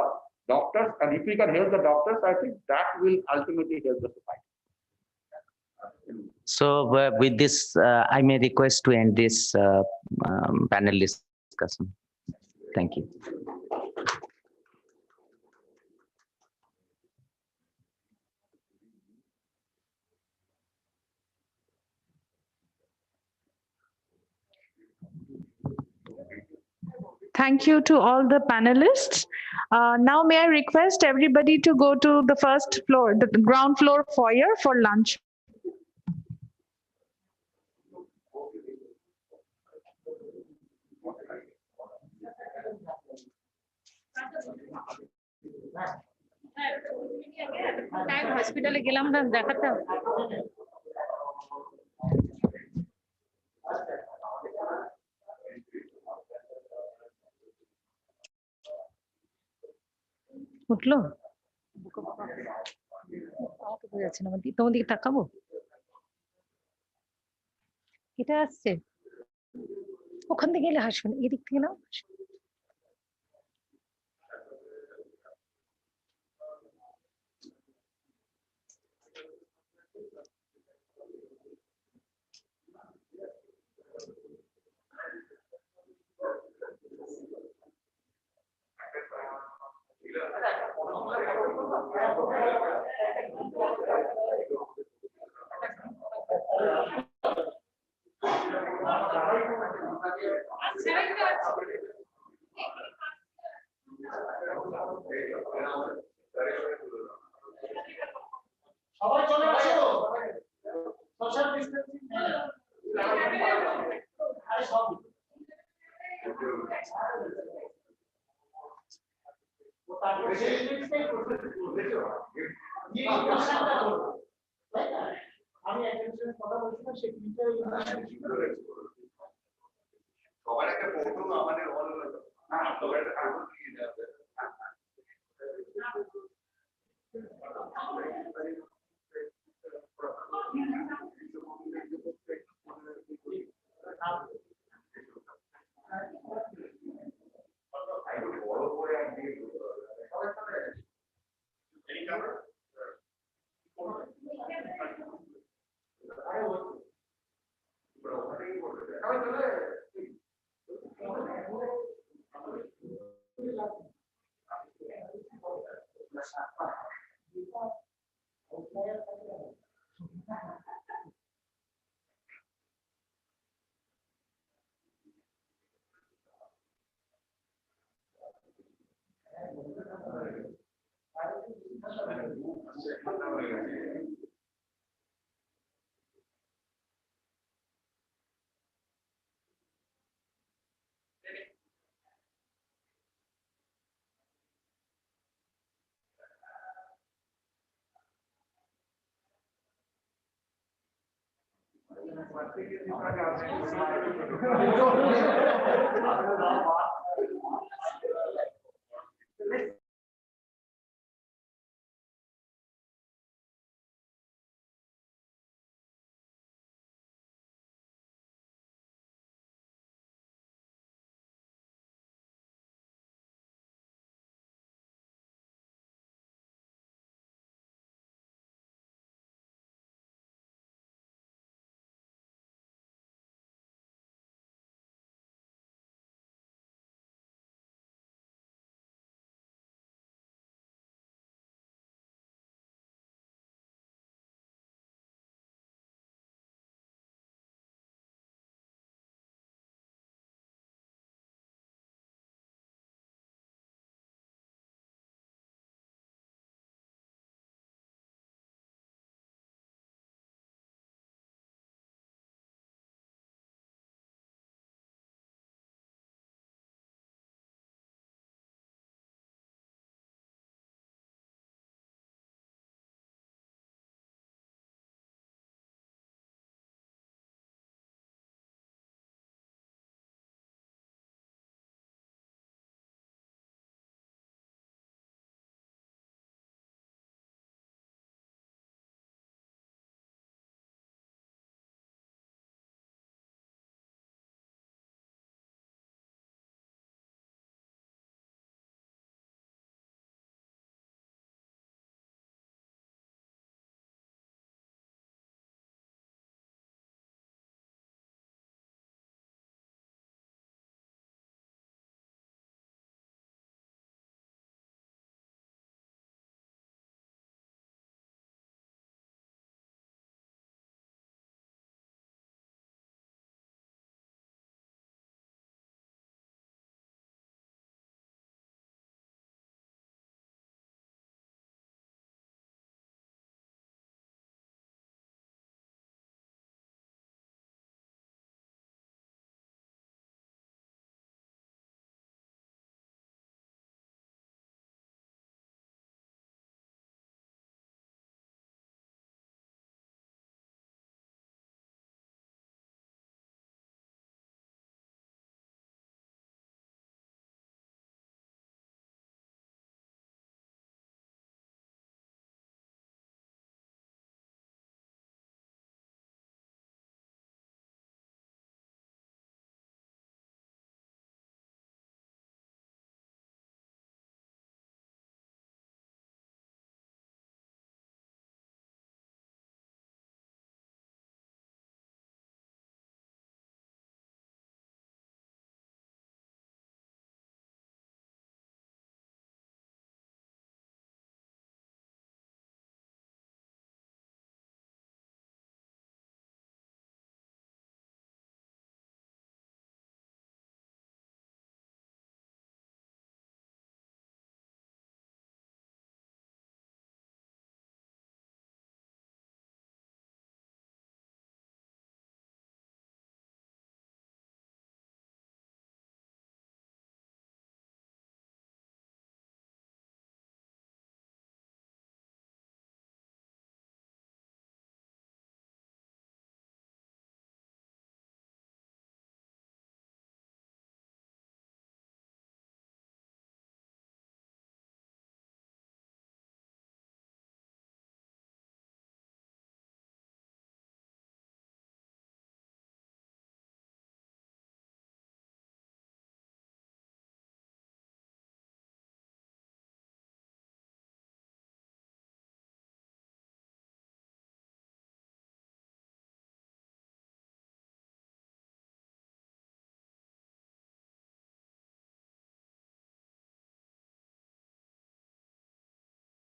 doctors, and if we can help the doctors, I think that will ultimately help the society. So with this, I may request to end this panel discussion. Thank you. Thank you to all the panelists. Now may I request everybody to go to the first floor, the ground floor foyer for lunch. হসপিটালে গেলাম না দেখাতে উঠলো আমাকে বোঝা যাচ্ছে না তোমার দিকে তাকাবো এটা আসছে ওখান থেকে গেলে হাসবে না এদিক থেকে না সবাই চলে আসো সোশ্যাল ডিসটেন্সিং সব আমি একজনের কথা বলছিলাম সে সবার একটা ফটো আমাদের